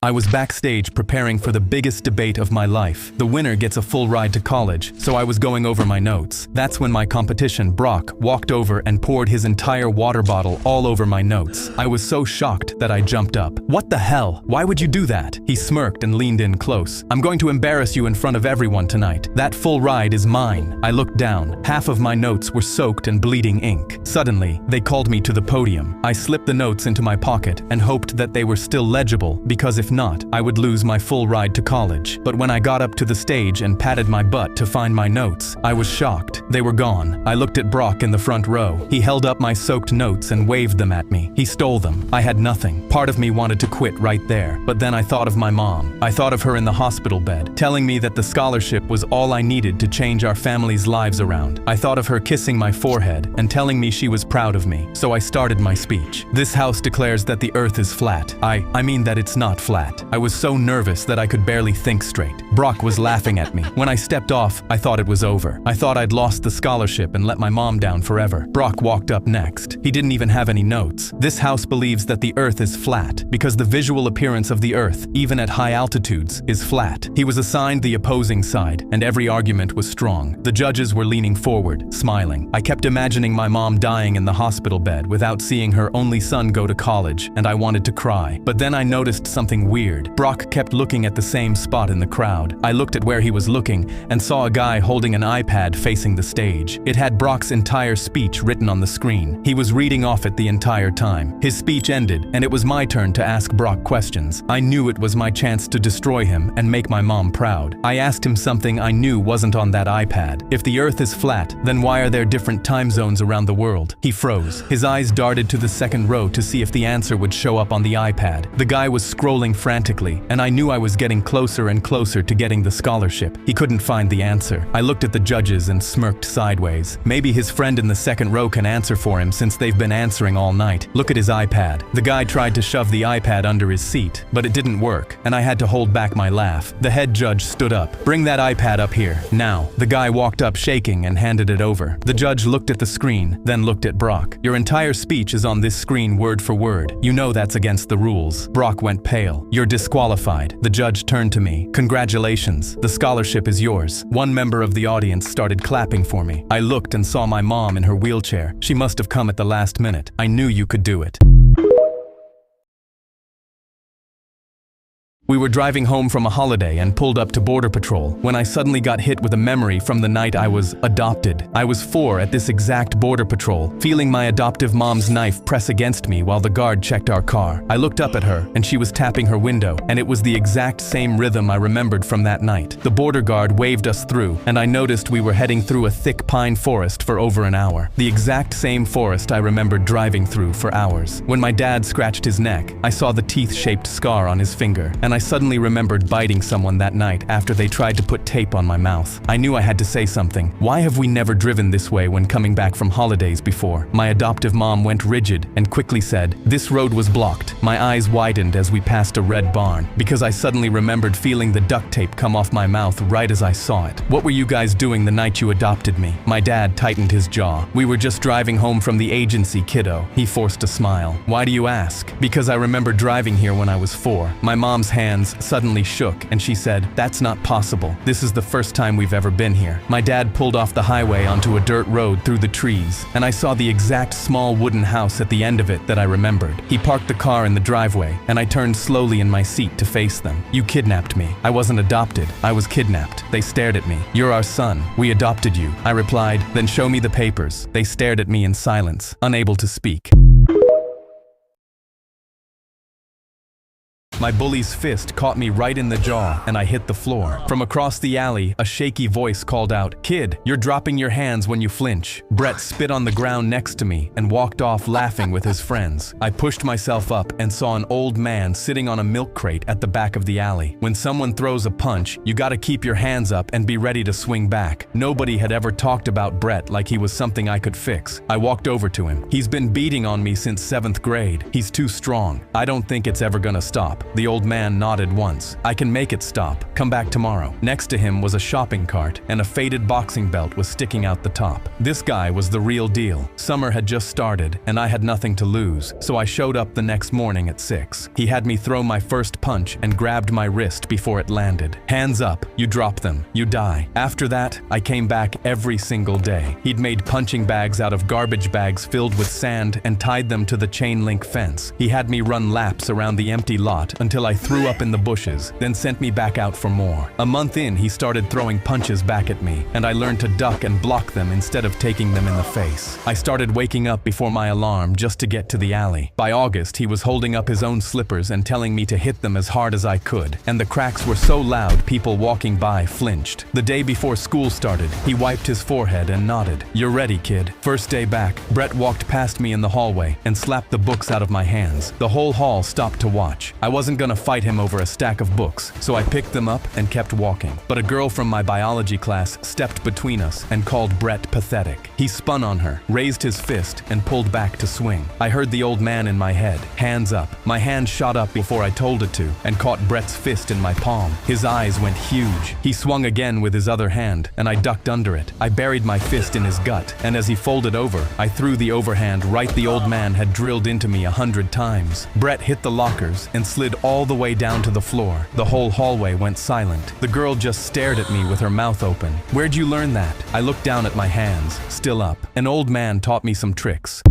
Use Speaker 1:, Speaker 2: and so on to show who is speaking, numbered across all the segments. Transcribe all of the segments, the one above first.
Speaker 1: I was backstage preparing for the biggest debate of my life. The winner gets a full ride to college, so I was going over my notes. That's when my competition, Brock, walked over and poured his entire water bottle all over my notes. I was so shocked that I jumped up. "What the hell? Why would you do that?" He smirked and leaned in close. "I'm going to embarrass you in front of everyone tonight. That full ride is mine." I looked down. Half of my notes were soaked and bleeding ink. Suddenly, they called me to the podium. I slipped the notes into my pocket and hoped that they were still legible, because if not, I would lose my full ride to college. But when I got up to the stage and patted my butt to find my notes, I was shocked. They were gone. I looked at Brock in the front row. He held up my soaked notes and waved them at me. He stole them. I had nothing. Part of me wanted to quit right there. But then I thought of my mom. I thought of her in the hospital bed, telling me that the scholarship was all I needed to change our family's lives around. I thought of her kissing my forehead and telling me she was proud of me. So I started my speech. This house declares that the earth is flat. I mean that it's not flat. I was so nervous that I could barely think straight. Brock was laughing at me. When I stepped off, I thought it was over. I thought I'd lost the scholarship and let my mom down forever. Brock walked up next. He didn't even have any notes. This house believes that the earth is flat because the visual appearance of the earth, even at high altitudes, is flat. He was assigned the opposing side, and every argument was strong. The judges were leaning forward, smiling. I kept imagining my mom dying in the hospital bed without seeing her only son go to college, and I wanted to cry. But then I noticed something weird. Brock kept looking at the same spot in the crowd. I looked at where he was looking and saw a guy holding an iPad facing the stage. It had Brock's entire speech written on the screen. He was reading off it the entire time. His speech ended, and it was my turn to ask Brock questions. I knew it was my chance to destroy him and make my mom proud. I asked him something I knew wasn't on that iPad. If the earth is flat, then why are there different time zones around the world? He froze. His eyes darted to the second row to see if the answer would show up on the iPad. The guy was scrolling frantically, and I knew I was getting closer and closer to getting the scholarship. He couldn't find the answer. I looked at the judges and smirked sideways. Maybe his friend in the second row can answer for him since they've been answering all night. Look at his iPad. The guy tried to shove the iPad under his seat, but it didn't work, and I had to hold back my laugh. The head judge stood up. "Bring that iPad up here, now." The guy walked up shaking and handed it over. The judge looked at the screen, then looked at Brock. "Your entire speech is on this screen word for word. You know that's against the rules." Brock went pale. "You're disqualified." The judge turned to me. "Congratulations, the scholarship is yours." One member of the audience started clapping for me. I looked and saw my mom in her wheelchair. She must have come at the last minute. I knew you could do it. We were driving home from a holiday and pulled up to Border Patrol when I suddenly got hit with a memory from the night I was adopted. I was 4 at this exact Border Patrol, feeling my adoptive mom's knife press against me while the guard checked our car. I looked up at her, and she was tapping her window, and it was the exact same rhythm I remembered from that night. The border guard waved us through, and I noticed we were heading through a thick pine forest for over an hour. The exact same forest I remembered driving through for hours. When my dad scratched his neck, I saw the teeth-shaped scar on his finger, and I suddenly remembered biting someone that night after they tried to put tape on my mouth. I knew I had to say something. Why have we never driven this way when coming back from holidays before? My adoptive mom went rigid and quickly said, "This road was blocked." My eyes widened as we passed a red barn, because I suddenly remembered feeling the duct tape come off my mouth right as I saw it. "What were you guys doing the night you adopted me?" My dad tightened his jaw. "We were just driving home from the agency, kiddo." He forced a smile. "Why do you ask?" "Because I remember driving here when I was 4. My mom's hands suddenly shook, and she said, "That's not possible. This is the first time we've ever been here." My dad pulled off the highway onto a dirt road through the trees, and I saw the exact small wooden house at the end of it that I remembered. He parked the car in the driveway, and I turned slowly in my seat to face them. "You kidnapped me." "I wasn't adopted. I was kidnapped." They stared at me. "You're our son. We adopted you." I replied, "Then show me the papers." They stared at me in silence, unable to speak. My bully's fist caught me right in the jaw, and I hit the floor. From across the alley, a shaky voice called out, "Kid, you're dropping your hands when you flinch." Brett spit on the ground next to me and walked off laughing with his friends. I pushed myself up and saw an old man sitting on a milk crate at the back of the alley. When someone throws a punch, you gotta keep your hands up and be ready to swing back. Nobody had ever talked about Brett like he was something I could fix. I walked over to him. "He's been beating on me since 7th grade. He's too strong. I don't think it's ever gonna stop." The old man nodded once. I can make it stop. Come back tomorrow. Next to him was a shopping cart, and a faded boxing belt was sticking out the top. This guy was the real deal. Summer had just started, and I had nothing to lose, so I showed up the next morning at 6. He had me throw my first punch and grabbed my wrist before it landed. Hands up, you drop them, you die. After that, I came back every single day. He'd made punching bags out of garbage bags filled with sand and tied them to the chain link fence. He had me run laps around the empty lot until I threw up in the bushes, then sent me back out for more. A month in, he started throwing punches back at me, and I learned to duck and block them instead of taking them in the face. I started waking up before my alarm just to get to the alley. By August, he was holding up his own slippers and telling me to hit them as hard as I could, and the cracks were so loud people walking by flinched. The day before school started, he wiped his forehead and nodded. You're ready, kid. First day back, Brett walked past me in the hallway and slapped the books out of my hands. The whole hall stopped to watch. I wasn't gonna fight him over a stack of books, so I picked them up and kept walking. But a girl from my biology class stepped between us and called Brett pathetic. He spun on her, raised his fist, and pulled back to swing. I heard the old man in my head, hands up. My hand shot up before I told it to and caught Brett's fist in my palm. His eyes went huge. He swung again with his other hand, and I ducked under it. I buried my fist in his gut, and as he folded over, I threw the overhand right the old man had drilled into me 100 times. Brett hit the lockers and slid all the way down to the floor. The whole hallway went silent. The girl just stared at me with her mouth open. Where'd you learn that? I looked down at my hands, still up. An old man taught me some tricks.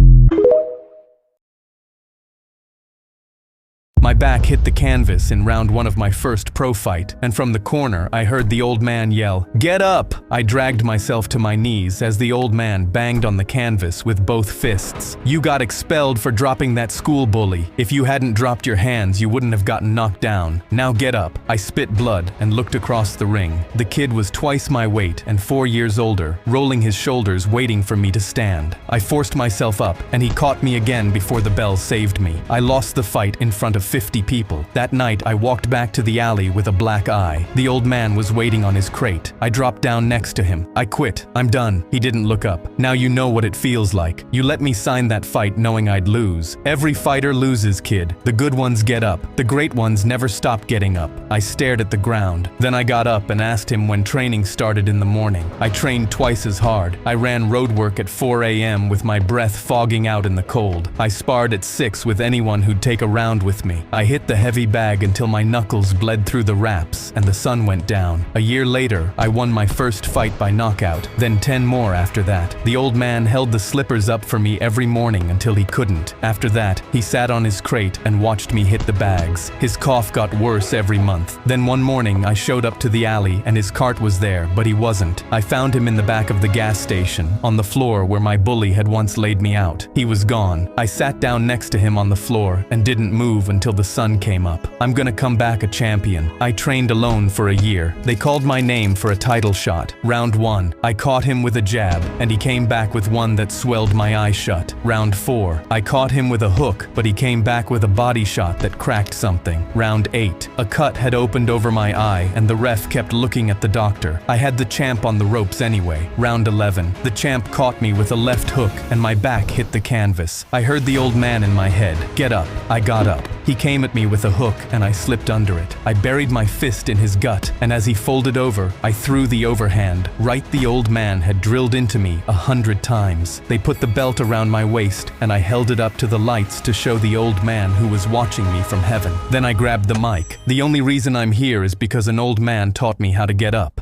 Speaker 1: My back hit the canvas in round 1 of my first pro fight, and from the corner I heard the old man yell, "Get up!" I dragged myself to my knees as the old man banged on the canvas with both fists. "You got expelled for dropping that school bully. If you hadn't dropped your hands, you wouldn't have gotten knocked down. Now get up." I spit blood and looked across the ring. The kid was twice my weight and 4 years older, rolling his shoulders waiting for me to stand. I forced myself up, and he caught me again before the bell saved me. I lost the fight in front of 50 people. That night, I walked back to the alley with a black eye. The old man was waiting on his crate. I dropped down next to him. "I quit. I'm done." He didn't look up. "Now you know what it feels like. You let me sign that fight knowing I'd lose. Every fighter loses, kid. The good ones get up. The great ones never stop getting up." I stared at the ground. Then I got up and asked him when training started in the morning. I trained twice as hard. I ran road work at 4 a.m. with my breath fogging out in the cold. I sparred at 6 with anyone who'd take a round with me. I hit the heavy bag until my knuckles bled through the wraps and the sun went down. A year later, I won my first fight by knockout, then 10 more after that. The old man held the slippers up for me every morning until he couldn't. After that, he sat on his crate and watched me hit the bags. His cough got worse every month. Then one morning, I showed up to the alley and his cart was there, but he wasn't. I found him in the back of the gas station, on the floor where my bully had once laid me out. He was gone. I sat down next to him on the floor and didn't move until the sun came up. I'm gonna come back a champion. I trained alone for a year. They called my name for a title shot. Round 1, I caught him with a jab, and he came back with one that swelled my eye shut. Round 4, I caught him with a hook, but he came back with a body shot that cracked something. Round 8, a cut had opened over my eye, and the ref kept looking at the doctor. I had the champ on the ropes anyway. Round 11, the champ caught me with a left hook, and my back hit the canvas. I heard the old man in my head, "Get up." I got up. He came at me with a hook and I slipped under it. I buried my fist in his gut, and as he folded over, I threw the overhand right the old man had drilled into me 100 times. They put the belt around my waist and I held it up to the lights to show the old man who was watching me from heaven. Then I grabbed the mic. The only reason I'm here is because an old man taught me how to get up.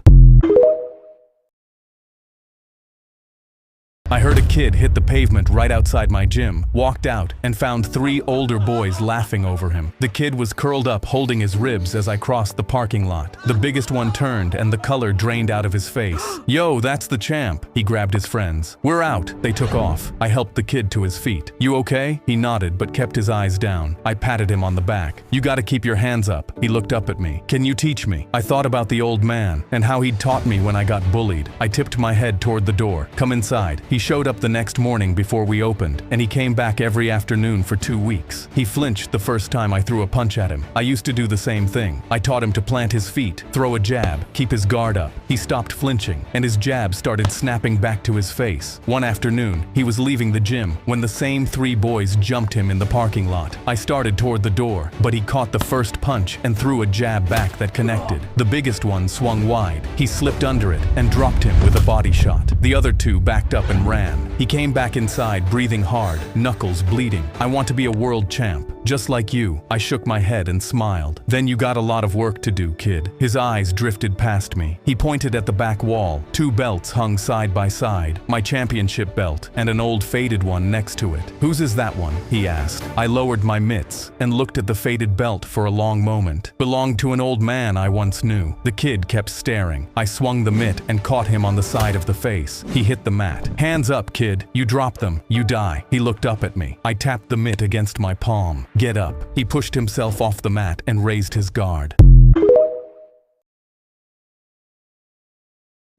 Speaker 1: I heard a kid hit the pavement right outside my gym, walked out, and found 3 older boys laughing over him. The kid was curled up holding his ribs as I crossed the parking lot. The biggest one turned and the color drained out of his face. "Yo, that's the champ." He grabbed his friends. "We're out." They took off. I helped the kid to his feet. "You okay?" He nodded but kept his eyes down. I patted him on the back. "You gotta keep your hands up." He looked up at me. "Can you teach me?" I thought about the old man and how he'd taught me when I got bullied. I tipped my head toward the door. "Come inside." He He showed up the next morning before we opened, and he came back every afternoon for 2 weeks. He flinched the first time I threw a punch at him. I used to do the same thing. I taught him to plant his feet, throw a jab, keep his guard up. He stopped flinching, and his jab started snapping back to his face. One afternoon, he was leaving the gym when the same 3 boys jumped him in the parking lot. I started toward the door, but he caught the first punch and threw a jab back that connected. The biggest one swung wide. He slipped under it and dropped him with a body shot. The other 2 backed up and ran. He came back inside, breathing hard, knuckles bleeding. I want to be a world champ. Just like you. I shook my head and smiled. Then you got a lot of work to do, kid. His eyes drifted past me. He pointed at the back wall. 2 belts hung side by side. My championship belt and an old faded one next to it. Whose is that one? He asked. I lowered my mitts and looked at the faded belt for a long moment. Belonged to an old man I once knew. The kid kept staring. I swung the mitt and caught him on the side of the face. He hit the mat. Hands up, kid. You drop them, you die. He looked up at me. I tapped the mitt against my palm. Get up. He pushed himself off the mat and raised his guard.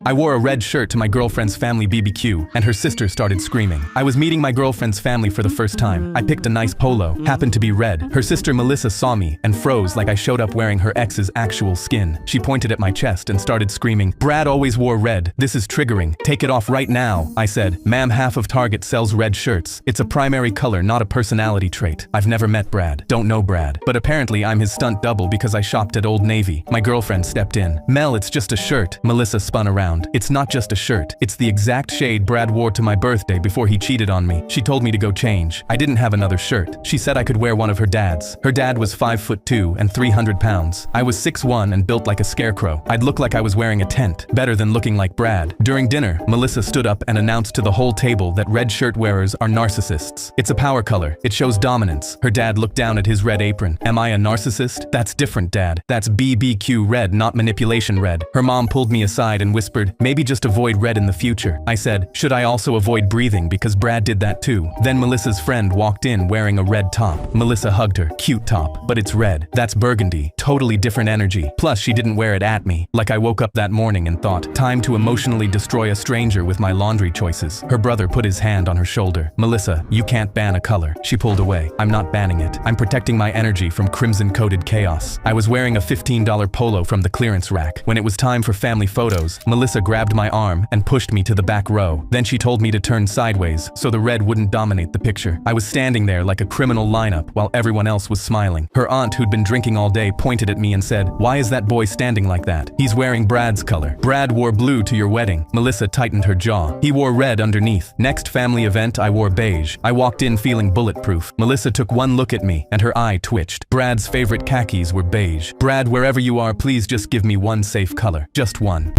Speaker 1: I wore a red shirt to my girlfriend's family BBQ, and her sister started screaming. I was meeting my girlfriend's family for the first time. I picked a nice polo, happened to be red. Her sister Melissa saw me and froze like I showed up wearing her ex's actual skin. She pointed at my chest and started screaming, "Brad always wore red. This is triggering. Take it off right now." I said, "Ma'am, half of Target sells red shirts. It's a primary color, not a personality trait. I've never met Brad. Don't know Brad. But apparently I'm his stunt double because I shopped at Old Navy." My girlfriend stepped in. "Mel, it's just a shirt." Melissa spun around. "It's not just a shirt. It's the exact shade Brad wore to my birthday before he cheated on me." She told me to go change. I didn't have another shirt. She said I could wear one of her dad's. Her dad was 5'2" and 300 pounds. I was 6'1" and built like a scarecrow. I'd look like I was wearing a tent. Better than looking like Brad. During dinner, Melissa stood up and announced to the whole table that red shirt wearers are narcissists. It's a power color. It shows dominance. Her dad looked down at his red apron. "Am I a narcissist?" "That's different, Dad. That's BBQ red, not manipulation red." Her mom pulled me aside and whispered, "Maybe just avoid red in the future." I said, "Should I also avoid breathing because Brad did that too?" Then Melissa's friend walked in wearing a red top. Melissa hugged her. "Cute top, but it's red. That's burgundy. Totally different energy." Plus, she didn't wear it at me. Like I woke up that morning and thought, time to emotionally destroy a stranger with my laundry choices. Her brother put his hand on her shoulder. "Melissa, you can't ban a color." She pulled away. "I'm not banning it. I'm protecting my energy from crimson-coated chaos." I was wearing a $15 polo from the clearance rack. When it was time for family photos, Melissa grabbed my arm and pushed me to the back row. Then she told me to turn sideways so the red wouldn't dominate the picture. I was standing there like a criminal lineup while everyone else was smiling. Her aunt, who'd been drinking all day, pointed at me and said, "Why is that boy standing like that? He's wearing Brad's color. Brad wore blue to your wedding." Melissa tightened her jaw. "He wore red underneath. Next family event, I wore beige." I walked in feeling bulletproof. Melissa took one look at me and her eye twitched. Brad's favorite khakis were beige. "Brad, wherever you are, please just give me one safe color. Just one."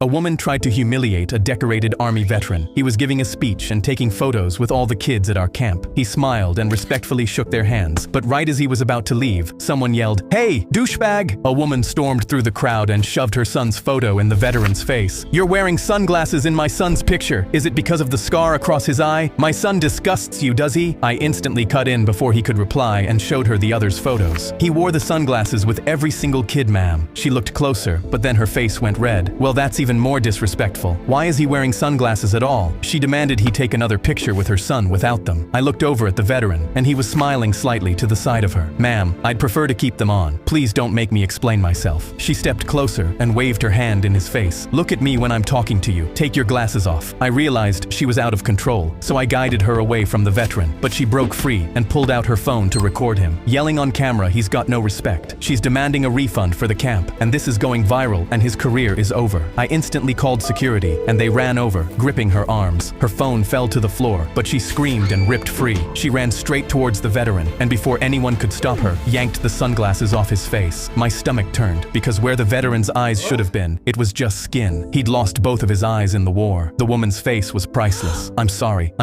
Speaker 1: A woman tried to humiliate a decorated army veteran. He was giving a speech and taking photos with all the kids at our camp. He smiled and respectfully shook their hands. But right as he was about to leave, someone yelled, "Hey, douchebag!" A woman stormed through the crowd and shoved her son's photo in the veteran's face. "You're wearing sunglasses in my son's picture. Is it because of the scar across his eye? My son disgusts you, does he?" I instantly cut in before he could reply and showed her the others' photos. "He wore the sunglasses with every single kid, ma'am." She looked closer, but then her face went red. "Well, that's even more disrespectful. Why is he wearing sunglasses at all?" She demanded he take another picture with her son without them. I looked over at the veteran, and he was smiling slightly to the side of her. "Ma'am, I'd prefer to keep them on. Please don't make me explain myself." She stepped closer and waved her hand in his face. "Look at me when I'm talking to you. Take your glasses off." I realized she was out of control, so I guided her away from the veteran, but she broke free and pulled out her phone to record him. Yelling on camera he's got no respect. She's demanding a refund for the camp, and this is going viral and his career is over. I instantly called security, and they ran over, gripping her arms. Her phone fell to the floor, but she screamed and ripped free. She ran straight towards the veteran, and before anyone could stop her, yanked the sunglasses off his face. My stomach turned, because where the veteran's eyes should have been, it was just skin. He'd lost both of his eyes in the war. The woman's face was priceless. I'm sorry,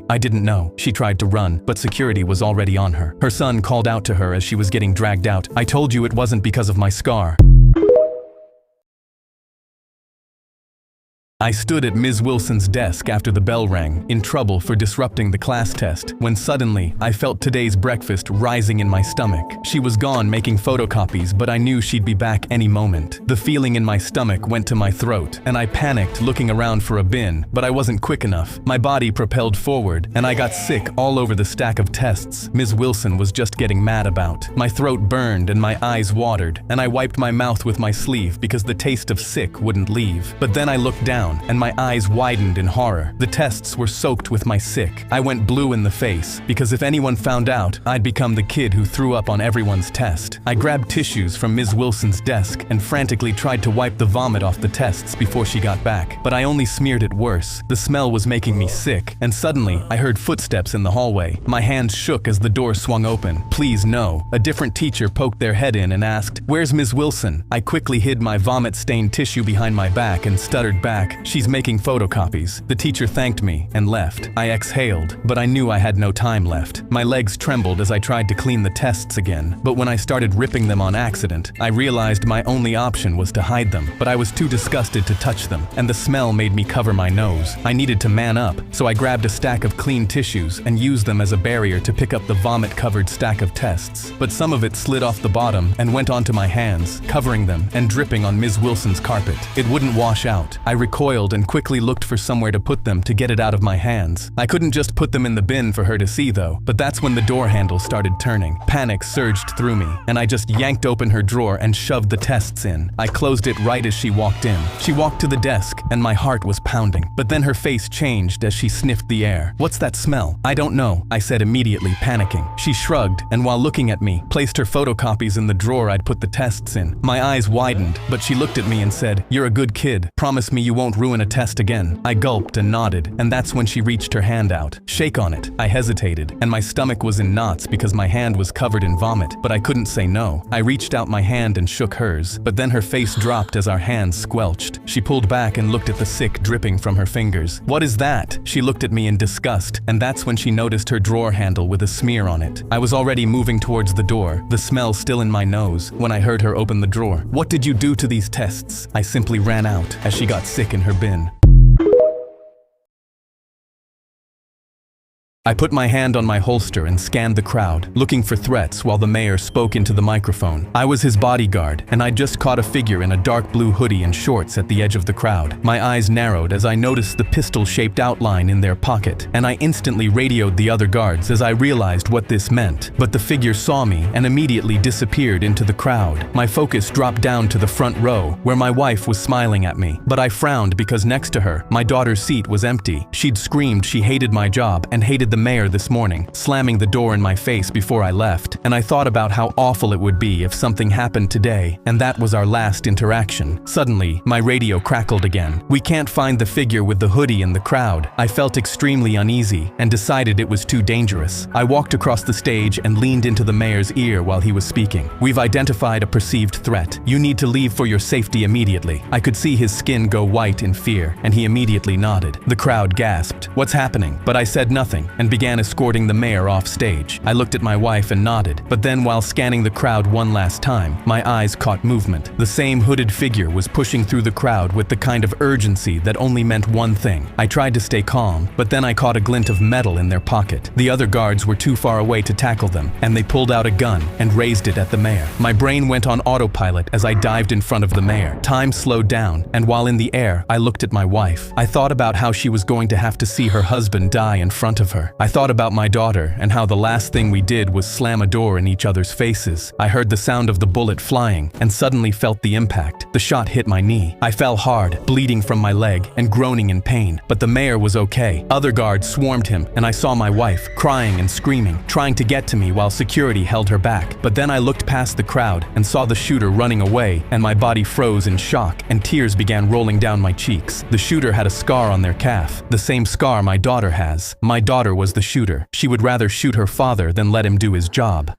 Speaker 1: I didn't know." She tried to run, but security was already on her. Her son called out to her as she was getting dragged out, "I told you it wasn't because of my scar." I stood at Ms. Wilson's desk after the bell rang, in trouble for disrupting the class test, when suddenly I felt today's breakfast rising in my stomach. She was gone making photocopies, but I knew she'd be back any moment. The feeling in my stomach went to my throat, and I panicked looking around for a bin, but I wasn't quick enough. My body propelled forward, and I got sick all over the stack of tests Ms. Wilson was just getting mad about. My throat burned and my eyes watered, and I wiped my mouth with my sleeve because the taste of sick wouldn't leave. But then I looked down, and my eyes widened in horror. The tests were soaked with my sick. I went blue in the face, because if anyone found out, I'd become the kid who threw up on everyone's test. I grabbed tissues from Ms. Wilson's desk and frantically tried to wipe the vomit off the tests before she got back, but I only smeared it worse. The smell was making me sick, and suddenly I heard footsteps in the hallway. My hands shook as the door swung open. Please no. A different teacher poked their head in and asked, "Where's Ms. Wilson?" I quickly hid my vomit-stained tissue behind my back and stuttered back, "She's making photocopies." The teacher thanked me and left. I exhaled, but I knew I had no time left. My legs trembled as I tried to clean the tests again, but when I started ripping them on accident, I realized my only option was to hide them, but I was too disgusted to touch them, and the smell made me cover my nose. I needed to man up, so I grabbed a stack of clean tissues and used them as a barrier to pick up the vomit-covered stack of tests, but some of it slid off the bottom and went onto my hands, covering them and dripping on Ms. Wilson's carpet. It wouldn't wash out. I recoiled and quickly looked for somewhere to put them to get it out of my hands. I couldn't just put them in the bin for her to see though, but that's when the door handle started turning. Panic surged through me, and I just yanked open her drawer and shoved the tests in. I closed it right as she walked in. She walked to the desk, and my heart was pounding, but then her face changed as she sniffed the air. "What's that smell?" "I don't know," I said immediately, panicking. She shrugged, and while looking at me, placed her photocopies in the drawer I'd put the tests in. My eyes widened, but she looked at me and said, "You're a good kid. Promise me you won't ruin a test again." I gulped and nodded, and that's when she reached her hand out. "Shake on it." I hesitated, and my stomach was in knots because my hand was covered in vomit, but I couldn't say no. I reached out my hand and shook hers, but then her face dropped as our hands squelched. She pulled back and looked at the sick dripping from her fingers. "What is that?" She looked at me in disgust, and that's when she noticed her drawer handle with a smear on it. I was already moving towards the door, the smell still in my nose, when I heard her open the drawer. "What did you do to these tests?" I simply ran out as she got sick in her bin. I put my hand on my holster and scanned the crowd, looking for threats while the mayor spoke into the microphone. I was his bodyguard, and I'd just caught a figure in a dark blue hoodie and shorts at the edge of the crowd. My eyes narrowed as I noticed the pistol-shaped outline in their pocket, and I instantly radioed the other guards as I realized what this meant. But the figure saw me and immediately disappeared into the crowd. My focus dropped down to the front row, where my wife was smiling at me, but I frowned because next to her, my daughter's seat was empty. She'd screamed she hated my job and hated the mayor this morning, slamming the door in my face before I left, and I thought about how awful it would be if something happened today, and that was our last interaction. Suddenly, my radio crackled again. "We can't find the figure with the hoodie in the crowd." I felt extremely uneasy and decided it was too dangerous. I walked across the stage and leaned into the mayor's ear while he was speaking. "We've identified a perceived threat. You need to leave for your safety immediately." I could see his skin go white in fear, and he immediately nodded. The crowd gasped, "What's happening?" But I said nothing and began escorting the mayor off stage. I looked at my wife and nodded, but then while scanning the crowd one last time, my eyes caught movement. The same hooded figure was pushing through the crowd with the kind of urgency that only meant one thing. I tried to stay calm, but then I caught a glint of metal in their pocket. The other guards were too far away to tackle them, and they pulled out a gun and raised it at the mayor. My brain went on autopilot as I dived in front of the mayor. Time slowed down, and while in the air, I looked at my wife. I thought about how she was going to have to see her husband die in front of her. I thought about my daughter and how the last thing we did was slam a door in each other's faces. I heard the sound of the bullet flying and suddenly felt the impact. The shot hit my knee. I fell hard, bleeding from my leg and groaning in pain, but the mayor was okay. Other guards swarmed him, and I saw my wife crying and screaming, trying to get to me while security held her back. But then I looked past the crowd and saw the shooter running away, and my body froze in shock and tears began rolling down my cheeks. The shooter had a scar on their calf, the same scar my daughter has. My daughter was the shooter. She would rather shoot her father than let him do his job.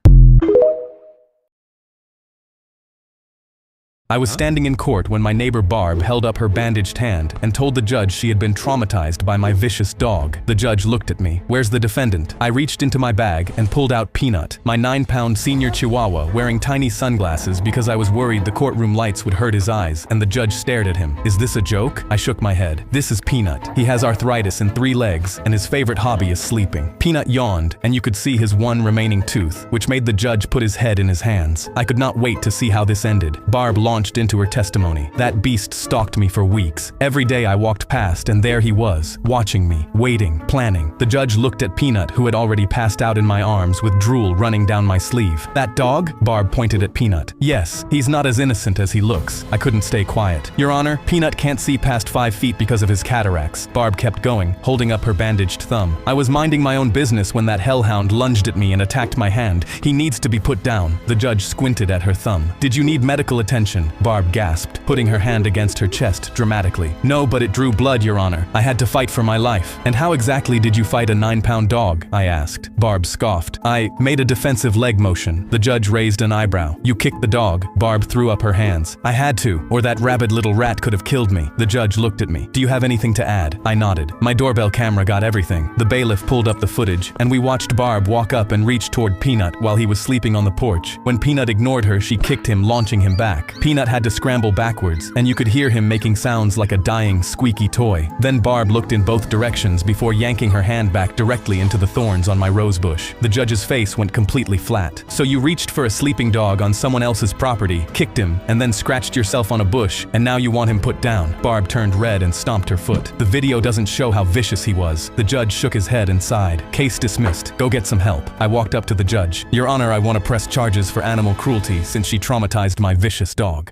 Speaker 1: I was standing in court when my neighbor Barb held up her bandaged hand and told the judge she had been traumatized by my vicious dog. The judge looked at me. "Where's the defendant?" I reached into my bag and pulled out Peanut, my 9-pound senior chihuahua wearing tiny sunglasses because I was worried the courtroom lights would hurt his eyes, and the judge stared at him. "Is this a joke?" I shook my head. "This is Peanut. He has arthritis in 3 legs, and his favorite hobby is sleeping." Peanut yawned, and you could see his one remaining tooth, which made the judge put his head in his hands. I could not wait to see how this ended. Barb launched into her testimony. "That beast stalked me for weeks. Every day I walked past, and there he was, watching me, waiting, planning." The judge looked at Peanut, who had already passed out in my arms with drool running down my sleeve. "That dog?" Barb pointed at Peanut. "Yes, he's not as innocent as he looks." I couldn't stay quiet. "Your Honor, Peanut can't see past 5 feet because of his cataracts." Barb kept going, holding up her bandaged thumb. "I was minding my own business when that hellhound lunged at me and attacked my hand. He needs to be put down." The judge squinted at her thumb. "Did you need medical attention?" Barb gasped, putting her hand against her chest dramatically. "No, but it drew blood, Your Honor. I had to fight for my life." "And how exactly did you fight a 9-pound dog?" I asked. Barb scoffed. "I made a defensive leg motion." The judge raised an eyebrow. "You kicked the dog." Barb threw up her hands. "I had to, or that rabid little rat could have killed me." The judge looked at me. "Do you have anything to add?" I nodded. "My doorbell camera got everything." The bailiff pulled up the footage, and we watched Barb walk up and reach toward Peanut while he was sleeping on the porch. When Peanut ignored her, she kicked him, launching him back. Peanut had to scramble backwards, and you could hear him making sounds like a dying, squeaky toy. Then Barb looked in both directions before yanking her hand back directly into the thorns on my rosebush. The judge's face went completely flat. "So you reached for a sleeping dog on someone else's property, kicked him, and then scratched yourself on a bush, and now you want him put down?" Barb turned red and stomped her foot. "The video doesn't show how vicious he was." The judge shook his head and sighed. "Case dismissed. Go get some help." I walked up to the judge. "Your Honor, I want to press charges for animal cruelty since she traumatized my vicious dog."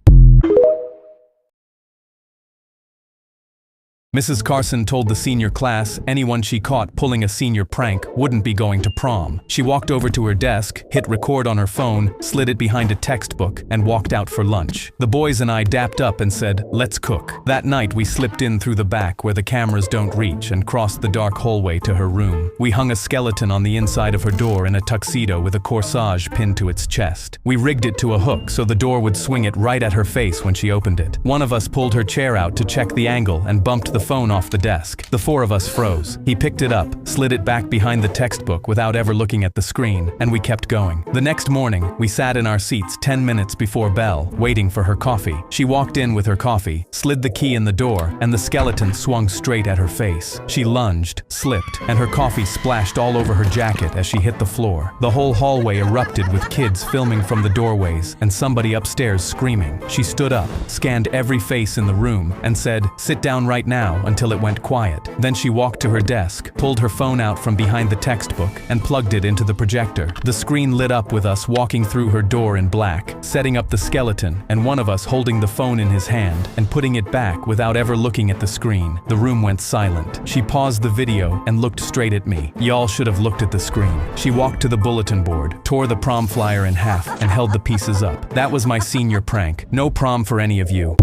Speaker 1: Mrs. Carson told the senior class anyone she caught pulling a senior prank wouldn't be going to prom. She walked over to her desk, hit record on her phone, slid it behind a textbook, and walked out for lunch. The boys and I dapped up and said, "Let's cook." That night we slipped in through the back where the cameras don't reach and crossed the dark hallway to her room. We hung a skeleton on the inside of her door in a tuxedo with a corsage pinned to its chest. We rigged it to a hook so the door would swing it right at her face when she opened it. One of us pulled her chair out to check the angle and bumped the phone off the desk. The 4 of us froze. He picked it up, slid it back behind the textbook without ever looking at the screen, and we kept going. The next morning, we sat in our seats 10 minutes before bell, waiting for her coffee. She walked in with her coffee, slid the key in the door, and the skeleton swung straight at her face. She lunged, slipped, and her coffee splashed all over her jacket as she hit the floor. The whole hallway erupted with kids filming from the doorways and somebody upstairs screaming. She stood up, scanned every face in the room, and said, "Sit down right now," until it went quiet. Then she walked to her desk, pulled her phone out from behind the textbook, and plugged it into the projector. The screen lit up with us walking through her door in black, setting up the skeleton, and one of us holding the phone in his hand and putting it back without ever looking at the screen. The room went silent. She paused the video and looked straight at me. Y'all should have looked at the screen. She walked to the bulletin board, tore the prom flyer in half, and held the pieces up. That was my senior prank. No prom for any of you.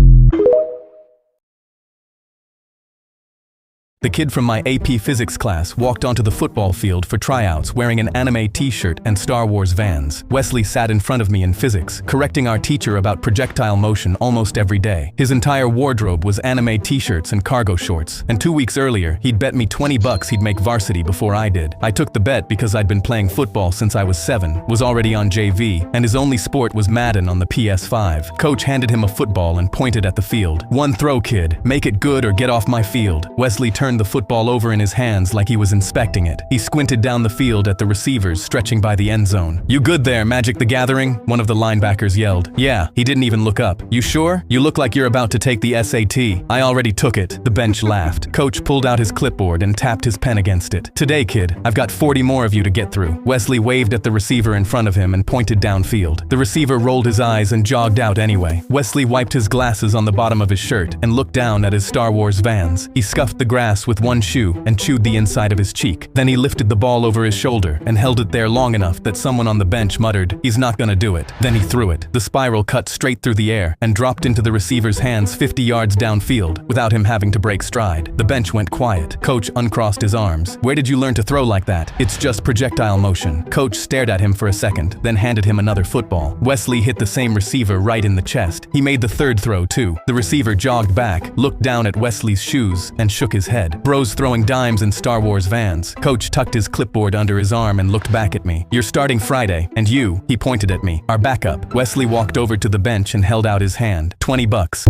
Speaker 1: The kid from my AP physics class walked onto the football field for tryouts wearing an anime t-shirt and Star Wars Vans. Wesley sat in front of me in physics, correcting our teacher about projectile motion almost every day. His entire wardrobe was anime t-shirts and cargo shorts, and 2 weeks earlier, he'd bet me $20 he'd make varsity before I did. I took the bet because I'd been playing football since I was 7, was already on JV, and his only sport was Madden on the PS5. Coach handed him a football and pointed at the field. "One throw, kid. Make it good or get off my field." Wesley turned the football over in his hands like he was inspecting it. He squinted down the field at the receivers stretching by the end zone. "You good there, Magic the Gathering?" one of the linebackers yelled. "Yeah." He didn't even look up. "You sure? You look like you're about to take the SAT." "I already took it." The bench laughed. Coach pulled out his clipboard and tapped his pen against it. "Today, kid, I've got 40 more of you to get through." Wesley waved at the receiver in front of him and pointed downfield. The receiver rolled his eyes and jogged out anyway. Wesley wiped his glasses on the bottom of his shirt and looked down at his Star Wars Vans. He scuffed the grass glass with one shoe and chewed the inside of his cheek. Then he lifted the ball over his shoulder and held it there long enough that someone on the bench muttered, "He's not gonna do it." Then he threw it. The spiral cut straight through the air and dropped into the receiver's hands 50 yards downfield without him having to break stride. The bench went quiet. Coach uncrossed his arms. "Where did you learn to throw like that?" "It's just projectile motion." Coach stared at him for a second, then handed him another football. Wesley hit the same receiver right in the chest. He made the third throw too. The receiver jogged back, looked down at Wesley's shoes, and shook his head. Bros throwing dimes in Star Wars vans. Coach tucked his clipboard under his arm and looked back at me. "You're starting Friday, and you," he pointed at me, "are backup." Wesley walked over to the bench and held out his hand. $20.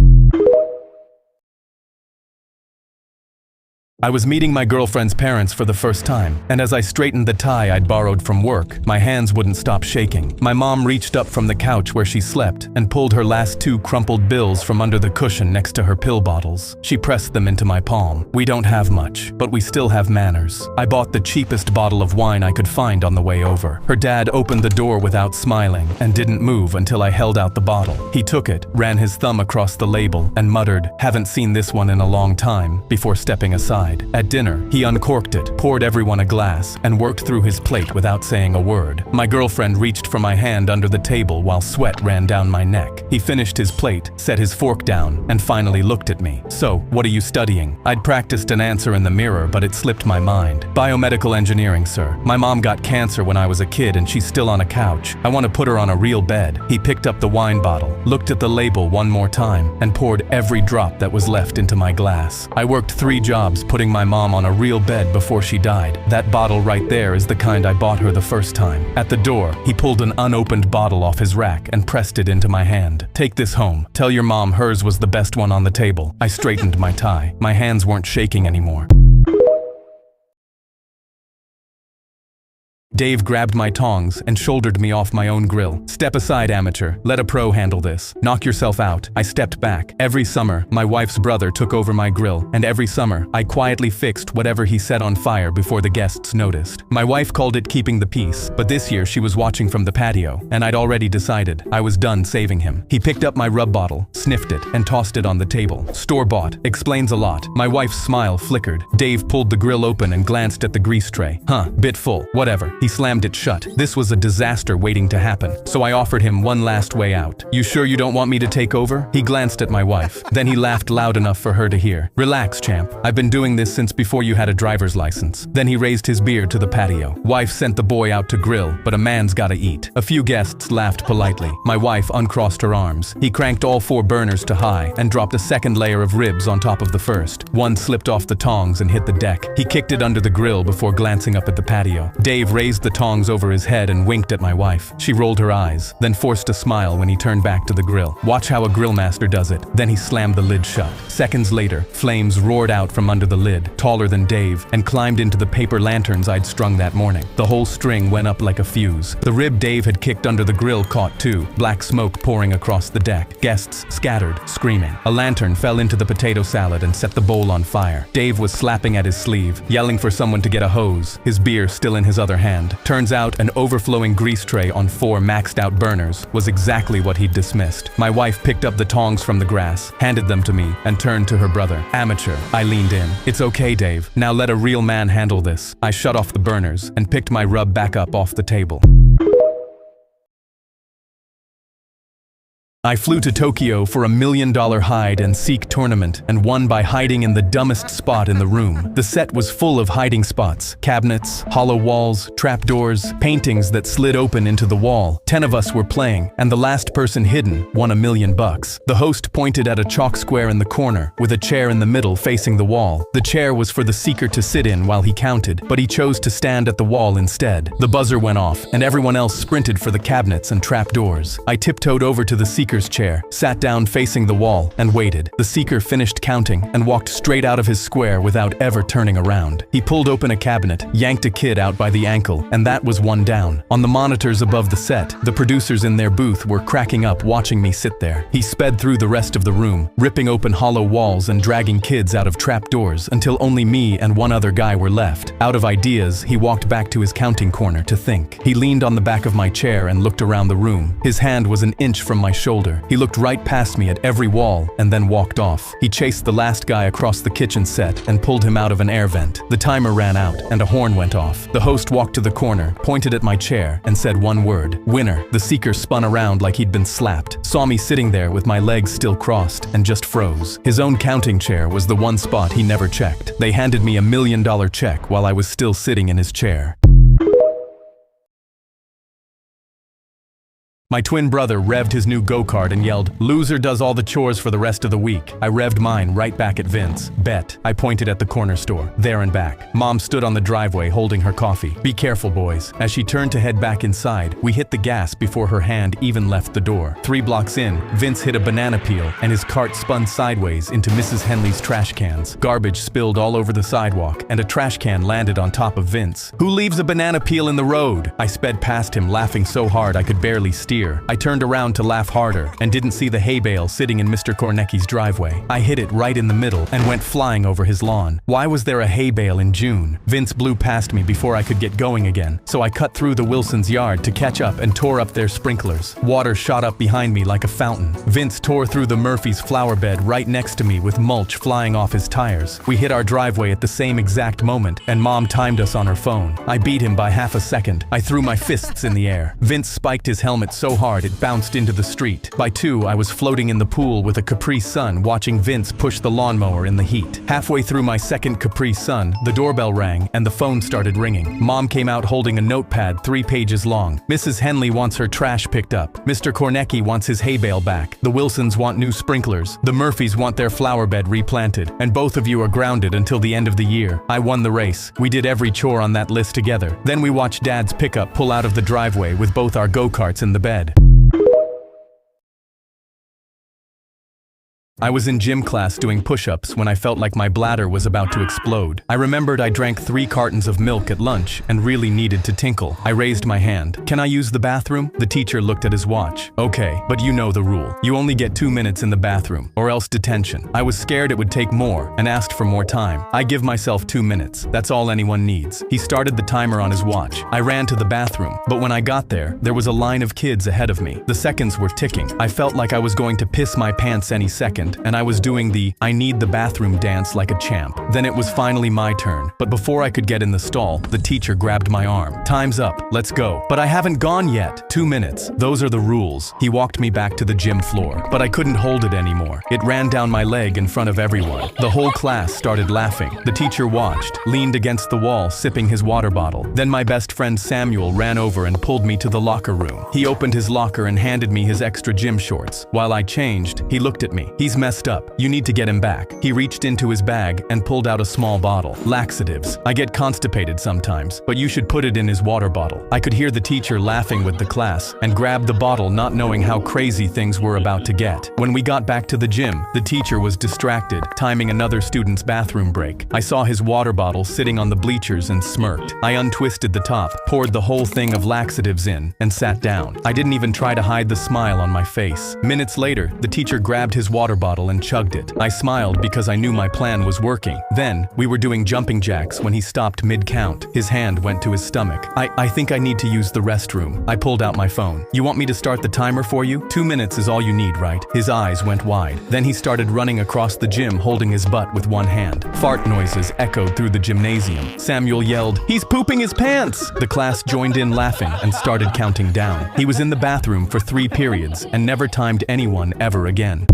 Speaker 1: I was meeting my girlfriend's parents for the first time, and as I straightened the tie I'd borrowed from work, my hands wouldn't stop shaking. My mom reached up from the couch where she slept and pulled her last 2 crumpled bills from under the cushion next to her pill bottles. She pressed them into my palm. "We don't have much, but we still have manners." I bought the cheapest bottle of wine I could find on the way over. Her dad opened the door without smiling and didn't move until I held out the bottle. He took it, ran his thumb across the label, and muttered, "Haven't seen this one in a long time," before stepping aside. At dinner, he uncorked it, poured everyone a glass, and worked through his plate without saying a word. My girlfriend reached for my hand under the table while sweat ran down my neck. He finished his plate, set his fork down, and finally looked at me. "So, what are you studying?" I'd practiced an answer in the mirror, but it slipped my mind. "Biomedical engineering, sir. My mom got cancer when I was a kid and she's still on a couch. I want to put her on a real bed." He picked up the wine bottle, looked at the label one more time, and poured every drop that was left into my glass. "I worked 3 jobs putting my mom on a real bed before she died. That bottle right there is the kind I bought her the first time." At the door, he pulled an unopened bottle off his rack and pressed it into my hand. "Take this home. Tell your mom hers was the best one on the table." I straightened my tie. My hands weren't shaking anymore. Dave grabbed my tongs and shouldered me off my own grill. "Step aside, amateur. Let a pro handle this. Knock yourself out." I stepped back. Every summer, my wife's brother took over my grill, and every summer, I quietly fixed whatever he set on fire before the guests noticed. My wife called it keeping the peace, but this year she was watching from the patio, and I'd already decided I was done saving him. He picked up my rub bottle, sniffed it, and tossed it on the table. "Store-bought. Explains a lot." My wife's smile flickered. Dave pulled the grill open and glanced at the grease tray. "Huh, bit full. Whatever." He slammed it shut. This was a disaster waiting to happen, so I offered him one last way out. "You sure you don't want me to take over?" He glanced at my wife. Then he laughed loud enough for her to hear. "Relax, champ. I've been doing this since before you had a driver's license." Then he raised his beard to the patio. "Wife sent the boy out to grill, but a man's gotta eat." A few guests laughed politely. My wife uncrossed her arms. He cranked all 4 burners to high and dropped a second layer of ribs on top of the first. One slipped off the tongs and hit the deck. He kicked it under the grill before glancing up at the patio. Dave raised the tongs over his head and winked at my wife. She rolled her eyes, then forced a smile when he turned back to the grill. "Watch how a grill master does it." Then he slammed the lid shut. Seconds later, flames roared out from under the lid, taller than Dave, and climbed into the paper lanterns I'd strung that morning. The whole string went up like a fuse. The rib Dave had kicked under the grill caught too, black smoke pouring across the deck. Guests scattered, screaming. A lantern fell into the potato salad and set the bowl on fire. Dave was slapping at his sleeve, yelling for someone to get a hose, his beer still in his other hand. Turns out an overflowing grease tray on 4 maxed out burners was exactly what he'd dismissed. My wife picked up the tongs from the grass, handed them to me, and turned to her brother. "Amateur." I leaned in. "It's okay, Dave. Now let a real man handle this." I shut off the burners and picked my rub back up off the table. I flew to Tokyo for a $1 million hide-and-seek tournament and won by hiding in the dumbest spot in the room. The set was full of hiding spots, cabinets, hollow walls, trapdoors, paintings that slid open into the wall. 10 of us were playing, and the last person hidden won $1 million. The host pointed at a chalk square in the corner, with a chair in the middle facing the wall. The chair was for the seeker to sit in while he counted, but he chose to stand at the wall instead. The buzzer went off, and everyone else sprinted for the cabinets and trapdoors. I tiptoed over to the seeker's chair, sat down facing the wall, and waited. The seeker finished counting and walked straight out of his square without ever turning around. He pulled open a cabinet, yanked a kid out by the ankle, and that was one down. On the monitors above the set, the producers in their booth were cracking up watching me sit there. He sped through the rest of the room, ripping open hollow walls and dragging kids out of trapdoors until only me and one other guy were left. Out of ideas, he walked back to his counting corner to think. He leaned on the back of my chair and looked around the room. His hand was an inch from my shoulder. shoulder. He looked right past me at every wall and then walked off. He chased the last guy across the kitchen set and pulled him out of an air vent. The timer ran out and a horn went off. The host walked to the corner, pointed at my chair, and said one word: winner. The seeker spun around like he'd been slapped, saw me sitting there with my legs still crossed, and just froze. His own counting chair was the one spot he never checked. They handed me $1 million check while I was still sitting in his chair. My twin brother revved his new go-kart and yelled, "Loser does all the chores for the rest of the week." I revved mine right back at Vince. Bet. I pointed at the corner store. There and back. Mom stood on the driveway holding her coffee. "Be careful, boys." As she turned to head back inside, we hit the gas before her hand even left the door. 3 blocks in, Vince hit a banana peel and his cart spun sideways into Mrs. Henley's trash cans. Garbage spilled all over the sidewalk and a trash can landed on top of Vince. "Who leaves a banana peel in the road?" I sped past him, laughing so hard I could barely steer. I turned around to laugh harder and didn't see the hay bale sitting in Mr. Kornecki's driveway. I hit it right in the middle and went flying over his lawn. Why was there a hay bale in June? Vince blew past me before I could get going again, so I cut through the Wilsons' yard to catch up and tore up their sprinklers. Water shot up behind me like a fountain. Vince tore through the Murphy's flower bed right next to me with mulch flying off his tires. We hit our driveway at the same exact moment, and Mom timed us on her phone. I beat him by half a second. I threw my fists in the air. Vince spiked his helmet so hard it bounced into the street. By 2, I was floating in the pool with a Capri Sun watching Vince push the lawnmower in the heat. Halfway through my second Capri Sun, the doorbell rang and the phone started ringing. Mom came out holding a notepad 3 pages long. "Mrs. Henley wants her trash picked up. Mr. Kornecki wants his hay bale back. The Wilsons want new sprinklers. The Murphys want their flower bed replanted. And both of you are grounded until the end of the year." I won the race. We did every chore on that list together. Then we watched Dad's pickup pull out of the driveway with both our go-karts in the bed. I was in gym class doing push-ups when I felt like my bladder was about to explode. I remembered I drank 3 cartons of milk at lunch and really needed to tinkle. I raised my hand. "Can I use the bathroom?" The teacher looked at his watch. "Okay, but you know the rule. You only get 2 minutes in the bathroom, or else detention." I was scared it would take more and asked for more time. "I give myself 2 minutes. That's all anyone needs." He started the timer on his watch. I ran to the bathroom, but when I got there was a line of kids ahead of me. The seconds were ticking. I felt like I was going to piss my pants any second, and I was doing the "I need the bathroom" dance like a champ. Then it was finally my turn, but before I could get in the stall, the teacher grabbed my arm. "Time's up, let's go." "But I haven't gone yet." 2 minutes. Those are the rules. He walked me back to the gym floor, but I couldn't hold it anymore. It ran down my leg in front of everyone. The whole class started laughing. The teacher watched, leaned against the wall, sipping his water bottle. Then my best friend Samuel ran over and pulled me to the locker room. He opened his locker and handed me his extra gym shorts. While I changed, he looked at me. "He's messed up. You need to get him back." He reached into his bag and pulled out a small bottle. "Laxatives. I get constipated sometimes, but you should put it in his water bottle." I could hear the teacher laughing with the class and grabbed the bottle, not knowing how crazy things were about to get. When we got back to the gym, the teacher was distracted, timing another student's bathroom break. I saw his water bottle sitting on the bleachers and smirked. I untwisted the top, poured the whole thing of laxatives in, and sat down. I didn't even try to hide the smile on my face. Minutes later, the teacher grabbed his water bottle and chugged it. I smiled because I knew my plan was working. Then, we were doing jumping jacks when he stopped mid-count. His hand went to his stomach. I think I need to use the restroom." I pulled out my phone. "You want me to start the timer for you? 2 minutes is all you need, right?" His eyes went wide. Then he started running across the gym holding his butt with one hand. Fart noises echoed through the gymnasium. Samuel yelled, "He's pooping his pants!" The class joined in laughing and started counting down. He was in the bathroom for 3 periods and never timed anyone ever again.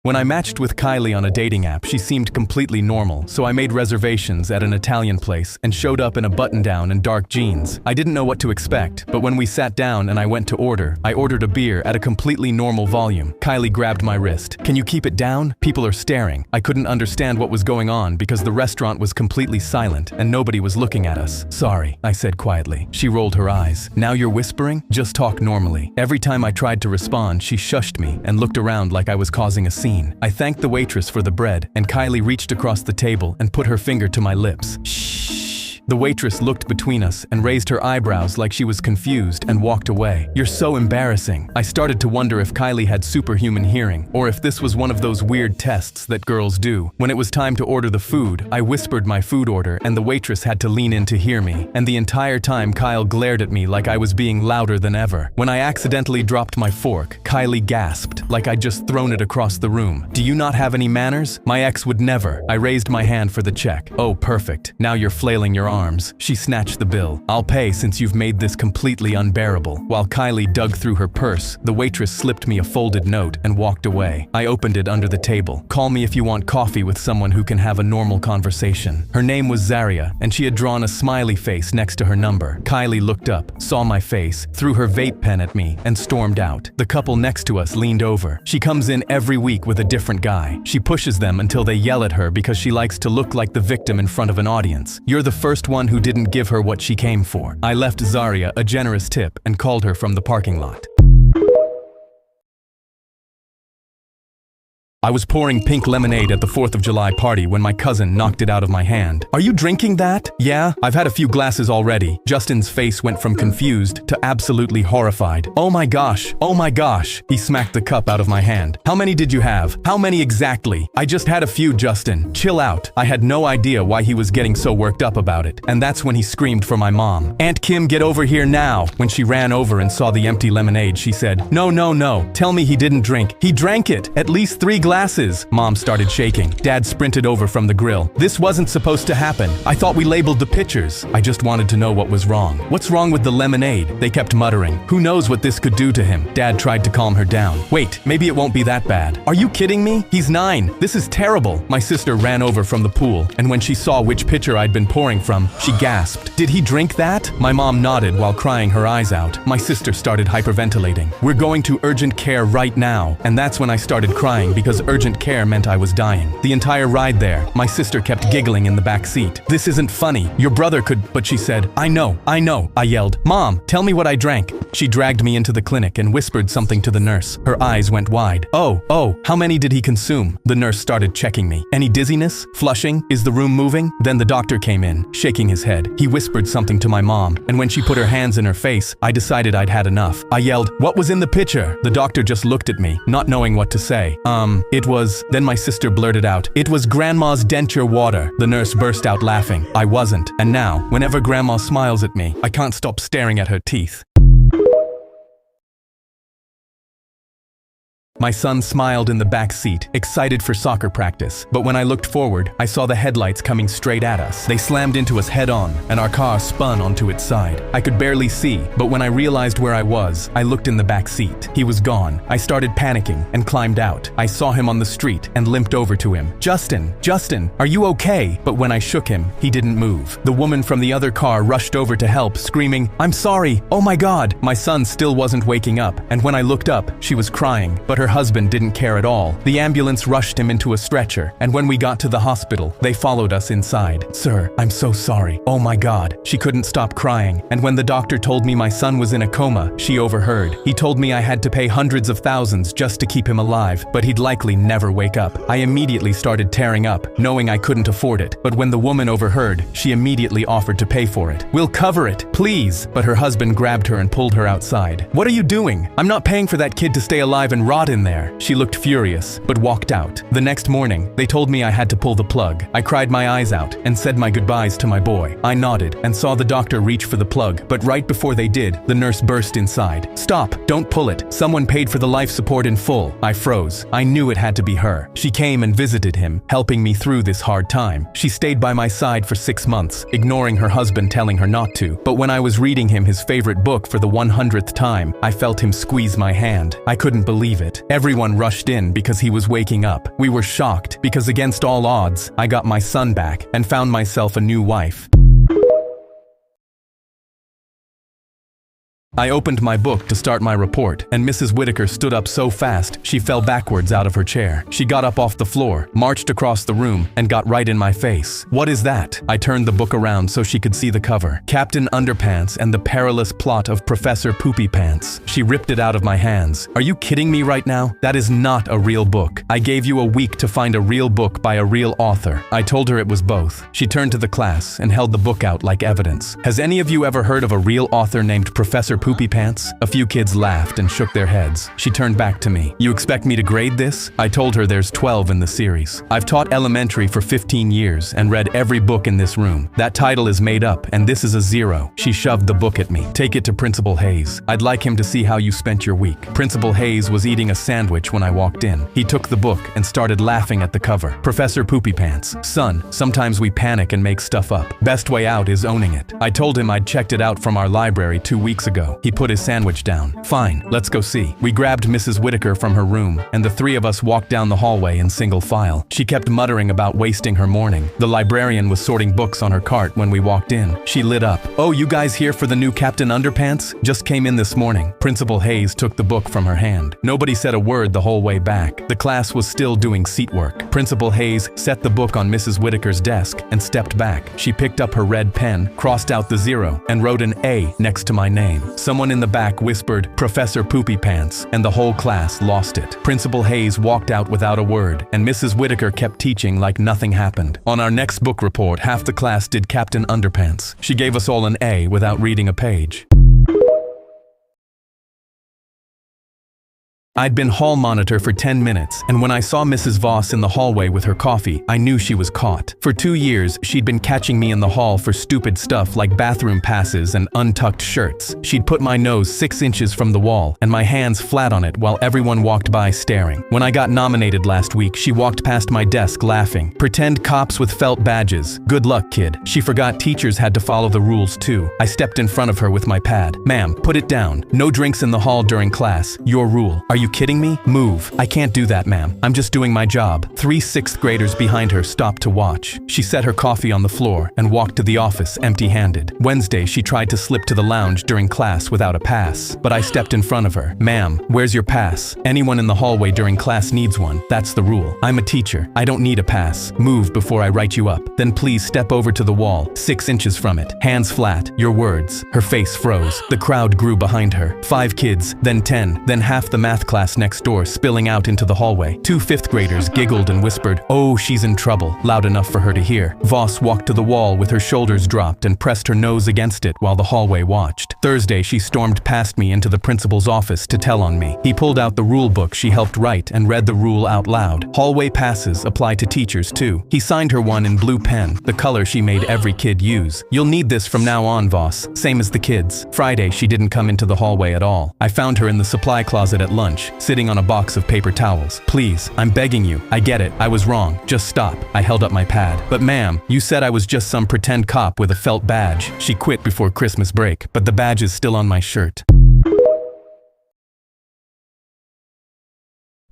Speaker 1: When I matched with Kylie on a dating app, she seemed completely normal, so I made reservations at an Italian place and showed up in a button-down and dark jeans. I didn't know what to expect, but when we sat down and I went to order, I ordered a beer at a completely normal volume. Kylie grabbed my wrist. "Can you keep it down? People are staring." I couldn't understand what was going on because the restaurant was completely silent and nobody was looking at us. "Sorry," I said quietly. She rolled her eyes. "Now you're whispering? Just talk normally." Every time I tried to respond, she shushed me and looked around like I was causing a scene. I thanked the waitress for the bread, and Kylie reached across the table and put her finger to my lips. "Shh." lunch. The waitress looked between us and raised her eyebrows like she was confused and walked away. You're so embarrassing. I started to wonder if Kylie had superhuman hearing, or if this was one of those weird tests that girls do. When it was time to order the food, I whispered my food order and the waitress had to lean in to hear me. And the entire time Kyle glared at me like I was being louder than ever. When I accidentally dropped my fork, Kylie gasped like I'd just thrown it across the room. Do you not have any manners? My ex would never. I raised my hand for the check. Oh, perfect. Now you're flailing your arms. She snatched the bill. I'll pay since you've made this completely unbearable. While Kylie dug through her purse, the waitress slipped me a folded note and walked away. I opened it under the table. Call me if you want coffee with someone who can have a normal conversation. Her name was Zaria, and she had drawn a smiley face next to her number. Kylie looked up, saw my face, threw her vape pen at me, and stormed out. The couple next to us leaned over. She comes in every week with a different guy. She pushes them until they yell at her because she likes to look like the victim in front of an audience. You're the first one who didn't give her what she came for. I left Zaria a generous tip and called her from the parking lot. I was pouring pink lemonade at the 4th of July party when my cousin knocked it out of my hand. Are you drinking that? Yeah, I've had a few glasses already. Justin's face went from confused to absolutely horrified. Oh my gosh, oh my gosh. He smacked the cup out of my hand. How many did you have? How many exactly? I just had a few, Justin. Chill out. I had no idea why he was getting so worked up about it. And that's when he screamed for my mom. Aunt Kim, get over here now. When she ran over and saw the empty lemonade, she said, No, no, no. Tell me he didn't drink. He drank it. At least 3 glasses. Mom started shaking. Dad sprinted over from the grill. This wasn't supposed to happen. I thought we labeled the pitchers. I just wanted to know what was wrong. What's wrong with the lemonade? They kept muttering. Who knows what this could do to him? Dad tried to calm her down. Wait, maybe it won't be that bad. Are you kidding me? He's 9. This is terrible. My sister ran over from the pool, and when she saw which pitcher I'd been pouring from, she gasped. Did he drink that? My mom nodded while crying her eyes out. My sister started hyperventilating. We're going to urgent care right now. And that's when I started crying because urgent care meant I was dying. The entire ride there, my sister kept giggling in the back seat. This isn't funny. Your brother could, but she said, I know. I yelled, Mom, tell me what I drank. She dragged me into the clinic and whispered something to the nurse. Her eyes went wide. Oh, how many did he consume? The nurse started checking me. Any dizziness? Flushing? Is the room moving? Then the doctor came in, shaking his head. He whispered something to my mom, and when she put her hands in her face, I decided I'd had enough. I yelled, what was in the pitcher? The doctor just looked at me, not knowing what to say. It was... Then my sister blurted out, it was Grandma's denture water. The nurse burst out laughing. I wasn't. And now, whenever Grandma smiles at me, I can't stop staring at her teeth. My son smiled in the back seat, excited for soccer practice. But when I looked forward, I saw the headlights coming straight at us. They slammed into us head-on, and our car spun onto its side. I could barely see, but when I realized where I was, I looked in the back seat. He was gone. I started panicking and climbed out. I saw him on the street and limped over to him. Justin, are you okay? But when I shook him, he didn't move. The woman from the other car rushed over to help, screaming, I'm sorry. Oh my God. My son still wasn't waking up, and when I looked up, she was crying, but her husband didn't care at all. The ambulance rushed him into a stretcher, and when we got to the hospital, they followed us inside. Sir, I'm so sorry. Oh my God. She couldn't stop crying, and when the doctor told me my son was in a coma, she overheard. He told me I had to pay hundreds of thousands just to keep him alive, but he'd likely never wake up. I immediately started tearing up, knowing I couldn't afford it, but when the woman overheard, she immediately offered to pay for it. We'll cover it, please. But her husband grabbed her and pulled her outside. What are you doing? I'm not paying for that kid to stay alive and rot in there. She looked furious, but walked out. The next morning, they told me I had to pull the plug. I cried my eyes out and said my goodbyes to my boy. I nodded and saw the doctor reach for the plug, but right before they did, the nurse burst inside. Stop, don't pull it. Someone paid for the life support in full. I froze. I knew it had to be her. She came and visited him, helping me through this hard time. She stayed by my side for 6 months, ignoring her husband telling her not to. But when I was reading him his favorite book for the 100th time, I felt him squeeze my hand. I couldn't believe it. Everyone rushed in because he was waking up. We were shocked because against all odds, I got my son back and found myself a new wife. I opened my book to start my report, and Mrs. Whitaker stood up so fast she fell backwards out of her chair. She got up off the floor, marched across the room, and got right in my face. "What is that?" I turned the book around so she could see the cover. "Captain Underpants and the Perilous Plot of Professor Poopy Pants." She ripped it out of my hands. "Are you kidding me right now? That is not a real book. I gave you a week to find a real book by a real author." I told her it was both. She turned to the class and held the book out like evidence. "Has any of you ever heard of a real author named Professor Poopy Pants?" A few kids laughed and shook their heads. She turned back to me. "You expect me to grade this?" I told her there's 12 in the series. "I've taught elementary for 15 years and read every book in this room. That title is made up and this is a 0. She shoved the book at me. "Take it to Principal Hayes. I'd like him to see how you spent your week." Principal Hayes was eating a sandwich when I walked in. He took the book and started laughing at the cover. "Professor Poopy Pants. Son, sometimes we panic and make stuff up. Best way out is owning it." I told him I'd checked it out from our library 2 weeks ago. He put his sandwich down. "Fine, let's go see." We grabbed Mrs. Whitaker from her room, and the 3 of us walked down the hallway in single file. She kept muttering about wasting her morning. The librarian was sorting books on her cart when we walked in. She lit up. "Oh, you guys here for the new Captain Underpants? Just came in this morning." Principal Hayes took the book from her hand. Nobody said a word the whole way back. The class was still doing seat work. Principal Hayes set the book on Mrs. Whitaker's desk and stepped back. She picked up her red pen, crossed out the 0, and wrote an A next to my name. Someone in the back whispered, "Professor Poopy Pants," and the whole class lost it. Principal Hayes walked out without a word, and Mrs. Whitaker kept teaching like nothing happened. On our next book report, half the class did Captain Underpants. She gave us all an A without reading a page. I'd been hall monitor for 10 minutes, and when I saw Mrs. Voss in the hallway with her coffee, I knew she was caught. For 2 years, she'd been catching me in the hall for stupid stuff like bathroom passes and untucked shirts. She'd put my nose 6 inches from the wall, and my hands flat on it while everyone walked by staring. When I got nominated last week, she walked past my desk laughing. "Pretend cops with felt badges. Good luck, kid." She forgot teachers had to follow the rules too. I stepped in front of her with my pad. "Ma'am, put it down. No drinks in the hall during class. Your rule." "Are you kidding me? Move." "I can't do that, ma'am. I'm just doing my job." 3 6th graders behind her stopped to watch. She set her coffee on the floor and walked to the office empty-handed. Wednesday, she tried to slip to the lounge during class without a pass, but I stepped in front of her. "Ma'am, where's your pass? Anyone in the hallway during class needs one. That's the rule. I'm a teacher. I don't need a pass. Move before I write you up. Then please step over to the wall, 6 inches from it. Hands flat. Your words." Her face froze. The crowd grew behind her. 5 kids, then 10, then half the math class next door spilling out into the hallway. 2 5th graders giggled and whispered, "Oh, she's in trouble," loud enough for her to hear. Voss walked to the wall with her shoulders dropped and pressed her nose against it while the hallway watched. Thursday, she stormed past me into the principal's office to tell on me. He pulled out the rule book she helped write and read the rule out loud. Hallway passes apply to teachers too. He signed her one in blue pen, the color she made every kid use. "You'll need this from now on, Voss, same as the kids." Friday, she didn't come into the hallway at all. I found her in the supply closet at lunch, sitting on a box of paper towels. "Please, I'm begging you. I get it. I was wrong. Just stop." I held up my pad. "But ma'am, you said I was just some pretend cop with a felt badge." She quit before Christmas break, but the badge is still on my shirt.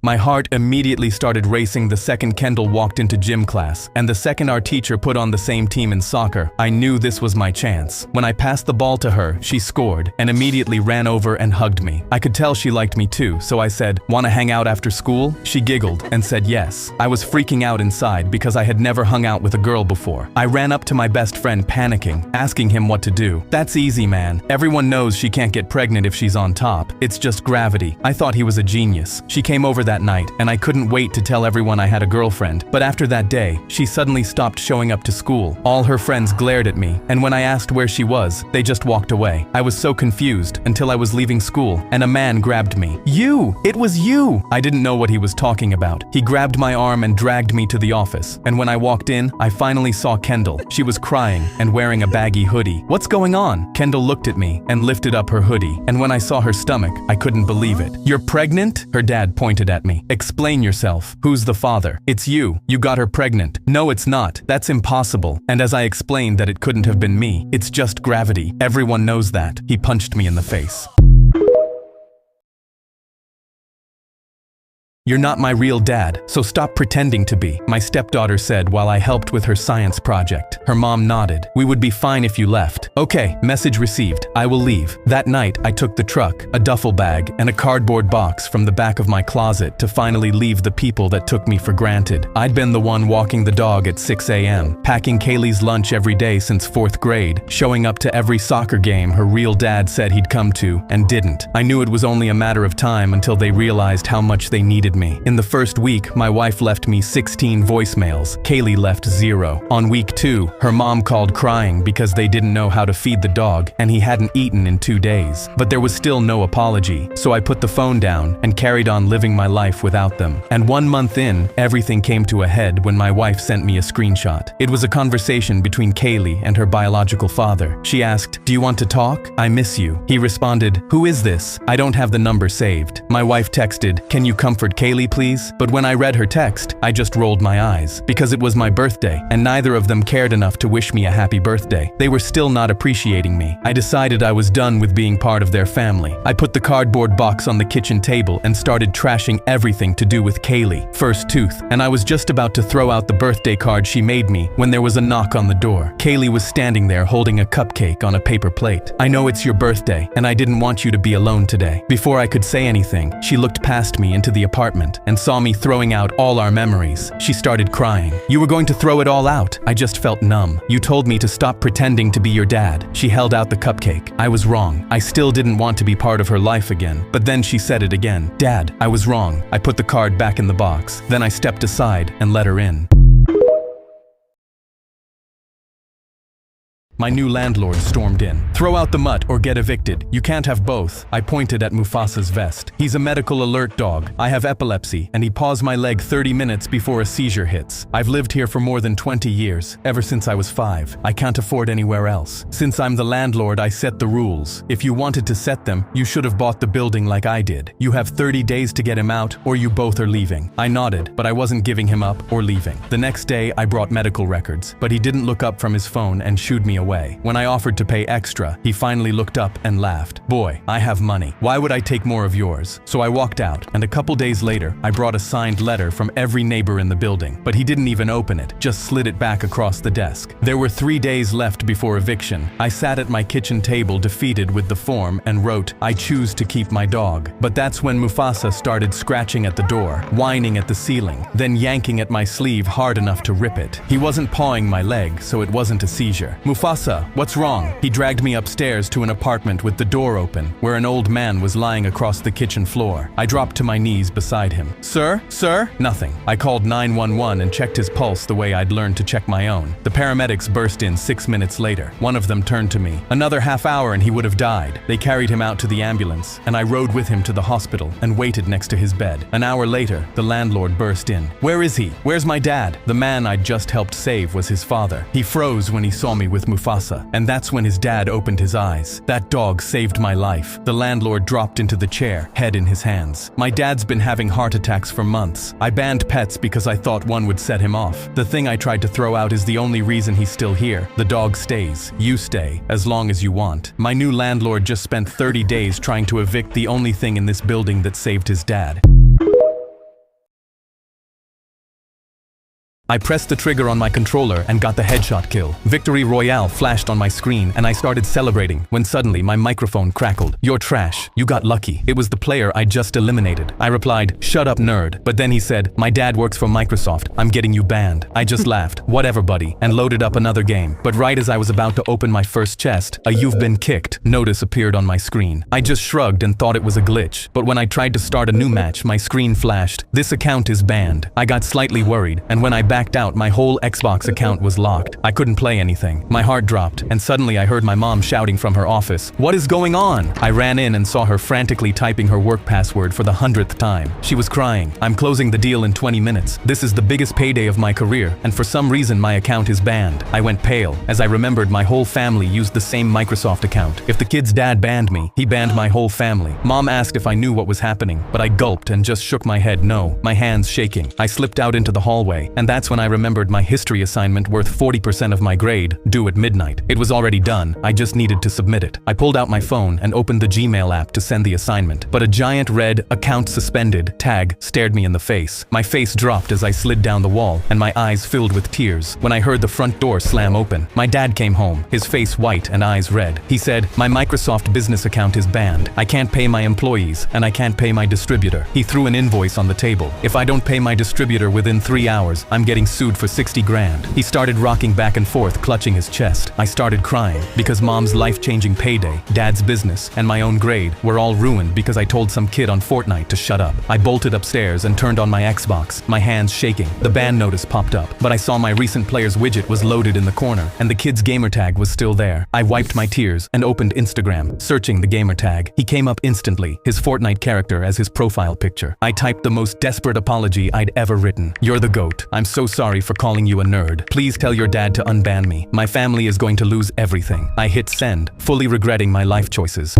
Speaker 1: My heart immediately started racing the second Kendall walked into gym class, and the second our teacher put on the same team in soccer. I knew this was my chance. When I passed the ball to her, she scored, and immediately ran over and hugged me. I could tell she liked me too, so I said, "Wanna hang out after school?" She giggled and said yes. I was freaking out inside because I had never hung out with a girl before. I ran up to my best friend panicking, asking him what to do. "That's easy, man. Everyone knows she can't get pregnant if she's on top. It's just gravity." I thought he was a genius. She came over that night, and I couldn't wait to tell everyone I had a girlfriend. But after that day, she suddenly stopped showing up to school. All her friends glared at me, and when I asked where she was, they just walked away. I was so confused until I was leaving school, and a man grabbed me. "You! It was you!" I didn't know what he was talking about. He grabbed my arm and dragged me to the office, and when I walked in, I finally saw Kendall. She was crying and wearing a baggy hoodie. "What's going on?" Kendall looked at me and lifted up her hoodie, and when I saw her stomach, I couldn't believe it. "You're pregnant?" Her dad pointed at me. "Explain yourself. Who's the father?" "It's you. You got her pregnant." "No, it's not. That's impossible." And as I explained that it couldn't have been me, "It's just gravity. Everyone knows that." He punched me in the face. "You're not my real dad, so stop pretending to be," my stepdaughter said while I helped with her science project. Her mom nodded. "We would be fine if you left." "Okay, message received. I will leave." That night, I took the truck, a duffel bag, and a cardboard box from the back of my closet to finally leave the people that took me for granted. I'd been the one walking the dog at 6 a.m., packing Kaylee's lunch every day since 4th grade, showing up to every soccer game her real dad said he'd come to and didn't. I knew it was only a matter of time until they realized how much they needed me. In the first week, my wife left me 16 voicemails. Kaylee left 0. On week 2, her mom called crying because they didn't know how to feed the dog and he hadn't eaten in 2 days. But there was still no apology, so I put the phone down and carried on living my life without them. And 1 month in, everything came to a head when my wife sent me a screenshot. It was a conversation between Kaylee and her biological father. She asked, "Do you want to talk? I miss you." He responded, "Who is this? I don't have the number saved." My wife texted, "Can you comfort Kaylee, please?" But when I read her text, I just rolled my eyes, because it was my birthday, and neither of them cared enough to wish me a happy birthday. They were still not appreciating me. I decided I was done with being part of their family. I put the cardboard box on the kitchen table and started trashing everything to do with Kaylee. First tooth, and I was just about to throw out the birthday card she made me when there was a knock on the door. Kaylee was standing there holding a cupcake on a paper plate. "I know it's your birthday, and I didn't want you to be alone today." Before I could say anything, she looked past me into the apartment and saw me throwing out all our memories. She started crying. "You were going to throw it all out?" I just felt numb. "You told me to stop pretending to be your dad." She held out the cupcake. I was wrong. I still didn't want to be part of her life again. But then she said it again. "Dad, I was wrong." I put the card back in the box. Then I stepped aside and let her in. My new landlord stormed in. "Throw out the mutt or get evicted. You can't have both." I pointed at Mufasa's vest. "He's a medical alert dog. I have epilepsy, and he paws my leg 30 minutes before a seizure hits. I've lived here for more than 20 years, ever since I was 5. I can't afford anywhere else. Since I'm the landlord, I set the rules. If you wanted to set them, you should have bought the building like I did. You have 30 days to get him out, or you both are leaving." I nodded, but I wasn't giving him up or leaving. The next day, I brought medical records, but he didn't look up from his phone and shooed me away. When I offered to pay extra, he finally looked up and laughed. "Boy, I have money. Why would I take more of yours?" So I walked out, and a couple days later, I brought a signed letter from every neighbor in the building. But he didn't even open it, just slid it back across the desk. There were 3 days left before eviction. I sat at my kitchen table defeated with the form and wrote, "I choose to keep my dog." But that's when Mufasa started scratching at the door, whining at the ceiling, then yanking at my sleeve hard enough to rip it. He wasn't pawing my leg, so it wasn't a seizure. "Mufasa, what's wrong?" He dragged me upstairs to an apartment with the door open, where an old man was lying across the kitchen floor. I dropped to my knees beside him. "Sir? Sir?" Nothing. I called 911 and checked his pulse the way I'd learned to check my own. The paramedics burst in 6 minutes later. One of them turned to me. "Another half hour and he would have died." They carried him out to the ambulance, and I rode with him to the hospital and waited next to his bed. An hour later, the landlord burst in. "Where is he? Where's my dad?" The man I'd just helped save was his father. He froze when he saw me with Mufasa. And that's when his dad opened his eyes. "That dog saved my life." The landlord dropped into the chair, head in his hands. "My dad's been having heart attacks for months. I banned pets because I thought one would set him off. The thing I tried to throw out is the only reason he's still here. The dog stays. You stay, as long as you want." My new landlord just spent 30 days trying to evict the only thing in this building that saved his dad. I pressed the trigger on my controller and got the headshot kill. Victory Royale flashed on my screen and I started celebrating when suddenly my microphone crackled. "You're trash. You got lucky. It was the player I just eliminated." I replied, "Shut up, nerd." But then he said, "My dad works for Microsoft. I'm getting you banned." I just laughed, "Whatever, buddy," and loaded up another game. But right as I was about to open my first chest, a "You've been kicked" notice appeared on my screen. I just shrugged and thought it was a glitch. But when I tried to start a new match, my screen flashed, "This account is banned." I got slightly worried, and when I backed out, my whole Xbox account was locked. I couldn't play anything. My heart dropped, and suddenly I heard my mom shouting from her office, "What is going on?" I ran in and saw her frantically typing her work password for the 100th time. She was crying. "I'm closing the deal in 20 minutes. This is the biggest payday of my career, and for some reason my account is banned." I went pale, as I remembered my whole family used the same Microsoft account. If the kid's dad banned me, he banned my whole family. Mom asked if I knew what was happening, but I gulped and just shook my head no, my hands shaking. I slipped out into the hallway, and that's That's when I remembered my history assignment worth 40% of my grade, due at midnight. It was already done, I just needed to submit it. I pulled out my phone and opened the Gmail app to send the assignment, but a giant red "account suspended" tag stared me in the face. My face dropped as I slid down the wall, and my eyes filled with tears when I heard the front door slam open. My dad came home, his face white and eyes red. He said, "My Microsoft business account is banned. I can't pay my employees, and I can't pay my distributor." He threw an invoice on the table. "If I don't pay my distributor within 3 hours, I'm getting sued for 60 grand. He started rocking back and forth, clutching his chest. I started crying because mom's life-changing payday, dad's business, and my own grade were all ruined because I told some kid on Fortnite to shut up. I bolted upstairs and turned on my Xbox, my hands shaking. The ban notice popped up, but I saw my recent players widget was loaded in the corner, and the kid's gamertag was still there. I wiped my tears and opened Instagram, searching the gamertag. He came up instantly, his Fortnite character as his profile picture. I typed the most desperate apology I'd ever written. "You're the GOAT. I'm so sorry for calling you a nerd. Please tell your dad to unban me. My family is going to lose everything." I hit send, fully regretting my life choices.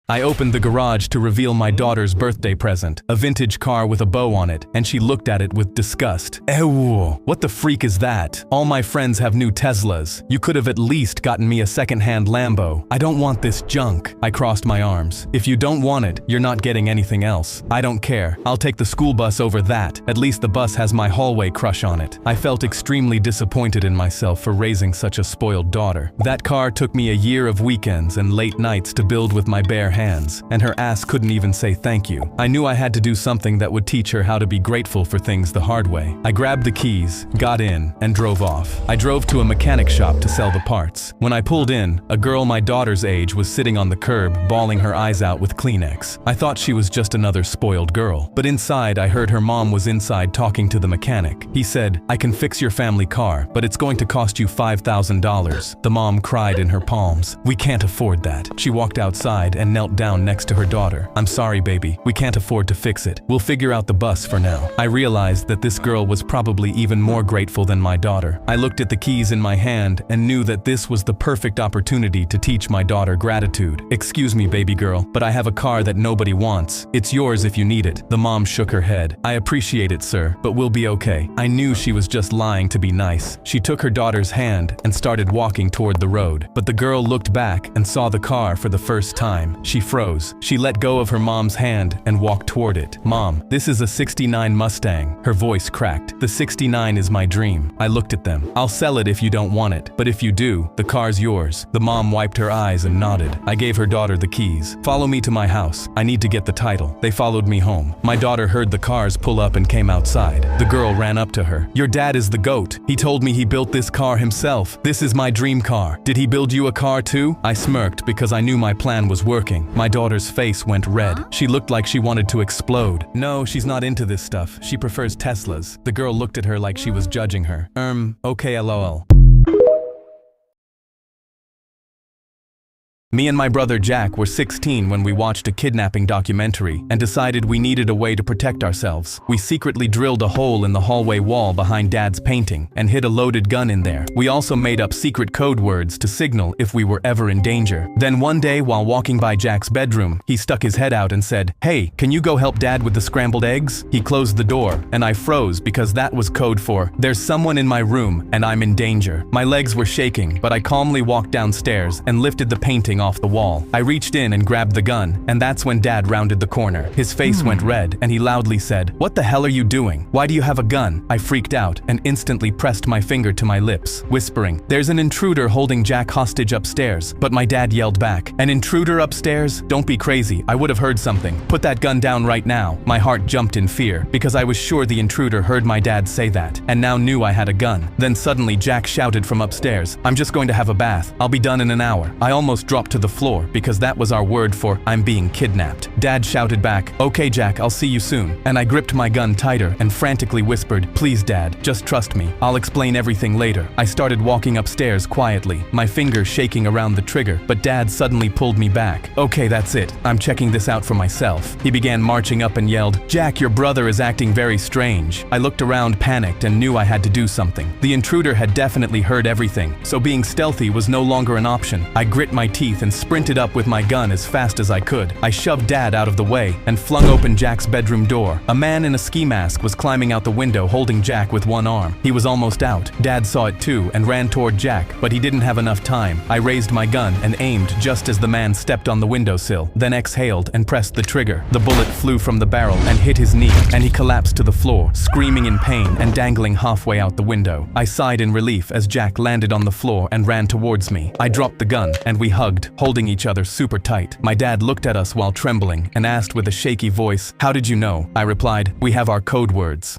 Speaker 1: I opened the garage to reveal my daughter's birthday present, a vintage car with a bow on it, and she looked at it with disgust. "Ew, what the freak is that? All my friends have new Teslas. You could have at least gotten me a second-hand Lambo. I don't want this junk." I crossed my arms. "If you don't want it, you're not getting anything else. I don't care. I'll take the school bus over that. At least the bus has my hallway crush on it." I felt extremely disappointed in myself for raising such a spoiled daughter. That car took me a year of weekends and late nights to build with my bare hands, and her ass couldn't even say thank you. I knew I had to do something that would teach her how to be grateful for things the hard way. I grabbed the keys, got in, and drove off. I drove to a mechanic shop to sell the parts. When I pulled in, a girl my daughter's age was sitting on the curb, bawling her eyes out with Kleenex. I thought she was just another spoiled girl. But inside, I heard her mom was inside talking to the mechanic. He said, "I can fix your family car, but it's going to cost you $5,000. The mom cried in her palms. "We can't afford that." She walked outside and knelt down next to her daughter. "I'm sorry, baby. We can't afford to fix it. We'll figure out the bus for now." I realized that this girl was probably even more grateful than my daughter. I looked at the keys in my hand and knew that this was the perfect opportunity to teach my daughter gratitude. "Excuse me, baby girl, but I have a car that nobody wants. It's yours if you need it." The mom shook her head. "I appreciate it, sir, but we'll be okay." I knew she was just lying to be nice. She took her daughter's hand and started walking toward the road. But the girl looked back and saw the car for the first time. She froze. She let go of her mom's hand and walked toward it. "Mom, this is a '69 Mustang." Her voice cracked. "The '69 is my dream." I looked at them. "I'll sell it if you don't want it, but if you do, the car's yours." The mom wiped her eyes and nodded. I gave her daughter the keys. "Follow me to my house. I need to get the title." They followed me home. My daughter heard the cars pull up and came outside. The girl ran up to her. "Your dad is the GOAT. He told me he built this car himself. This is my dream car. Did he build you a car too?" I smirked because I knew my plan was working. My daughter's face went red. She looked like she wanted to explode. "No, she's not into this stuff. She prefers Teslas." The girl looked at her like she was judging her. Okay, lol." Me and my brother Jack were 16 when we watched a kidnapping documentary and decided we needed a way to protect ourselves. We secretly drilled a hole in the hallway wall behind Dad's painting and hid a loaded gun in there. We also made up secret code words to signal if we were ever in danger. Then one day, while walking by Jack's bedroom, he stuck his head out and said, "Hey, can you go help Dad with the scrambled eggs?" He closed the door, and I froze because that was code for, "There's someone in my room and I'm in danger." My legs were shaking, but I calmly walked downstairs and lifted the painting off the wall. I reached in and grabbed the gun, and that's when Dad rounded the corner. His face went red, and he loudly said, "What the hell are you doing? Why do you have a gun?" I freaked out and instantly pressed my finger to my lips, whispering, "There's an intruder holding Jack hostage upstairs." But my dad yelled back, "An intruder upstairs? Don't be crazy. I would have heard something. Put that gun down right now." My heart jumped in fear, because I was sure the intruder heard my dad say that, and now knew I had a gun. Then suddenly Jack shouted from upstairs, "I'm just going to have a bath. I'll be done in an hour." I almost dropped to the floor because that was our word for "I'm being kidnapped." Dad shouted back, "Okay, Jack, I'll see you soon." And I gripped my gun tighter and frantically whispered, "Please, Dad, just trust me. I'll explain everything later." I started walking upstairs quietly, my fingers shaking around the trigger, but Dad suddenly pulled me back. "Okay, that's it. I'm checking this out for myself." He began marching up and yelled, "Jack, your brother is acting very strange." I looked around, panicked, and knew I had to do something. The intruder had definitely heard everything, so being stealthy was no longer an option. I grit my teeth and sprinted up with my gun as fast as I could. I shoved Dad out of the way and flung open Jack's bedroom door. A man in a ski mask was climbing out the window holding Jack with one arm. He was almost out. Dad saw it too and ran toward Jack, but he didn't have enough time. I raised my gun and aimed just as the man stepped on the windowsill, then exhaled and pressed the trigger. The bullet flew from the barrel and hit his knee, and he collapsed to the floor, screaming in pain and dangling halfway out the window. I sighed in relief as Jack landed on the floor and ran towards me. I dropped the gun and we hugged, holding each other super tight. My dad looked at us while trembling and asked with a shaky voice, "How did you know?" I replied, "We have our code words."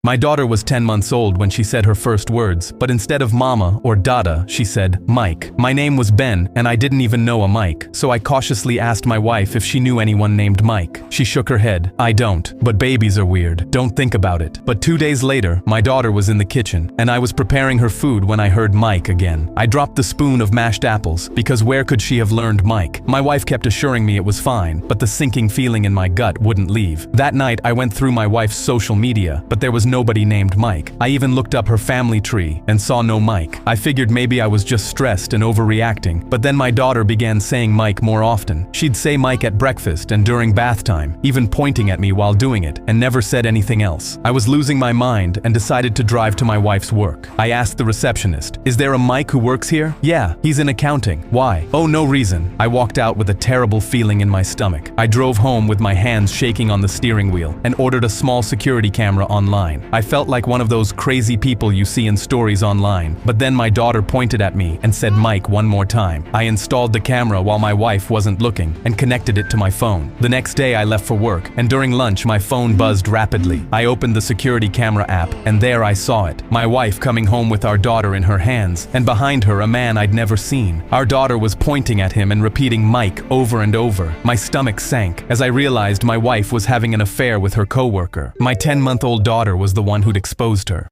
Speaker 1: My daughter was 10 months old when she said her first words, but instead of mama or dada, she said Mike. My name was Ben, and I didn't even know a Mike, so I cautiously asked my wife if she knew anyone named Mike. She shook her head. "I don't, but babies are weird. Don't think about it." But 2 days later, my daughter was in the kitchen, and I was preparing her food when I heard Mike again. I dropped the spoon of mashed apples, because where could she have learned Mike? My wife kept assuring me it was fine, but the sinking feeling in my gut wouldn't leave. That night, I went through my wife's social media, but there was nobody named Mike. I even looked up her family tree and saw no Mike. I figured maybe I was just stressed and overreacting, but then my daughter began saying Mike more often. She'd say Mike at breakfast and during bath time, even pointing at me while doing it, and never said anything else. I was losing my mind and decided to drive to my wife's work. I asked the receptionist, "Is there a Mike who works here?" "Yeah, he's in accounting." "Why?" "Oh, no reason." I walked out with a terrible feeling in my stomach. I drove home with my hands shaking on the steering wheel and ordered a small security camera online. I felt like one of those crazy people you see in stories online, but then my daughter pointed at me and said Mike one more time. I installed the camera while my wife wasn't looking and connected it to my phone. The next day I left for work, and during lunch my phone buzzed rapidly. I opened the security camera app, and there I saw it. My wife coming home with our daughter in her hands, and behind her a man I'd never seen. Our daughter was pointing at him and repeating Mike over and over. My stomach sank as I realized my wife was having an affair with her coworker. My 10-month-old daughter was the one who'd exposed her.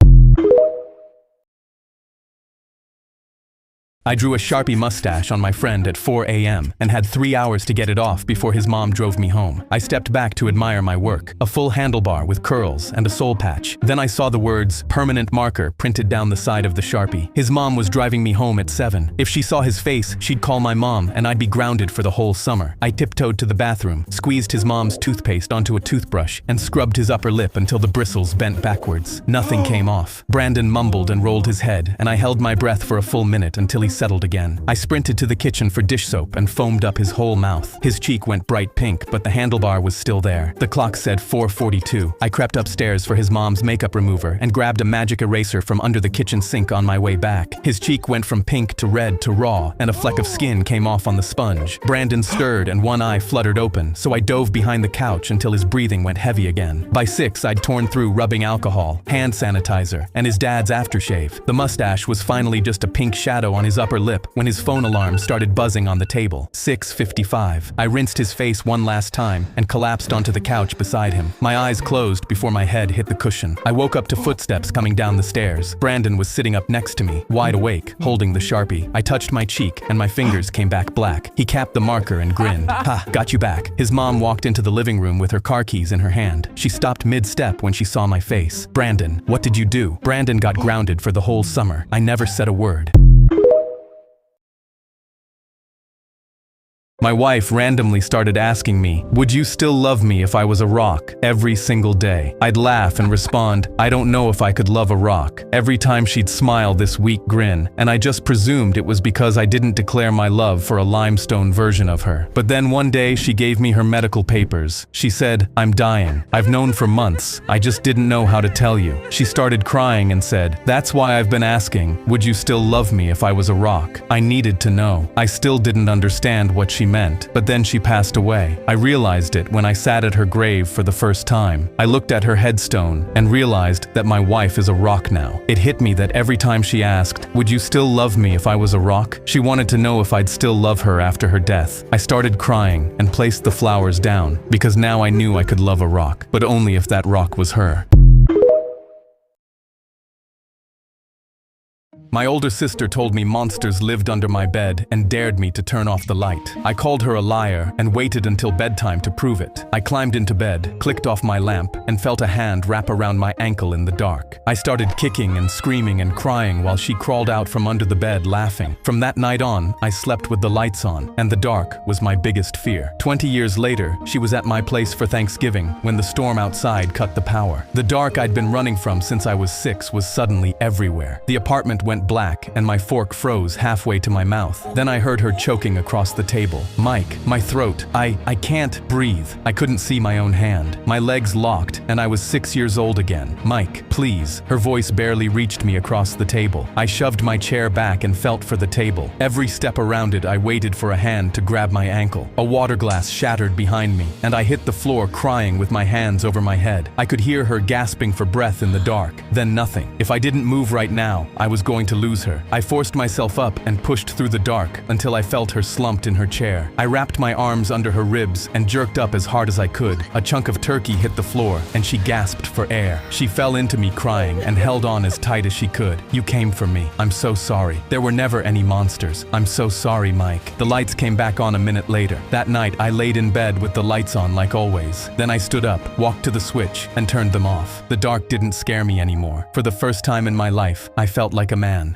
Speaker 1: I drew a Sharpie mustache on my friend at 4 a.m. and had 3 hours to get it off before his mom drove me home. I stepped back to admire my work, a full handlebar with curls and a soul patch. Then I saw the words permanent marker printed down the side of the Sharpie. His mom was driving me home at 7. If she saw his face, she'd call my mom and I'd be grounded for the whole summer. I tiptoed to the bathroom, squeezed his mom's toothpaste onto a toothbrush, and scrubbed his upper lip until the bristles bent backwards. Nothing came off. Brandon mumbled and rolled his head, and I held my breath for a full minute until he settled again. I sprinted to the kitchen for dish soap and foamed up his whole mouth. His cheek went bright pink, but the handlebar was still there. The clock said 4:42. I crept upstairs for his mom's makeup remover and grabbed a magic eraser from under the kitchen sink on my way back. His cheek went from pink to red to raw, and a fleck of skin came off on the sponge. Brandon stirred and one eye fluttered open, so I dove behind the couch until his breathing went heavy again. By 6, I'd torn through rubbing alcohol, hand sanitizer, and his dad's aftershave. The mustache was finally just a pink shadow on his upper lip when his phone alarm started buzzing on the table. 6:55. I rinsed his face one last time and collapsed onto the couch beside him. My eyes closed before my head hit the cushion. I woke up to footsteps coming down the stairs. Brandon was sitting up next to me, wide awake, holding the Sharpie. I touched my cheek and my fingers came back black. He capped the marker and grinned. "Ha, got you back." His mom walked into the living room with her car keys in her hand. She stopped mid-step when she saw my face. "Brandon, what did you do?" Brandon got grounded for the whole summer. I never said a word. My wife randomly started asking me, "Would you still love me if I was a rock?" every single day. I'd laugh and respond, "I don't know if I could love a rock." Every time she'd smile this weak grin, and I just presumed it was because I didn't declare my love for a limestone version of her. But then one day she gave me her medical papers. She said, "I'm dying. I've known for months. I just didn't know how to tell you." She started crying and said, "That's why I've been asking, would you still love me if I was a rock?" I needed to know. I still didn't understand what she meant, but then she passed away. I realized it when I sat at her grave for the first time. I looked at her headstone and realized that my wife is a rock now. It hit me that every time she asked, "Would you still love me if I was a rock?" she wanted to know if I'd still love her after her death. I started crying and placed the flowers down, because now I knew I could love a rock, but only if that rock was her. My older sister told me monsters lived under my bed and dared me to turn off the light. I called her a liar and waited until bedtime to prove it. I climbed into bed, clicked off my lamp, and felt a hand wrap around my ankle in the dark. I started kicking and screaming and crying while she crawled out from under the bed laughing. From that night on, I slept with the lights on, and the dark was my biggest fear. 20 years later, she was at my place for Thanksgiving when the storm outside cut the power. The dark I'd been running from since I was 6 was suddenly everywhere. The apartment went black and my fork froze halfway to my mouth. Then I heard her choking across the table. Mike, my throat, I can't breathe. I couldn't see my own hand. My legs locked and I was 6 years old again. Mike, please. Her voice barely reached me across the table. I shoved my chair back and felt for the table. Every step around it I waited for a hand to grab my ankle. A water glass shattered behind me and I hit the floor crying with my hands over my head. I could hear her gasping for breath in the dark. Then nothing. If I didn't move right now, I was going to lose her. I forced myself up and pushed through the dark until I felt her slumped in her chair. I wrapped my arms under her ribs and jerked up as hard as I could. A chunk of turkey hit the floor and she gasped for air. She fell into me crying and held on as tight as she could. You came for me. I'm so sorry. There were never any monsters. I'm so sorry, Mike. The lights came back on a minute later. That night, I laid in bed with the lights on like always. Then I stood up, walked to the switch, and turned them off. The dark didn't scare me anymore. For the first time in my life, I felt like a man.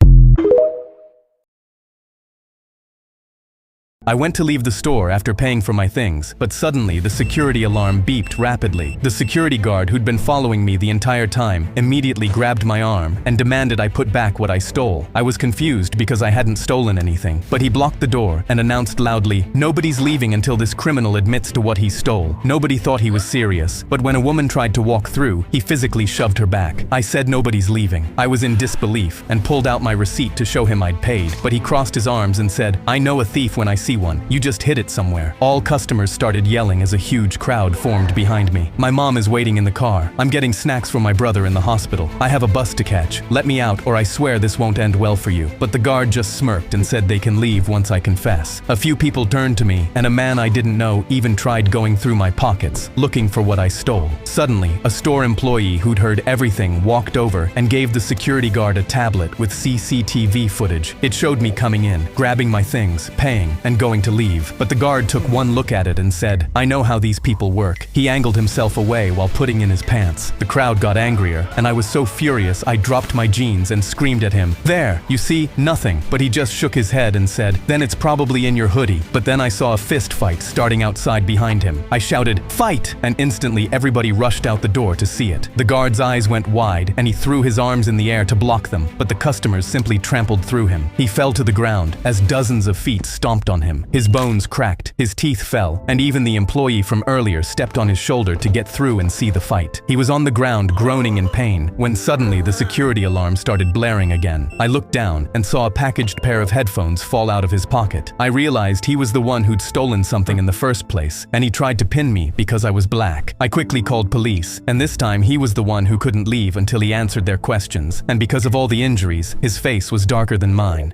Speaker 1: I went to leave the store after paying for my things, but suddenly the security alarm beeped rapidly. The security guard who'd been following me the entire time immediately grabbed my arm and demanded I put back what I stole. I was confused because I hadn't stolen anything, but he blocked the door and announced loudly, "Nobody's leaving until this criminal admits to what he stole." Nobody thought he was serious, but when a woman tried to walk through, he physically shoved her back. I said nobody's leaving. I was in disbelief and pulled out my receipt to show him I'd paid, but he crossed his arms and said, "I know a thief when I see one. You just hid it somewhere." All customers started yelling as a huge crowd formed behind me. My mom is waiting in the car. I'm getting snacks for my brother in the hospital. I have a bus to catch. Let me out or I swear this won't end well for you. But the guard just smirked and said they can leave once I confess. A few people turned to me and a man I didn't know even tried going through my pockets, looking for what I stole. Suddenly, a store employee who'd heard everything walked over and gave the security guard a tablet with CCTV footage. It showed me coming in, grabbing my things, paying, and going to leave. But the guard took one look at it and said, "I know how these people work." He angled himself away while putting in his pants. The crowd got angrier, and I was so furious I dropped my jeans and screamed at him, "There, you see, nothing." But he just shook his head and said, "Then it's probably in your hoodie." But then I saw a fist fight starting outside behind him. I shouted, "Fight!" and instantly everybody rushed out the door to see it. The guard's eyes went wide, and he threw his arms in the air to block them, but the customers simply trampled through him. He fell to the ground as dozens of feet stomped on him. His bones cracked, his teeth fell, and even the employee from earlier stepped on his shoulder to get through and see the fight. He was on the ground groaning in pain when suddenly the security alarm started blaring again. I looked down and saw a packaged pair of headphones fall out of his pocket. I realized he was the one who'd stolen something in the first place, and he tried to pin me because I was black. I quickly called police, and this time he was the one who couldn't leave until he answered their questions, and because of all the injuries, his face was darker than mine.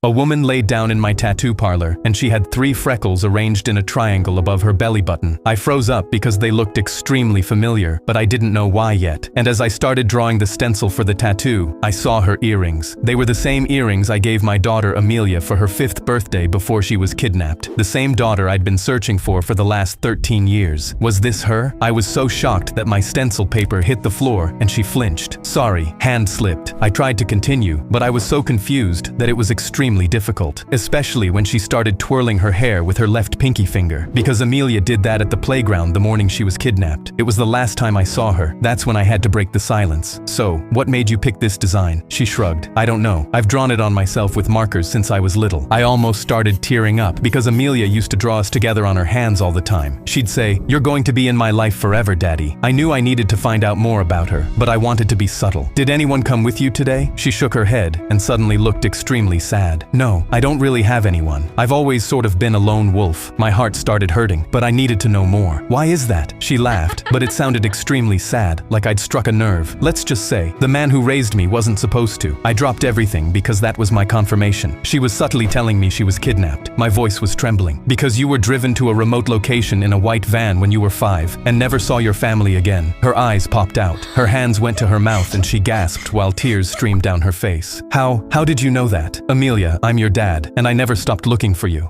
Speaker 1: A woman laid down in my tattoo parlor, and she had 3 freckles arranged in a triangle above her belly button. I froze up because they looked extremely familiar, but I didn't know why yet. And as I started drawing the stencil for the tattoo, I saw her earrings. They were the same earrings I gave my daughter Amelia for her 5th birthday before she was kidnapped. The same daughter I'd been searching for the last 13 years. Was this her? I was so shocked that my stencil paper hit the floor and she flinched. "Sorry," hand slipped. I tried to continue, but I was so confused that it was extremely difficult, especially when she started twirling her hair with her left pinky finger, because Amelia did that at the playground the morning she was kidnapped. It was the last time I saw her. That's when I had to break the silence. "So, what made you pick this design?" She shrugged. "I don't know. I've drawn it on myself with markers since I was little." I almost started tearing up because Amelia used to draw us together on her hands all the time. She'd say, "You're going to be in my life forever, Daddy." I knew I needed to find out more about her, but I wanted to be subtle. "Did anyone come with you today?" She shook her head and suddenly looked extremely sad. dad. No, I don't really have anyone. I've always sort of been a lone wolf. My heart started hurting, but I needed to know more. Why is that? She laughed, but it sounded extremely sad, like I'd struck a nerve. Let's just say, the man who raised me wasn't supposed to. I dropped everything because that was my confirmation. She was subtly telling me she was kidnapped. My voice was trembling. Because you were driven to a remote location in a white van when you were 5 and never saw your family again. Her eyes popped out. Her hands went to her mouth and she gasped while tears streamed down her face. How did you know that? Amelia, I'm your dad, and I never stopped looking for you.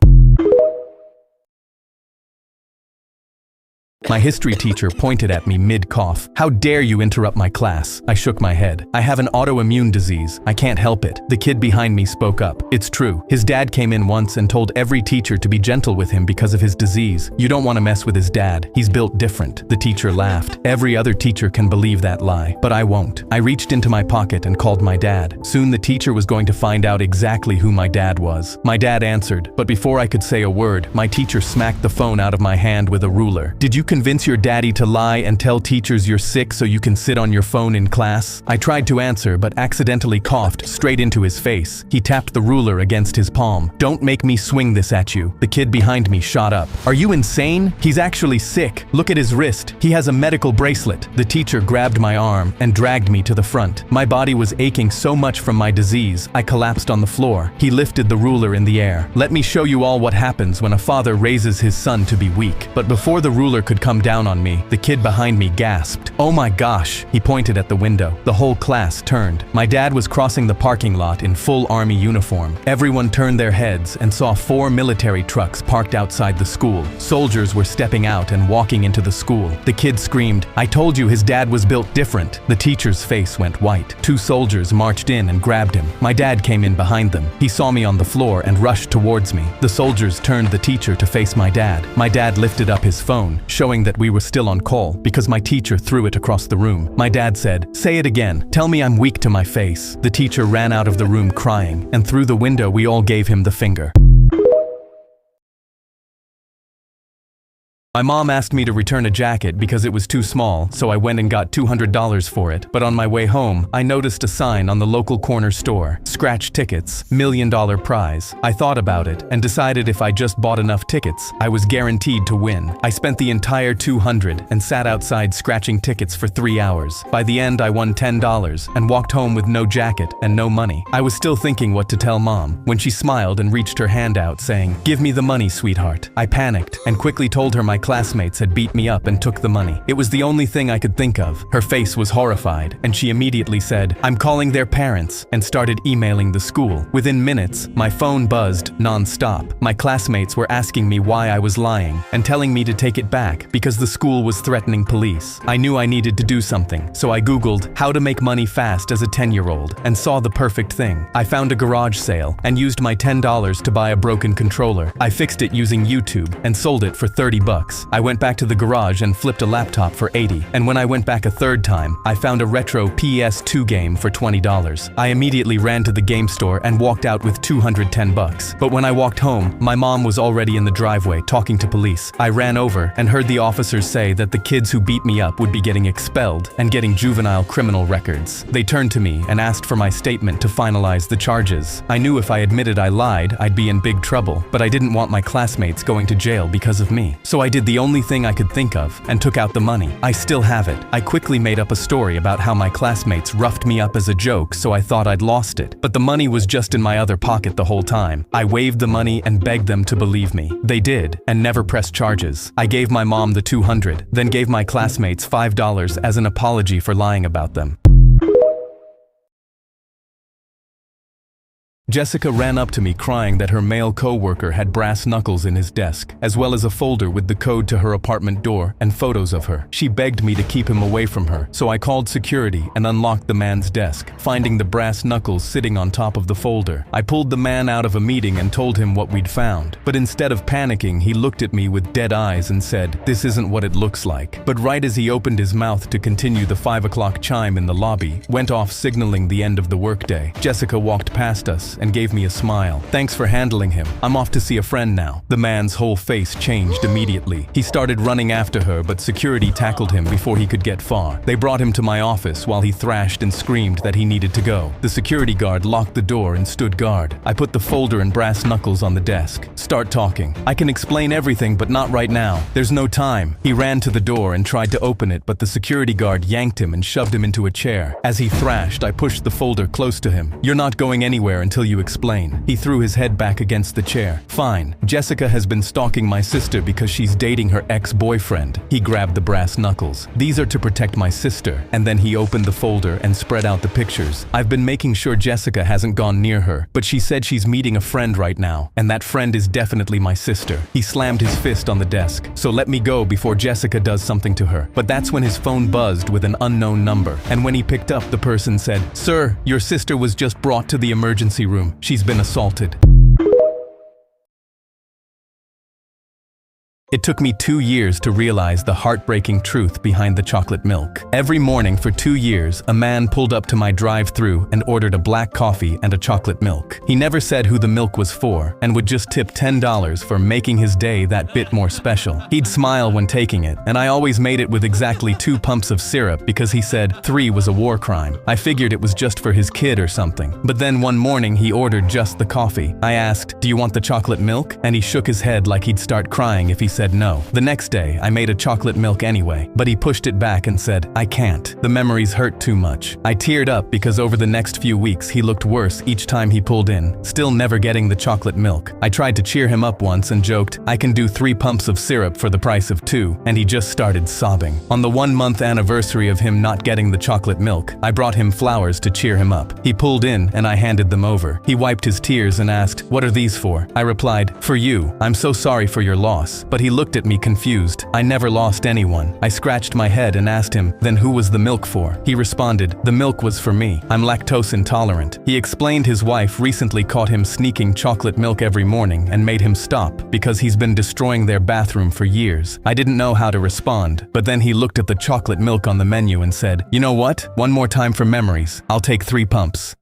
Speaker 1: My history teacher pointed at me mid-cough. How dare you interrupt my class? I shook my head. I have an autoimmune disease. I can't help it. The kid behind me spoke up. It's true. His dad came in once and told every teacher to be gentle with him because of his disease. You don't want to mess with his dad. He's built different. The teacher laughed. Every other teacher can believe that lie, but I won't. I reached into my pocket and called my dad. Soon the teacher was going to find out exactly who my dad was. My dad answered, but before I could say a word, my teacher smacked the phone out of my hand with a ruler. Did you convince your daddy to lie and tell teachers you're sick so you can sit on your phone in class? I tried to answer but accidentally coughed straight into his face. He tapped the ruler against his palm. Don't make me swing this at you. The kid behind me shot up. Are you insane? He's actually sick. Look at his wrist. He has a medical bracelet. The teacher grabbed my arm and dragged me to the front. My body was aching so much from my disease, I collapsed on the floor. He lifted the ruler in the air. Let me show you all what happens when a father raises his son to be weak. But before the ruler could come down on me, the kid behind me gasped. Oh my gosh! He pointed at the window. The whole class turned. My dad was crossing the parking lot in full army uniform. Everyone turned their heads and saw 4 military trucks parked outside the school. Soldiers were stepping out and walking into the school. The kid screamed, I told you his dad was built different. The teacher's face went white. 2 soldiers marched in and grabbed him. My dad came in behind them. He saw me on the floor and rushed towards me. The soldiers turned the teacher to face my dad. My dad lifted up his phone, showing that we were still on call because my teacher threw it across the room. My dad said, say it again. Tell me I'm weak to my face. The teacher ran out of the room crying, and through the window we all gave him the finger. My mom asked me to return a jacket because it was too small, so I went and got $200 for it. But on my way home, I noticed a sign on the local corner store. Scratch tickets, $1 million prize. I thought about it and decided if I just bought enough tickets, I was guaranteed to win. I spent the entire $200 and sat outside scratching tickets for 3 hours. By the end, I won $10 and walked home with no jacket and no money. I was still thinking what to tell mom when she smiled and reached her hand out saying, give me the money, sweetheart. I panicked and quickly told her my classmates had beat me up and took the money. It was the only thing I could think of. Her face was horrified, and she immediately said, I'm calling their parents, and started emailing the school. Within minutes, my phone buzzed non-stop. My classmates were asking me why I was lying and telling me to take it back because the school was threatening police. I knew I needed to do something, so I Googled how to make money fast as a 10-year-old and saw the perfect thing. I found a garage sale and used my $10 to buy a broken controller. I fixed it using YouTube and sold it for $30. I went back to the garage and flipped a laptop for $80, and when I went back a third time, I found a retro PS2 game for $20. I immediately ran to the game store and walked out with $210. But when I walked home, my mom was already in the driveway talking to police. I ran over and heard the officers say that the kids who beat me up would be getting expelled and getting juvenile criminal records. They turned to me and asked for my statement to finalize the charges. I knew if I admitted I lied, I'd be in big trouble, but I didn't want my classmates going to jail because of me. So I did the only thing I could think of and took out the money. I still have it. I quickly made up a story about how my classmates roughed me up as a joke, so I thought I'd lost it. But the money was just in my other pocket the whole time. I waved the money and begged them to believe me. They did, and never pressed charges. I gave my mom the $200, then gave my classmates $5 as an apology for lying about them. Jessica ran up to me crying that her male co-worker had brass knuckles in his desk, as well as a folder with the code to her apartment door and photos of her. She begged me to keep him away from her, so I called security and unlocked the man's desk, finding the brass knuckles sitting on top of the folder. I pulled the man out of a meeting and told him what we'd found. But instead of panicking, he looked at me with dead eyes and said, "This isn't what it looks like." But right as he opened his mouth to continue, the 5 o'clock chime in the lobby went off, signaling the end of the workday. Jessica walked past us and gave me a smile. Thanks for handling him. I'm off to see a friend now. The man's whole face changed immediately. He started running after her, but security tackled him before he could get far. They brought him to my office while he thrashed and screamed that he needed to go. The security guard locked the door and stood guard. I put the folder and brass knuckles on the desk. Start talking. I can explain everything, but not right now. There's no time. He ran to the door and tried to open it, but the security guard yanked him and shoved him into a chair. As he thrashed, I pushed the folder close to him. You're not going anywhere until you explain. He threw his head back against the chair. Fine. Jessica has been stalking my sister because she's dating her ex-boyfriend. He grabbed the brass knuckles. These are to protect my sister. And then he opened the folder and spread out the pictures. I've been making sure Jessica hasn't gone near her, but she said she's meeting a friend right now, and that friend is definitely my sister. He slammed his fist on the desk. So let me go before Jessica does something to her. But that's when his phone buzzed with an unknown number. And when he picked up, the person said, "Sir, your sister was just brought to the emergency room. She's been assaulted." It took me 2 years to realize the heartbreaking truth behind the chocolate milk. Every morning for 2 years, a man pulled up to my drive-thru and ordered a black coffee and a chocolate milk. He never said who the milk was for and would just tip $10 for making his day that bit more special. He'd smile when taking it, and I always made it with exactly 2 pumps of syrup because he said 3 was a war crime. I figured it was just for his kid or something. But then one morning he ordered just the coffee. I asked, "Do you want the chocolate milk?" And he shook his head like he'd start crying if he said no. The next day, I made a chocolate milk anyway, but he pushed it back and said, "I can't. The memories hurt too much." I teared up because over the next few weeks he looked worse each time he pulled in, still never getting the chocolate milk. I tried to cheer him up once and joked, "I can do 3 pumps of syrup for the price of 2, and he just started sobbing. On the 1-month anniversary of him not getting the chocolate milk, I brought him flowers to cheer him up. He pulled in and I handed them over. He wiped his tears and asked, "What are these for?" I replied, "For you. I'm so sorry for your loss." But he looked at me confused. I never lost anyone. I scratched my head and asked him, "Then who was the milk for?" He responded, "The milk was for me. I'm lactose intolerant." He explained his wife recently caught him sneaking chocolate milk every morning and made him stop because he's been destroying their bathroom for years. I didn't know how to respond, but then he looked at the chocolate milk on the menu and said, "You know what? One more time for memories. I'll take 3 pumps."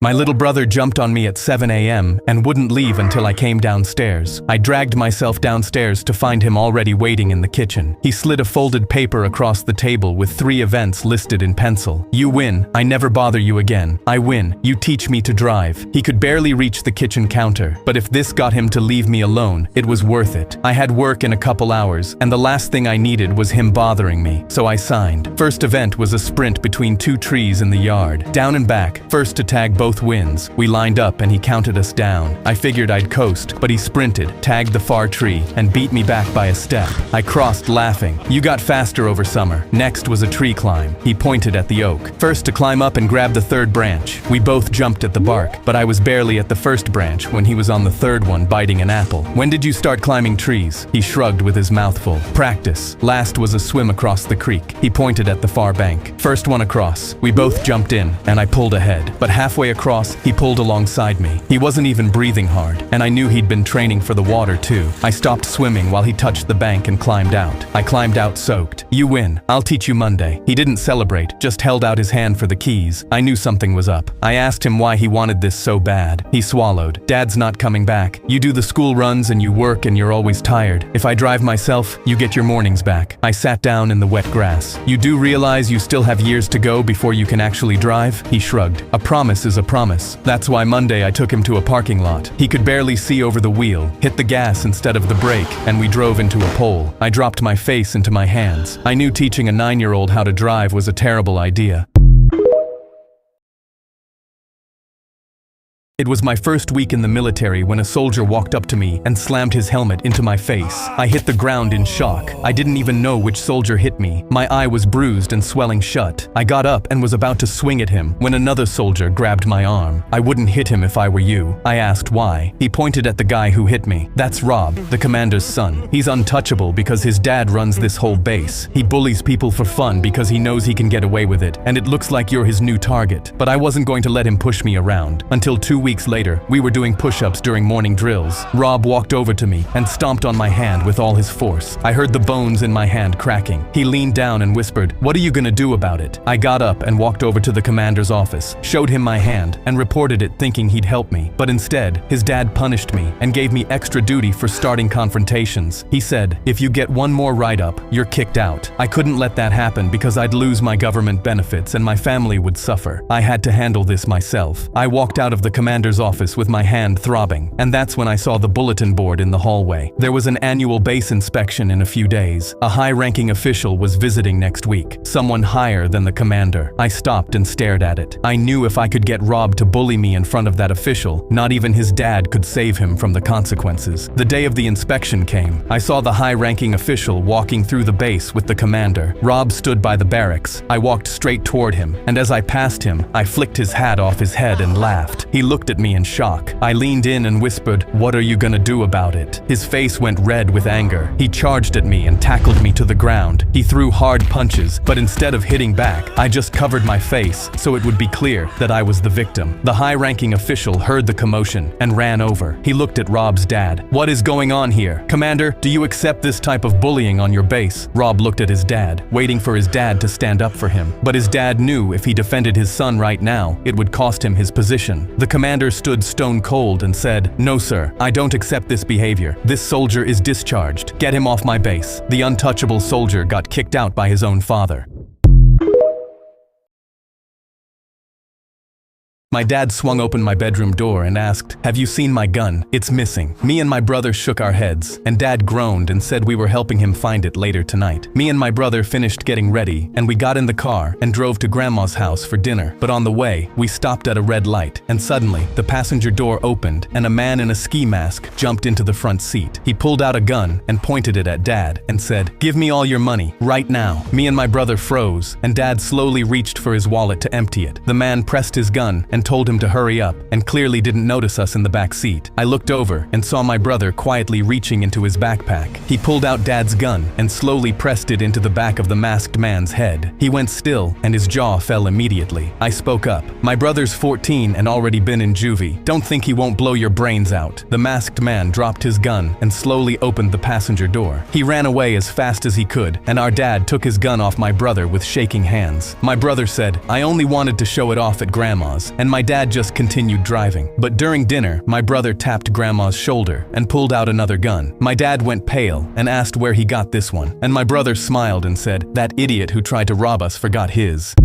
Speaker 1: My little brother jumped on me at 7 a.m. and wouldn't leave until I came downstairs. I dragged myself downstairs to find him already waiting in the kitchen. He slid a folded paper across the table with 3 events listed in pencil. "You win. I never bother you again. I win. You teach me to drive." He could barely reach the kitchen counter, but if this got him to leave me alone, it was worth it. I had work in a couple hours, and the last thing I needed was him bothering me, so I signed. First event was a sprint between 2 trees in the yard, down and back, first to tag both wins. We lined up and he counted us down. I figured I'd coast, but he sprinted, tagged the far tree, and beat me back by a step. I crossed laughing. "You got faster over summer." Next was a tree climb. He pointed at the oak. First to climb up and grab the 3rd branch. We both jumped at the bark, but I was barely at the 1st branch when he was on the 3rd one biting an apple. "When did you start climbing trees?" He shrugged with his mouth full. "Practice. Last was a swim across the creek." He pointed at the far bank. "First one across." We both jumped in, and I pulled ahead. But halfway across, he pulled alongside me. He wasn't even breathing hard, and I knew he'd been training for the water too. I stopped swimming while he touched the bank and climbed out. I climbed out soaked. "You win. I'll teach you Monday." He didn't celebrate, just held out his hand for the keys. I knew something was up. I asked him why he wanted this so bad. He swallowed. "Dad's not coming back. You do the school runs and you work and you're always tired. If I drive myself, you get your mornings back." I sat down in the wet grass. "You do realize you still have years to go before you can actually drive?" He shrugged. "A promise is a promise. That's why Monday I took him to a parking lot. He could barely see over the wheel, hit the gas instead of the brake, and we drove into a pole. I dropped my face into my hands. I knew teaching a 9-year-old how to drive was a terrible idea. It was my first week in the military when a soldier walked up to me and slammed his helmet into my face. I hit the ground in shock. I didn't even know which soldier hit me. My eye was bruised and swelling shut. I got up and was about to swing at him when another soldier grabbed my arm. "I wouldn't hit him if I were you." I asked why. He pointed at the guy who hit me. "That's Rob, the commander's son. He's untouchable because his dad runs this whole base. He bullies people for fun because he knows he can get away with it, and it looks like you're his new target." But I wasn't going to let him push me around. Until 2 weeks weeks later, we were doing push-ups during morning drills. Rob walked over to me and stomped on my hand with all his force. I heard the bones in my hand cracking. He leaned down and whispered, "What are you gonna do about it?" I got up and walked over to the commander's office, showed him my hand, and reported it thinking he'd help me. But instead, his dad punished me and gave me extra duty for starting confrontations. He said, "If you get one more write-up, you're kicked out." I couldn't let that happen because I'd lose my government benefits and my family would suffer. I had to handle this myself. I walked out of the commander's office with my hand throbbing, and that's when I saw the bulletin board in the hallway. There was an annual base inspection in a few days. A high-ranking official was visiting next week, someone higher than the commander. I stopped and stared at it. I knew if I could get Rob to bully me in front of that official, not even his dad could save him from the consequences. The day of the inspection came. I saw the high-ranking official walking through the base with the commander. Rob stood by the barracks. I walked straight toward him, and as I passed him, I flicked his hat off his head and laughed. He looked at me in shock. I leaned in and whispered, "What are you gonna do about it?" His face went red with anger. He charged at me and tackled me to the ground. He threw hard punches, but instead of hitting back, I just covered my face so it would be clear that I was the victim. The high-ranking official heard the commotion and ran over. He looked at Rob's dad. "What is going on here? Commander, do you accept this type of bullying on your base?" Rob looked at his dad, waiting for his dad to stand up for him. But his dad knew if he defended his son right now, it would cost him his position. The commander stood stone cold and said, "No sir, I don't accept this behavior. This soldier is discharged. Get him off my base." The untouchable soldier got kicked out by his own father. My dad swung open my bedroom door and asked, "Have you seen my gun? It's missing." Me and my brother shook our heads, and Dad groaned and said we were helping him find it later tonight. Me and my brother finished getting ready, and we got in the car and drove to Grandma's house for dinner. But on the way, we stopped at a red light, and suddenly, the passenger door opened, and a man in a ski mask jumped into the front seat. He pulled out a gun and pointed it at Dad and said, "Give me all your money, right now." Me and my brother froze, and Dad slowly reached for his wallet to empty it. The man pressed his gun and told him to hurry up, and clearly didn't notice us in the back seat. I looked over and saw my brother quietly reaching into his backpack. He pulled out Dad's gun and slowly pressed it into the back of the masked man's head. He went still, and his jaw fell immediately. I spoke up. "My brother's 14 and already been in juvie. Don't think he won't blow your brains out." The masked man dropped his gun and slowly opened the passenger door. He ran away as fast as he could, and our dad took his gun off my brother with shaking hands. My brother said, "I only wanted to show it off at Grandma's," and my dad just continued driving. But during dinner, my brother tapped Grandma's shoulder and pulled out another gun. My dad went pale and asked where he got this one, and my brother smiled and said, "That idiot who tried to rob us forgot his."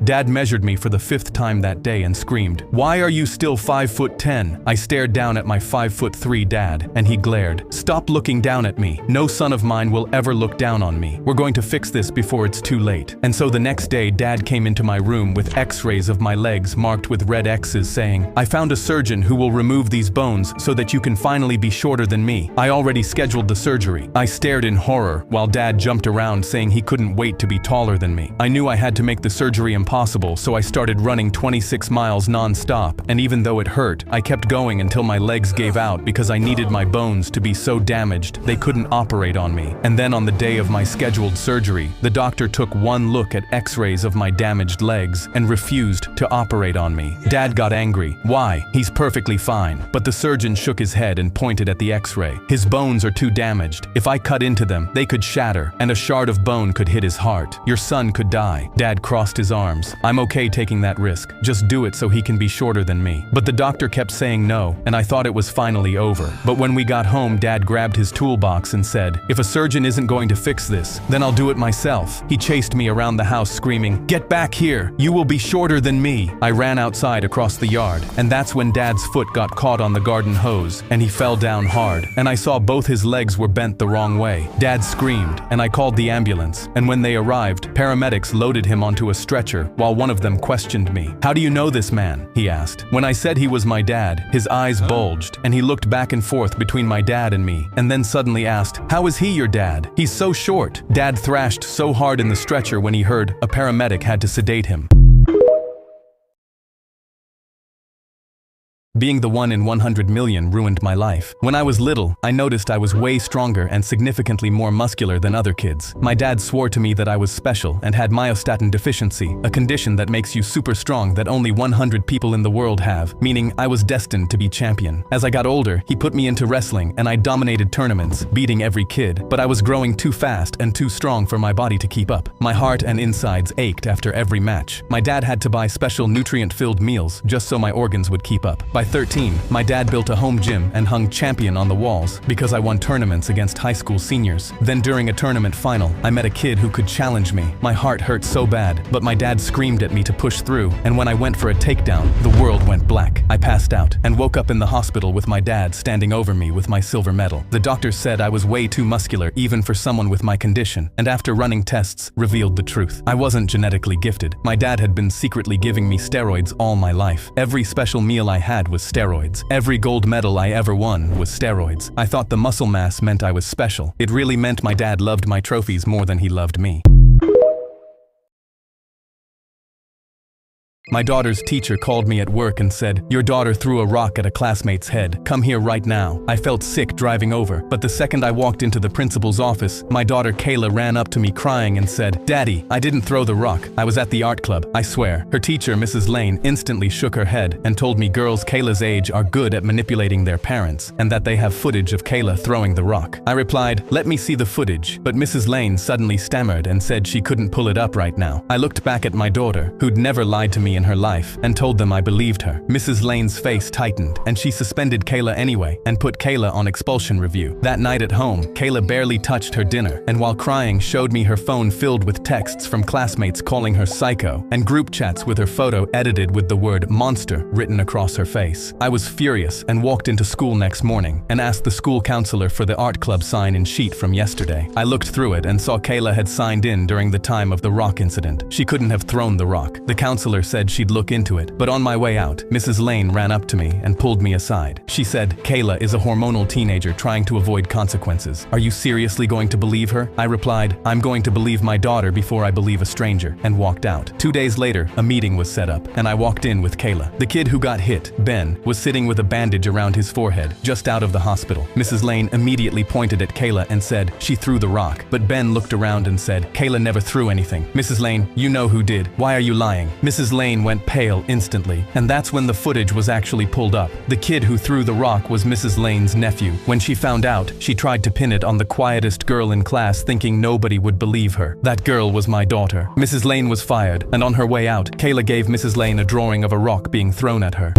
Speaker 1: Dad measured me for the 5th time that day and screamed, "Why are you still 5'10"? I stared down at my 5'3" dad, and he glared. "Stop looking down at me. No son of mine will ever look down on me. We're going to fix this before it's too late." And so the next day, Dad came into my room with x-rays of my legs marked with red X's saying, "I found a surgeon who will remove these bones so that you can finally be shorter than me. I already scheduled the surgery." I stared in horror while Dad jumped around saying he couldn't wait to be taller than me. I knew I had to make the surgery impossible, so I started running 26 miles non-stop, and even though it hurt, I kept going until my legs gave out because I needed my bones to be so damaged they couldn't operate on me. And then on the day of my scheduled surgery, the doctor took one look at x-rays of my damaged legs and refused to operate on me. Dad got angry. "Why? He's perfectly fine." But the surgeon shook his head and pointed at the x-ray. "His bones are too damaged. If I cut into them, they could shatter, and a shard of bone could hit his heart. Your son could die." Dad crossed his arms. "I'm okay taking that risk. Just do it so he can be shorter than me." But the doctor kept saying no, and I thought it was finally over. But when we got home, Dad grabbed his toolbox and said, "If a surgeon isn't going to fix this, then I'll do it myself." He chased me around the house screaming, "Get back here! You will be shorter than me!" I ran outside across the yard, and that's when Dad's foot got caught on the garden hose, and he fell down hard, and I saw both his legs were bent the wrong way. Dad screamed, and I called the ambulance, and when they arrived, paramedics loaded him onto a stretcher while one of them questioned me. "How do you know this man?" he asked. When I said he was my dad, his eyes bulged, and he looked back and forth between my dad and me, and then suddenly asked, "How is he your dad? He's so short." Dad thrashed so hard in the stretcher when he heard a paramedic had to sedate him. Being the 1 in 100 million ruined my life. When I was little, I noticed I was way stronger and significantly more muscular than other kids. My dad swore to me that I was special and had myostatin deficiency, a condition that makes you super strong that only 100 people in the world have, meaning I was destined to be champion. As I got older, he put me into wrestling and I dominated tournaments, beating every kid, but I was growing too fast and too strong for my body to keep up. My heart and insides ached after every match. My dad had to buy special nutrient-filled meals just so my organs would keep up. By 13, my dad built a home gym and hung champion on the walls because I won tournaments against high school seniors. Then during a tournament final, I met a kid who could challenge me. My heart hurt so bad, but my dad screamed at me to push through, and when I went for a takedown, the world went black. I passed out and woke up in the hospital with my dad standing over me with my silver medal. The doctors said I was way too muscular even for someone with my condition, and after running tests, revealed the truth. I wasn't genetically gifted. My dad had been secretly giving me steroids all my life. Every special meal I had was steroids. Every gold medal I ever won was steroids. I thought the muscle mass meant I was special. It really meant my dad loved my trophies more than he loved me. My daughter's teacher called me at work and said, "Your daughter threw a rock at a classmate's head. Come here right now." I felt sick driving over, but the second I walked into the principal's office, my daughter Kayla ran up to me crying and said, "Daddy, I didn't throw the rock. I was at the art club, I swear." Her teacher, Mrs. Lane, instantly shook her head and told me girls Kayla's age are good at manipulating their parents and that they have footage of Kayla throwing the rock. I replied, "Let me see the footage," but Mrs. Lane suddenly stammered and said she couldn't pull it up right now. I looked back at my daughter, who'd never lied to me in her life, and told them I believed her. Mrs. Lane's face tightened, and she suspended Kayla anyway and put Kayla on expulsion review. That night at home, Kayla barely touched her dinner, and while crying showed me her phone filled with texts from classmates calling her psycho, and group chats with her photo edited with the word monster written across her face. I was furious and walked into school next morning and asked the school counselor for the art club sign-in sheet from yesterday. I looked through it and saw Kayla had signed in during the time of the rock incident. She couldn't have thrown the rock. The counselor said she'd look into it, but on my way out, Mrs. Lane ran up to me and pulled me aside. She said, "Kayla is a hormonal teenager trying to avoid consequences. Are you seriously going to believe her?" I replied, "I'm going to believe my daughter before I believe a stranger," and walked out. 2 days later, a meeting was set up, and I walked in with Kayla. The kid who got hit, Ben, was sitting with a bandage around his forehead, just out of the hospital. Mrs. Lane immediately pointed at Kayla and said, "She threw the rock," but Ben looked around and said, "Kayla never threw anything." "Mrs. Lane, you know who did. Why are you lying?" Mrs. Lane went pale instantly, and that's when the footage was actually pulled up. The kid who threw the rock was Mrs. Lane's nephew. When she found out, she tried to pin it on the quietest girl in class, thinking nobody would believe her. That girl was my daughter. Mrs. Lane was fired, and on her way out, Kayla gave Mrs. Lane a drawing of a rock being thrown at her.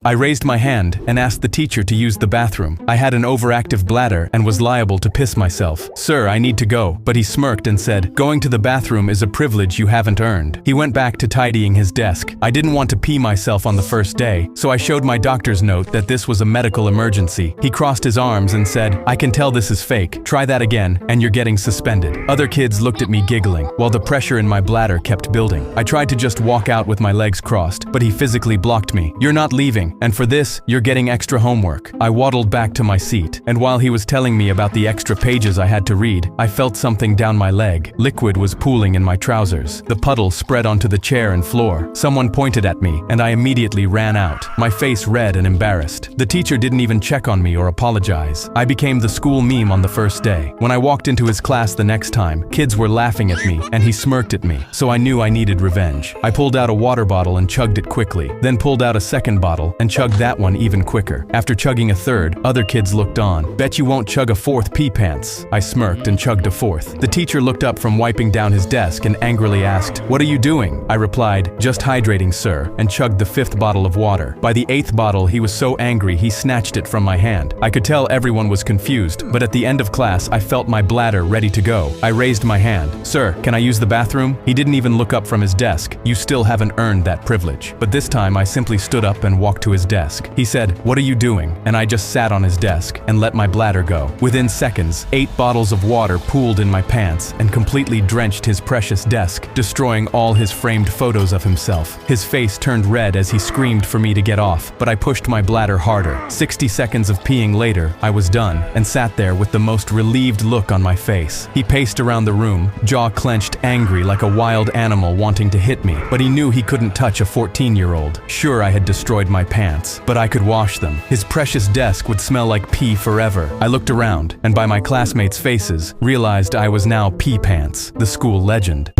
Speaker 1: I raised my hand and asked the teacher to use the bathroom. I had an overactive bladder and was liable to piss myself. "Sir, I need to go," but he smirked and said, "Going to the bathroom is a privilege you haven't earned." He went back to tidying his desk. I didn't want to pee myself on the first day, so I showed my doctor's note that this was a medical emergency. He crossed his arms and said, "I can tell this is fake. Try that again, and you're getting suspended." Other kids looked at me giggling, while the pressure in my bladder kept building. I tried to just walk out with my legs crossed, but he physically blocked me. "You're not leaving. And for this, you're getting extra homework." I waddled back to my seat, and while he was telling me about the extra pages I had to read, I felt something down my leg. Liquid was pooling in my trousers. The puddle spread onto the chair and floor. Someone pointed at me, and I immediately ran out, my face red and embarrassed. The teacher didn't even check on me or apologize. I became the school meme on the first day. When I walked into his class the next time, kids were laughing at me, and he smirked at me, so I knew I needed revenge. I pulled out a water bottle and chugged it quickly, then pulled out a second bottle and chugged that one even quicker. After chugging a third, other kids looked on. "Bet you won't chug a fourth, pee pants." I smirked and chugged a fourth. The teacher looked up from wiping down his desk and angrily asked, "What are you doing?" I replied, "Just hydrating, sir," and chugged the fifth bottle of water. By the eighth bottle, he was so angry he snatched it from my hand. I could tell everyone was confused, but at the end of class, I felt my bladder ready to go. I raised my hand. "Sir, can I use the bathroom?" He didn't even look up from his desk. "You still haven't earned that privilege." But this time, I simply stood up and walked to to his desk. He said, "What are you doing?" And I just sat on his desk and let my bladder go. Within seconds, 8 bottles of water pooled in my pants and completely drenched his precious desk, destroying all his framed photos of himself. His face turned red as he screamed for me to get off, but I pushed my bladder harder. 60 seconds of peeing later, I was done and sat there with the most relieved look on my face. He paced around the room, jaw clenched, angry like a wild animal wanting to hit me, but he knew he couldn't touch a 14-year-old. Sure, I had destroyed my pants, but I could wash them. His precious desk would smell like pee forever. I looked around, and by my classmates' faces, realized I was now Pee Pants, the school legend.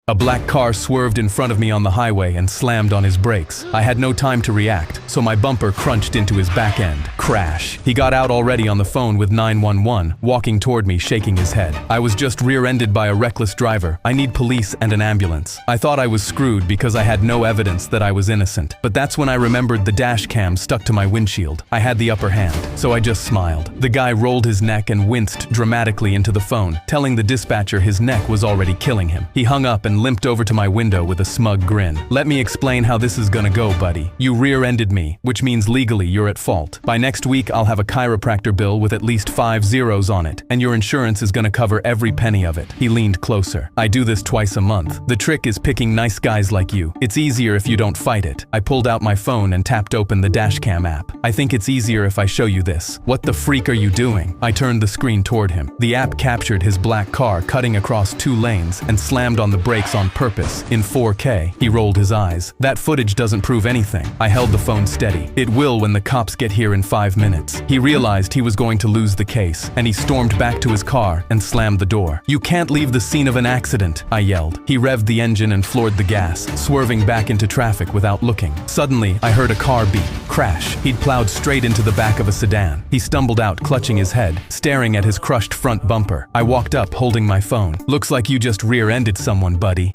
Speaker 1: A black car swerved in front of me on the highway and slammed on his brakes. I had no time to react, so my bumper crunched into his back end. Crash. He got out already on the phone with 911, walking toward me, shaking his head. I was just rear-ended by a reckless driver. I need police and an ambulance. I thought I was screwed because I had no evidence that I was innocent. But that's when I remembered the dash cam stuck to my windshield. I had the upper hand, so I just smiled. The guy rolled his neck and winced dramatically into the phone, telling the dispatcher his neck was already killing him. He hung up and limped over to my window with a smug grin. "Let me explain how this is gonna go, buddy. You rear-ended me, which means legally you're at fault. By next week, I'll have a chiropractor bill with at least 5 zeros on it, and your insurance is gonna cover every penny of it." He leaned closer. "I do this twice a month. The trick is picking nice guys like you. It's easier if you don't fight it." I pulled out my phone and tapped open the dashcam app. "I think it's easier if I show you this." "What the freak are you doing?" I turned the screen toward him. The app captured his black car cutting across 2 lanes and slammed on the brakes on purpose, in 4K. He rolled his eyes. "That footage doesn't prove anything." I held the phone steady. "It will when the cops get here in 5 minutes." He realized he was going to lose the case, and he stormed back to his car and slammed the door. "You can't leave the scene of an accident," I yelled. He revved the engine and floored the gas, swerving back into traffic without looking. Suddenly, I heard a car beep. Crash. He'd plowed straight into the back of a sedan. He stumbled out, clutching his head, staring at his crushed front bumper. I walked up, holding my phone. "Looks like you just rear-ended someone, buddy."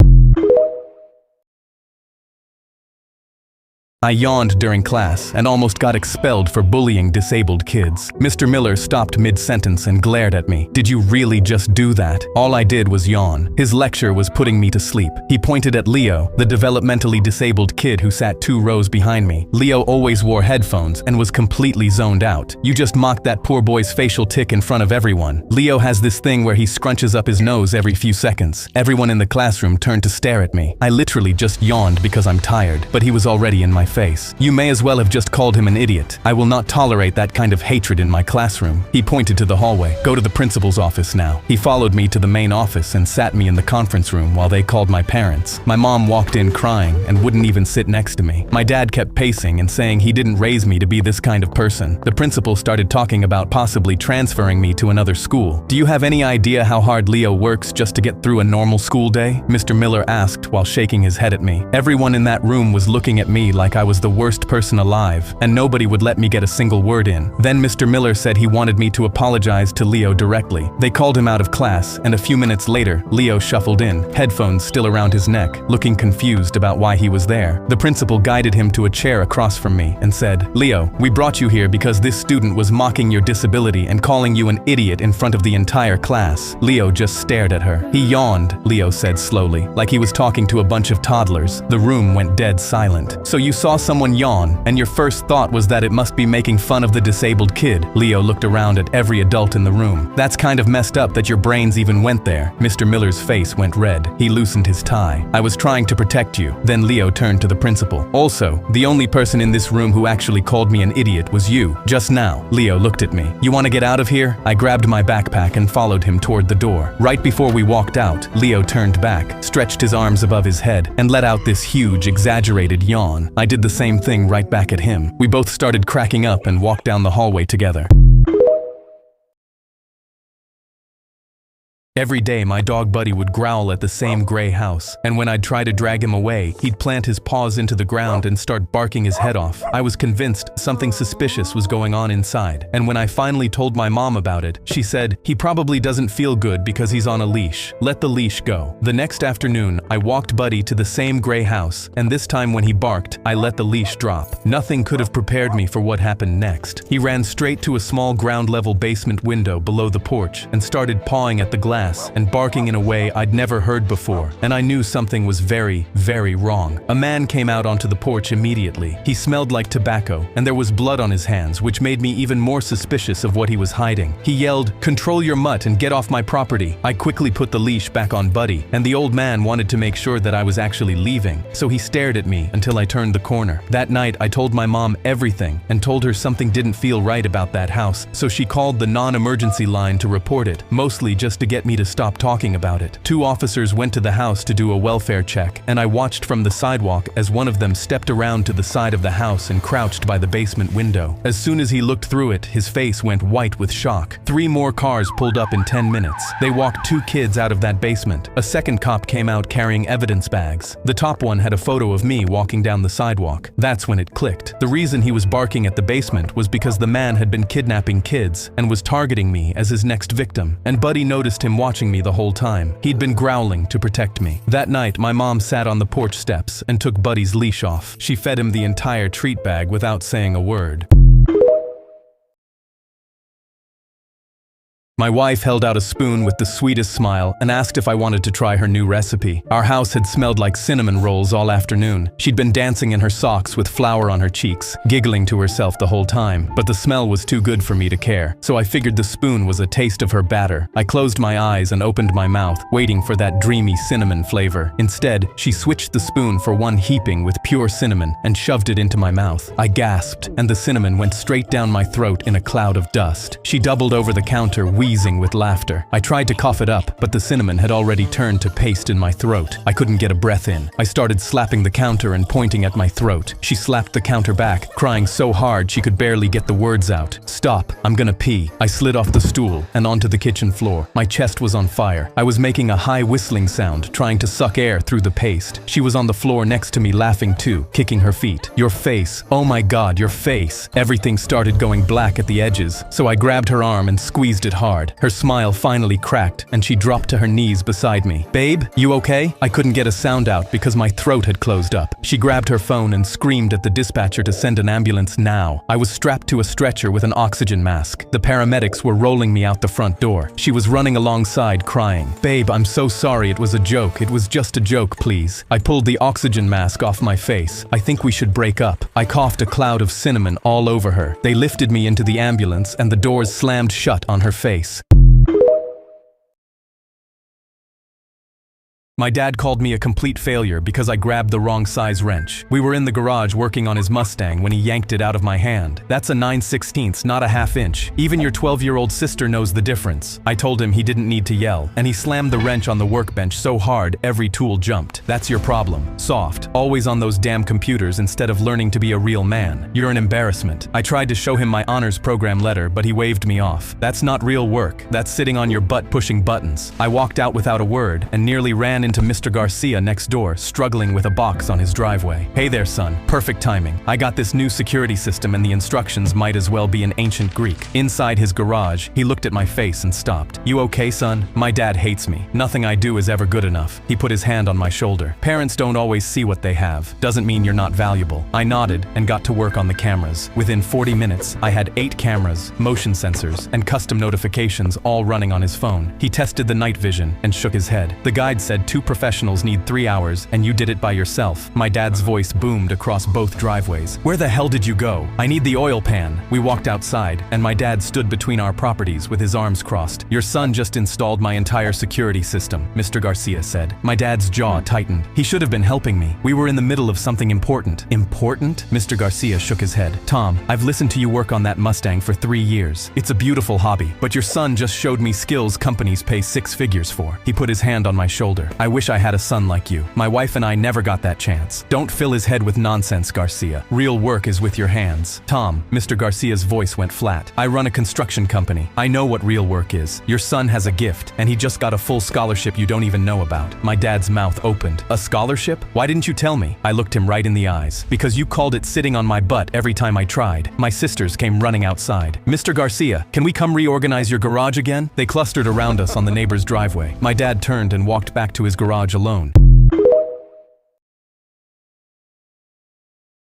Speaker 1: I yawned during class and almost got expelled for bullying disabled kids. Mr. Miller stopped mid-sentence and glared at me. "Did you really just do that?" All I did was yawn. His lecture was putting me to sleep. He pointed at Leo, the developmentally disabled kid who sat 2 rows behind me. Leo always wore headphones and was completely zoned out. "You just mocked that poor boy's facial tic in front of everyone. Leo has this thing where he scrunches up his nose every few seconds." Everyone in the classroom turned to stare at me. I literally just yawned because I'm tired, but he was already in my face. "You may as well have just called him an idiot. I will not tolerate that kind of hatred in my classroom." He pointed to the hallway. "Go to the principal's office now." He followed me to the main office and sat me in the conference room while they called my parents. My mom walked in crying and wouldn't even sit next to me. My dad kept pacing and saying he didn't raise me to be this kind of person. The principal started talking about possibly transferring me to another school. "Do you have any idea how hard Leo works just to get through a normal school day?" Mr. Miller asked while shaking his head at me. Everyone in that room was looking at me like I was the worst person alive, and nobody would let me get a single word in. Then Mr. Miller said he wanted me to apologize to Leo directly. They called him out of class, and a few minutes later, Leo shuffled in, headphones still around his neck, looking confused about why he was there. The principal guided him to a chair across from me and said, "Leo, we brought you here because this student was mocking your disability and calling you an idiot in front of the entire class." Leo just stared at her. "He yawned," Leo said slowly, like he was talking to a bunch of toddlers. The room went dead silent. "So you saw someone yawn, and your first thought was that it must be making fun of the disabled kid." Leo looked around at every adult in the room. "That's kind of messed up that your brains even went there." Mr. Miller's face went red. He loosened his tie. "I was trying to protect you." Then Leo turned to the principal. "Also, the only person in this room who actually called me an idiot was you, just now." Leo looked at me. "You want to get out of here?" I grabbed my backpack and followed him toward the door. Right before we walked out, Leo turned back, stretched his arms above his head, and let out this huge, exaggerated yawn. I did the same thing right back at him. We both started cracking up and walked down the hallway together. Every day, my dog Buddy would growl at the same gray house, and when I'd try to drag him away, he'd plant his paws into the ground and start barking his head off. I was convinced something suspicious was going on inside, and when I finally told my mom about it, she said, "He probably doesn't feel good because he's on a leash. Let the leash go." The next afternoon, I walked Buddy to the same gray house, and this time when he barked, I let the leash drop. Nothing could have prepared me for what happened next. He ran straight to a small ground-level basement window below the porch and started pawing at the glass glass and barking in a way I'd never heard before, and I knew something was very, very wrong. A man came out onto the porch immediately. He smelled like tobacco, and there was blood on his hands, which made me even more suspicious of what he was hiding. He yelled, "Control your mutt and get off my property." I quickly put the leash back on Buddy, and the old man wanted to make sure that I was actually leaving, so he stared at me until I turned the corner. That night, I told my mom everything and told her something didn't feel right about that house, so she called the non-emergency line to report it, mostly just to get me to stop talking about it. 2 officers went to the house to do a welfare check, and I watched from the sidewalk as one of them stepped around to the side of the house and crouched by the basement window. As soon as he looked through it, his face went white with shock. 3 more cars pulled up in 10 minutes. They walked 2 kids out of that basement. A second cop came out carrying evidence bags. The top one had a photo of me walking down the sidewalk. That's when it clicked. The reason he was barking at the basement was because the man had been kidnapping kids and was targeting me as his next victim. And Buddy noticed him watching me the whole time. He'd been growling to protect me. That night, my mom sat on the porch steps and took Buddy's leash off. She fed him the entire treat bag without saying a word. My wife held out a spoon with the sweetest smile and asked if I wanted to try her new recipe. Our house had smelled like cinnamon rolls all afternoon. She'd been dancing in her socks with flour on her cheeks, giggling to herself the whole time, but the smell was too good for me to care, so I figured the spoon was a taste of her batter. I closed my eyes and opened my mouth, waiting for that dreamy cinnamon flavor. Instead, she switched the spoon for one heaping with pure cinnamon and shoved it into my mouth. I gasped, and the cinnamon went straight down my throat in a cloud of dust. She doubled over the counter, wheezing with laughter. I tried to cough it up, but the cinnamon had already turned to paste in my throat. I couldn't get a breath in. I started slapping the counter and pointing at my throat. She slapped the counter back, crying so hard she could barely get the words out. "Stop, I'm gonna pee." I slid off the stool and onto the kitchen floor. My chest was on fire. I was making a high whistling sound, trying to suck air through the paste. She was on the floor next to me laughing too, kicking her feet. "Your face, oh my God, your face." Everything started going black at the edges, so I grabbed her arm and squeezed it hard. Her smile finally cracked, and she dropped to her knees beside me. "Babe, you okay?" I couldn't get a sound out because my throat had closed up. She grabbed her phone and screamed at the dispatcher to send an ambulance now. I was strapped to a stretcher with an oxygen mask. The paramedics were rolling me out the front door. She was running alongside, crying. "Babe, I'm so sorry, it was a joke. It was just a joke, please." I pulled the oxygen mask off my face. "I think we should break up." I coughed a cloud of cinnamon all over her. They lifted me into the ambulance, and the doors slammed shut on her face. My dad called me a complete failure because I grabbed the wrong size wrench. We were in the garage working on his Mustang when he yanked it out of my hand. "That's a 9/16, not a ½ inch. Even your 12-year-old sister knows the difference." I told him he didn't need to yell, and he slammed the wrench on the workbench so hard every tool jumped. "That's your problem. Soft. Always on those damn computers instead of learning to be a real man. You're an embarrassment." I tried to show him my honors program letter, but he waved me off. "That's not real work. That's sitting on your butt pushing buttons." I walked out without a word and nearly ran into Mr. Garcia next door, struggling with a box on his driveway. "Hey there, son. Perfect timing. I got this new security system and the instructions might as well be in ancient Greek." Inside his garage, he looked at my face and stopped. "You okay, son? My dad hates me. Nothing I do is ever good enough." He put his hand on my shoulder. "Parents don't always see what they have. Doesn't mean you're not valuable." I nodded and got to work on the cameras. Within 40 minutes, I had 8 cameras, motion sensors, and custom notifications all running on his phone. He tested the night vision and shook his head. "The guide said 2 professionals need 3 hours, and you did it by yourself." My dad's voice boomed across both driveways. "Where the hell did you go? I need the oil pan." We walked outside, and my dad stood between our properties with his arms crossed. "Your son just installed my entire security system," Mr. Garcia said. My dad's jaw tightened. He should have been helping me. We were in the middle of something important. "Important?" Mr. Garcia shook his head. "Tom, I've listened to you work on that Mustang for 3 years. It's a beautiful hobby, but your son just showed me skills companies pay 6 figures for." He put his hand on my shoulder. "I wish I had a son like you. My wife and I never got that chance." "Don't fill his head with nonsense, Garcia. Real work is with your hands." "Tom," Mr. Garcia's voice went flat. "I run a construction company. I know what real work is. Your son has a gift, and he just got a full scholarship you don't even know about." My dad's mouth opened. "A scholarship? Why didn't you tell me?" I looked him right in the eyes. "Because you called it sitting on my butt every time I tried." My sisters came running outside. "Mr. Garcia, can we come reorganize your garage again?" They clustered around us on the neighbor's driveway. My dad turned and walked back to his garage alone.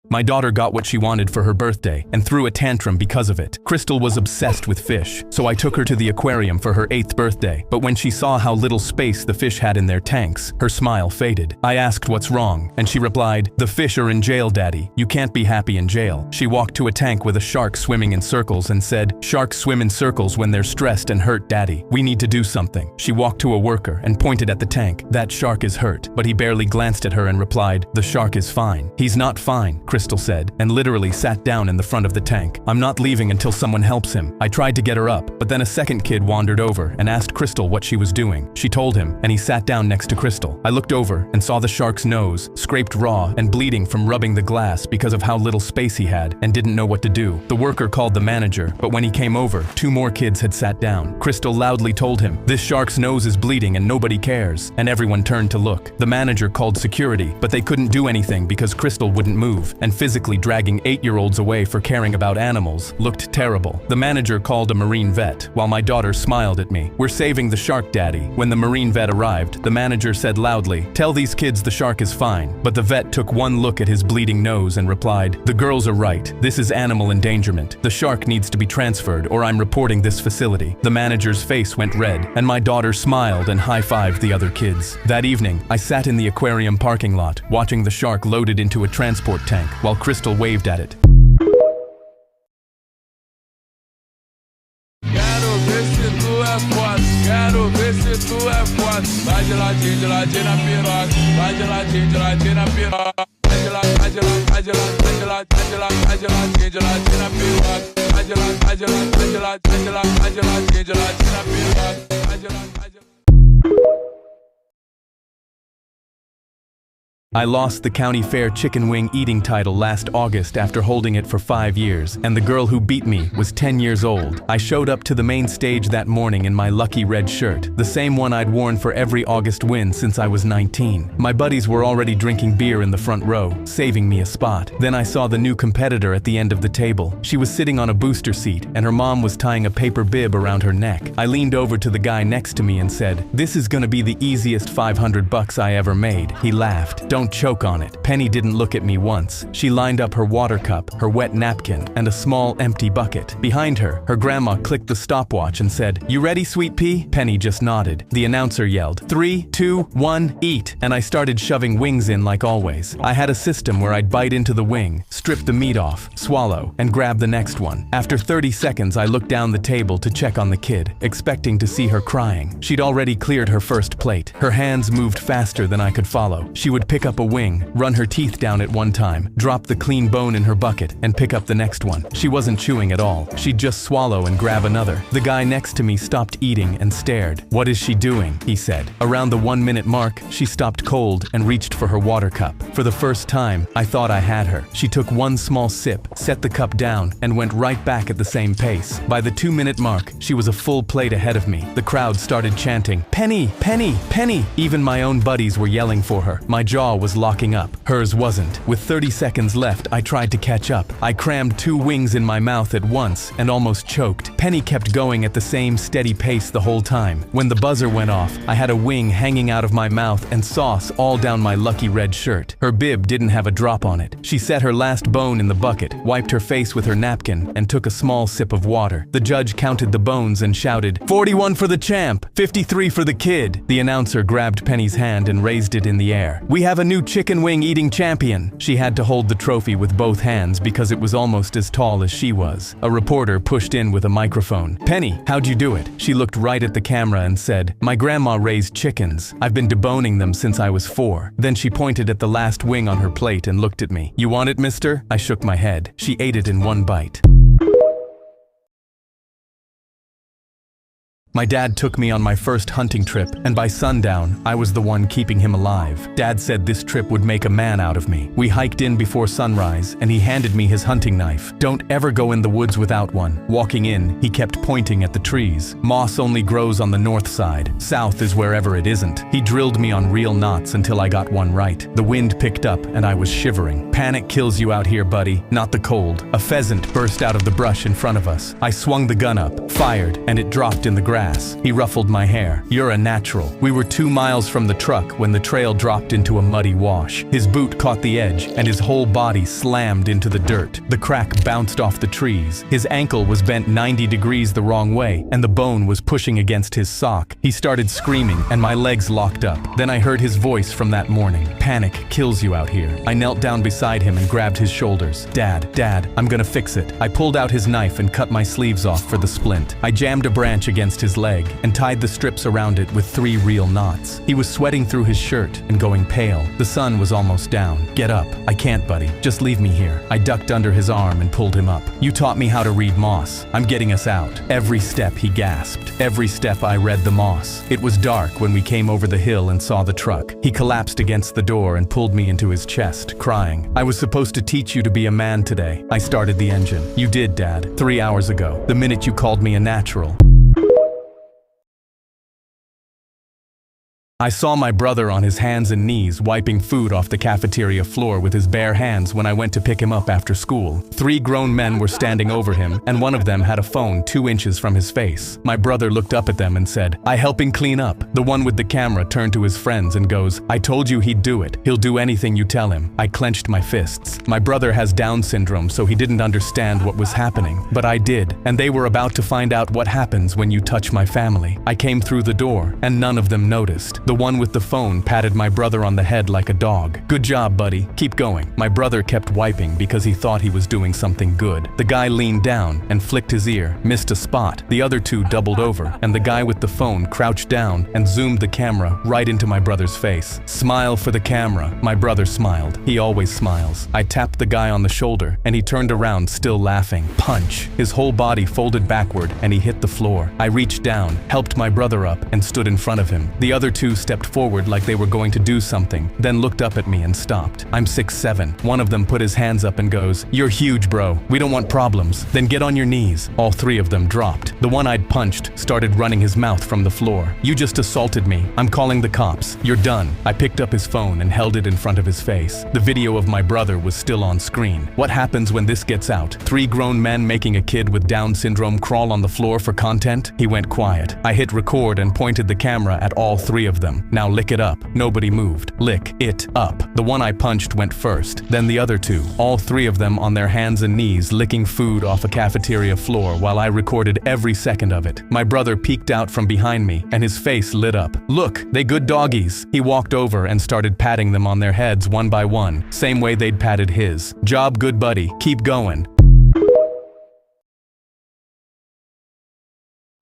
Speaker 1: My daughter got what she wanted for her birthday and threw a tantrum because of it. Crystal was obsessed with fish, so I took her to the aquarium for her 8th birthday. But when she saw how little space the fish had in their tanks, her smile faded. I asked what's wrong, and she replied, "The fish are in jail, Daddy. You can't be happy in jail." She walked to a tank with a shark swimming in circles and said, "Sharks swim in circles when they're stressed and hurt, Daddy. We need to do something." She walked to a worker and pointed at the tank. "That shark is hurt," but he barely glanced at her and replied, "The shark is fine." "He's not fine," Crystal said, and literally sat down in the front of the tank. "I'm not leaving until someone helps him." I tried to get her up, but then a second kid wandered over and asked Crystal what she was doing. She told him, and he sat down next to Crystal. I looked over and saw the shark's nose, scraped raw and bleeding from rubbing the glass because of how little space he had, and didn't know what to do. The worker called the manager, but when he came over, 2 more kids had sat down. Crystal loudly told him, "This shark's nose is bleeding and nobody cares," and everyone turned to look. The manager called security, but they couldn't do anything because Crystal wouldn't move, and physically dragging 8-year-olds away for caring about animals looked terrible. The manager called a marine vet, while my daughter smiled at me. "We're saving the shark, Daddy." When the marine vet arrived, the manager said loudly, "Tell these kids the shark is fine." But the vet took one look at his bleeding nose and replied, "The girls are right. This is animal endangerment. The shark needs to be transferred or I'm reporting this facility." The manager's face went red, and my daughter smiled and high-fived the other kids. That evening, I sat in the aquarium parking lot, watching the shark loaded into a transport tank, while Crystal waved at it.
Speaker 2: Quero ver se tu é foda. Vai de ladinho na piroca. Vai de ladinho na piroca. Vai de ladinho na piroca. Vai de ladinho na piroca.
Speaker 1: I lost the county fair chicken wing eating title last August after holding it for 5 years, and the girl who beat me was 10 years old. I showed up to the main stage that morning in my lucky red shirt, the same one I'd worn for every August win since I was 19. My buddies were already drinking beer in the front row, saving me a spot. Then I saw the new competitor at the end of the table. She was sitting on a booster seat, and her mom was tying a paper bib around her neck. I leaned over to the guy next to me and said, "This is gonna be the easiest $500 I ever made." He laughed. "Don't choke on it." Penny didn't look at me once. She lined up her water cup, her wet napkin, and a small empty bucket. Behind her, her grandma clicked the stopwatch and said, "You ready, Sweet Pea?" Penny just nodded. The announcer yelled, 3, 2, 1, eat, and I started shoving wings in like always. I had a system where I'd bite into the wing, strip the meat off, swallow, and grab the next one. After 30 seconds, I looked down the table to check on the kid, expecting to see her crying. She'd already cleared her first plate. Her hands moved faster than I could follow. She would pick up a wing, run her teeth down at one time, drop the clean bone in her bucket, and pick up the next one. She wasn't chewing at all. She'd just swallow and grab another. The guy next to me stopped eating and stared. "What is she doing?" he said. Around the 1-minute mark, she stopped cold and reached for her water cup. For the first time, I thought I had her. She took one small sip, set the cup down, and went right back at the same pace. By the 2-minute mark, she was a full plate ahead of me. The crowd started chanting, "Penny, Penny, Penny!" Even my own buddies were yelling for her. My jaw was locking up. Hers wasn't. With 30 seconds left, I tried to catch up. I crammed 2 wings in my mouth at once and almost choked. Penny kept going at the same steady pace the whole time. When the buzzer went off, I had a wing hanging out of my mouth and sauce all down my lucky red shirt. Her bib didn't have a drop on it. She set her last bone in the bucket, wiped her face with her napkin, and took a small sip of water. The judge counted the bones and shouted, 41 for the champ, 53 for the kid." The announcer grabbed Penny's hand and raised it in the air. "We have a new chicken wing eating champion." She had to hold the trophy with both hands because it was almost as tall as she was. A reporter pushed in with a microphone. "Penny, how'd you do it?" She looked right at the camera and said, "My grandma raised chickens. I've been deboning them since I was 4. Then she pointed at the last wing on her plate and looked at me. "You want it, mister?" I shook my head. She ate it in one bite. My dad took me on my first hunting trip, and by sundown, I was the one keeping him alive. Dad said this trip would make a man out of me. We hiked in before sunrise, and he handed me his hunting knife. "Don't ever go in the woods without one." Walking in, he kept pointing at the trees. "Moss only grows on the north side. South is wherever it isn't." He drilled me on real knots until I got one right. The wind picked up, and I was shivering. "Panic kills you out here, buddy, not the cold." A pheasant burst out of the brush in front of us. I swung the gun up, fired, and it dropped in the grass. grass. He ruffled my hair. "You're a natural." We were 2 miles from the truck when the trail dropped into a muddy wash. His boot caught the edge, and his whole body slammed into the dirt. The crack bounced off the trees. His ankle was bent 90 degrees the wrong way, and the bone was pushing against his sock. He started screaming, and my legs locked up. Then I heard his voice from that morning. "Panic kills you out here." I knelt down beside him and grabbed his shoulders. Dad, I'm gonna fix it." I pulled out his knife and cut my sleeves off for the splint. I jammed a branch against his leg and tied the strips around it with 3 real knots. He was sweating through his shirt and going pale. The sun was almost down. "Get up." "I can't, buddy. Just leave me here." I ducked under his arm and pulled him up. "You taught me how to read moss. I'm getting us out." Every step, he gasped. Every step I read the moss. It was dark when we came over the hill and saw the truck. He collapsed against the door and pulled me into his chest, crying. "I was supposed to teach you to be a man today." I started the engine. "You did, Dad, 3 hours ago, the minute you called me a natural." I saw my brother on his hands and knees wiping food off the cafeteria floor with his bare hands when I went to pick him up after school. 3 grown men were standing over him, and one of them had a phone 2 inches from his face. My brother looked up at them and said, "I helping clean up." The one with the camera turned to his friends and goes, "I told you he'd do it. He'll do anything you tell him." I clenched my fists. My brother has Down syndrome, so he didn't understand what was happening. But I did, and they were about to find out what happens when you touch my family. I came through the door, and none of them noticed. The one with the phone patted my brother on the head like a dog. "Good job, buddy. Keep going." My brother kept wiping because he thought he was doing something good. The guy leaned down and flicked his ear, missed a spot. The other 2 doubled over, and the guy with the phone crouched down and zoomed the camera right into my brother's face. "Smile for the camera." My brother smiled. He always smiles. I tapped the guy on the shoulder, and he turned around, still laughing. Punch. His whole body folded backward, and he hit the floor. I reached down, helped my brother up, and stood in front of him. The other 2 stepped forward like they were going to do something, then looked up at me and stopped. I'm 6'7". One of them put his hands up and goes, "You're huge, bro. We don't want problems." "Then get on your knees." All 3 of them dropped. The one I'd punched started running his mouth from the floor. "You just assaulted me. I'm calling the cops. You're done." I picked up his phone and held it in front of his face. The video of my brother was still on screen. What happens when this gets out? 3 grown men making a kid with Down syndrome crawl on the floor for content? He went quiet. I hit record and pointed the camera at all 3 of them. "Now lick it up." Nobody moved. "Lick it up." The one I punched went first, then the other 2. All 3 of them on their hands and knees licking food off a cafeteria floor while I recorded every second of it. My brother peeked out from behind me and his face lit up. "Look, they good doggies." He walked over and started patting them on their heads one by one, same way they'd patted his. "Job good, buddy. Keep going."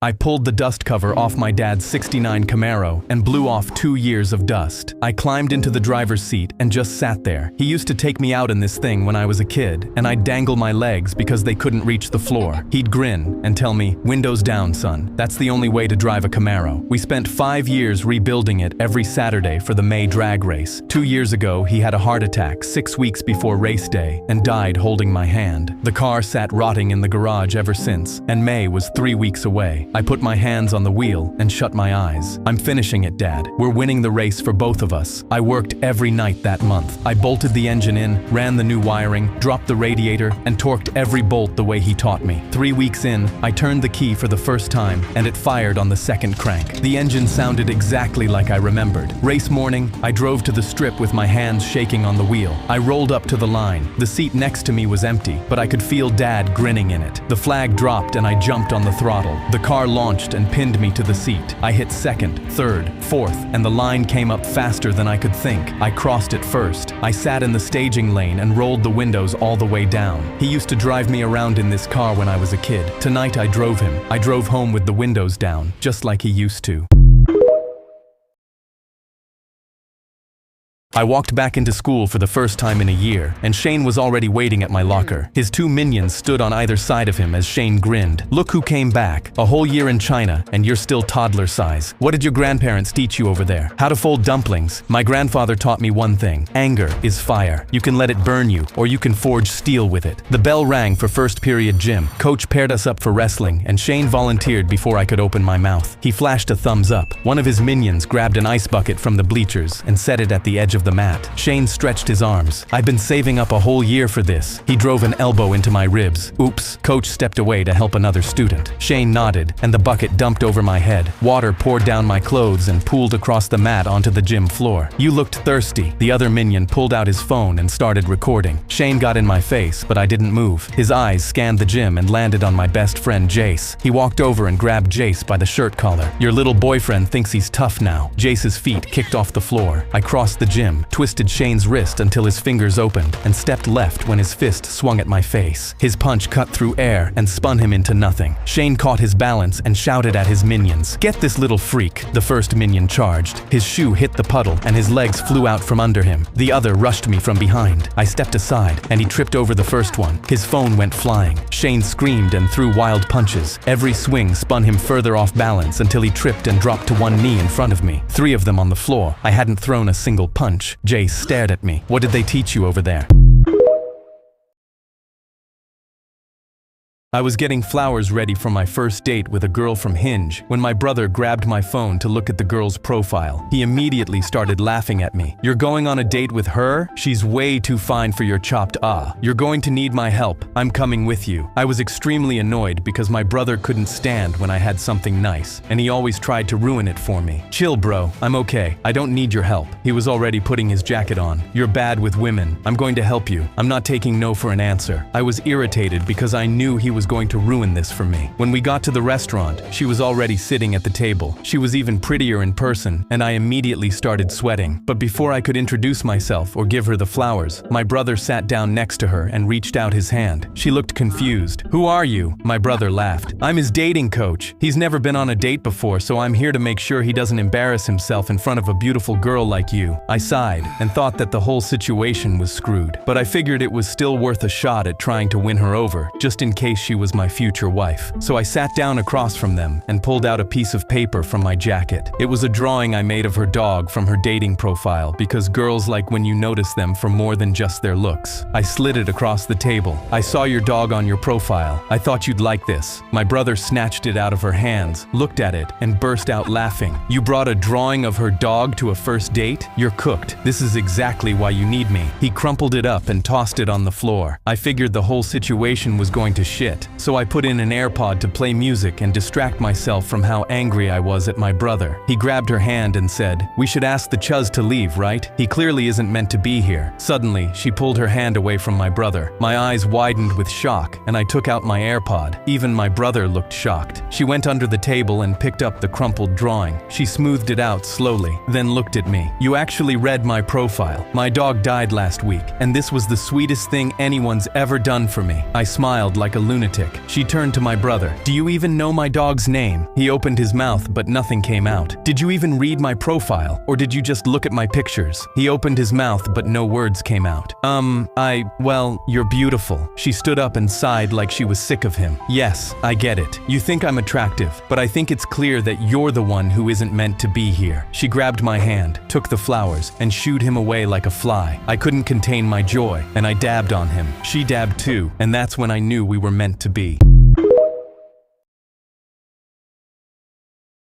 Speaker 1: I pulled the dust cover off my dad's '69 Camaro and blew off 2 years of dust. I climbed into the driver's seat and just sat there. He used to take me out in this thing when I was a kid, and I'd dangle my legs because they couldn't reach the floor. He'd grin and tell me, "Windows down, son. That's the only way to drive a Camaro." We spent 5 years rebuilding it every Saturday for the May drag race. 2 years ago, he had a heart attack 6 weeks before race day and died holding my hand. The car sat rotting in the garage ever since, and May was 3 weeks away. I put my hands on the wheel and shut my eyes. "I'm finishing it, Dad. We're winning the race for both of us." I worked every night that month. I bolted the engine in, ran the new wiring, dropped the radiator, and torqued every bolt the way he taught me. 3 weeks in, I turned the key for the first time, and it fired on the second crank. The engine sounded exactly like I remembered. Race morning, I drove to the strip with my hands shaking on the wheel. I rolled up to the line. The seat next to me was empty, but I could feel Dad grinning in it. The flag dropped and I jumped on the throttle. The car launched and pinned me to the seat. I hit second, third, fourth, and the line came up faster than I could think. I crossed it first. I sat in the staging lane and rolled the windows all the way down. He used to drive me around in this car when I was a kid. Tonight I drove him. I drove home with the windows down, just like he used to. I walked back into school for the first time in a year, and Shane was already waiting at my locker. His 2 minions stood on either side of him as Shane grinned. "Look who came back. A whole year in China, and you're still toddler size. What did your grandparents teach you over there? How to fold dumplings?" My grandfather taught me one thing. Anger is fire. You can let it burn you, or you can forge steel with it. The bell rang for first period gym. Coach paired us up for wrestling, and Shane volunteered before I could open my mouth. He flashed a thumbs up. One of his minions grabbed an ice bucket from the bleachers and set it at the edge of the the mat. Shane stretched his arms. "I've been saving up a whole year for this." He drove an elbow into my ribs. "Oops." Coach stepped away to help another student. Shane nodded, and the bucket dumped over my head. Water poured down my clothes and pooled across the mat onto the gym floor. "You looked thirsty." The other minion pulled out his phone and started recording. Shane got in my face, but I didn't move. His eyes scanned the gym and landed on my best friend Jace. He walked over and grabbed Jace by the shirt collar. "Your little boyfriend thinks he's tough now." Jace's feet kicked off the floor. I crossed the gym, twisted Shane's wrist until his fingers opened, and stepped left when his fist swung at my face. His punch cut through air and spun him into nothing. Shane caught his balance and shouted at his minions, "Get this little freak!" The first minion charged. His shoe hit the puddle and his legs flew out from under him. The other rushed me from behind. I stepped aside and he tripped over the first one. His phone went flying. Shane screamed and threw wild punches. Every swing spun him further off balance until he tripped and dropped to one knee in front of me. 3 of them on the floor. I hadn't thrown a single punch. Jace stared at me. "What did they teach you over there?" I was getting flowers ready for my first date with a girl from Hinge when my brother grabbed my phone to look at the girl's profile. He immediately started laughing at me. "You're going on a date with her? She's way too fine for your chopped ah. You're going to need my help. I'm coming with you." I was extremely annoyed because my brother couldn't stand when I had something nice, and he always tried to ruin it for me. "Chill, bro. I'm okay. I don't need your help." He was already putting his jacket on. "You're bad with women. I'm going to help you. I'm not taking no for an answer." I was irritated because I knew he was going to ruin this for me. When we got to the restaurant, she was already sitting at the table. She was even prettier in person, and I immediately started sweating. But before I could introduce myself or give her the flowers, my brother sat down next to her and reached out his hand. She looked confused. "Who are you?" My brother laughed. "I'm his dating coach. He's never been on a date before, so I'm here to make sure he doesn't embarrass himself in front of a beautiful girl like you." I sighed and thought that the whole situation was screwed, but I figured it was still worth a shot at trying to win her over, just in case she was my future wife. So I sat down across from them and pulled out a piece of paper from my jacket. It was a drawing I made of her dog from her dating profile, because girls like when you notice them for more than just their looks. I slid it across the table. "I saw your dog on your profile. I thought you'd like this." My brother snatched it out of her hands, looked at it, and burst out laughing. "You brought a drawing of her dog to a first date? You're cooked. This is exactly why you need me." He crumpled it up and tossed it on the floor. I figured the whole situation was going to shit, so I put in an AirPod to play music and distract myself from how angry I was at my brother. He grabbed her hand and said, "We should ask the Chuz to leave, right? He clearly isn't meant to be here." Suddenly, she pulled her hand away from my brother. My eyes widened with shock, and I took out my AirPod. Even my brother looked shocked. She went under the table and picked up the crumpled drawing. She smoothed it out slowly, then looked at me. "You actually read my profile. My dog died last week, and this was the sweetest thing anyone's ever done for me." I smiled like a lunatic. She turned to my brother. "Do you even know my dog's name?" He opened his mouth, but nothing came out. "Did you even read my profile, or did you just look at my pictures?" He opened his mouth, but no words came out. Well, you're beautiful." She stood up and sighed like she was sick of him. "Yes, I get it. You think I'm attractive, but I think it's clear that you're the one who isn't meant to be here." She grabbed my hand, took the flowers, and shooed him away like a fly. I couldn't contain my joy, and I dabbed on him. She dabbed too, and that's when I knew we were meant to be.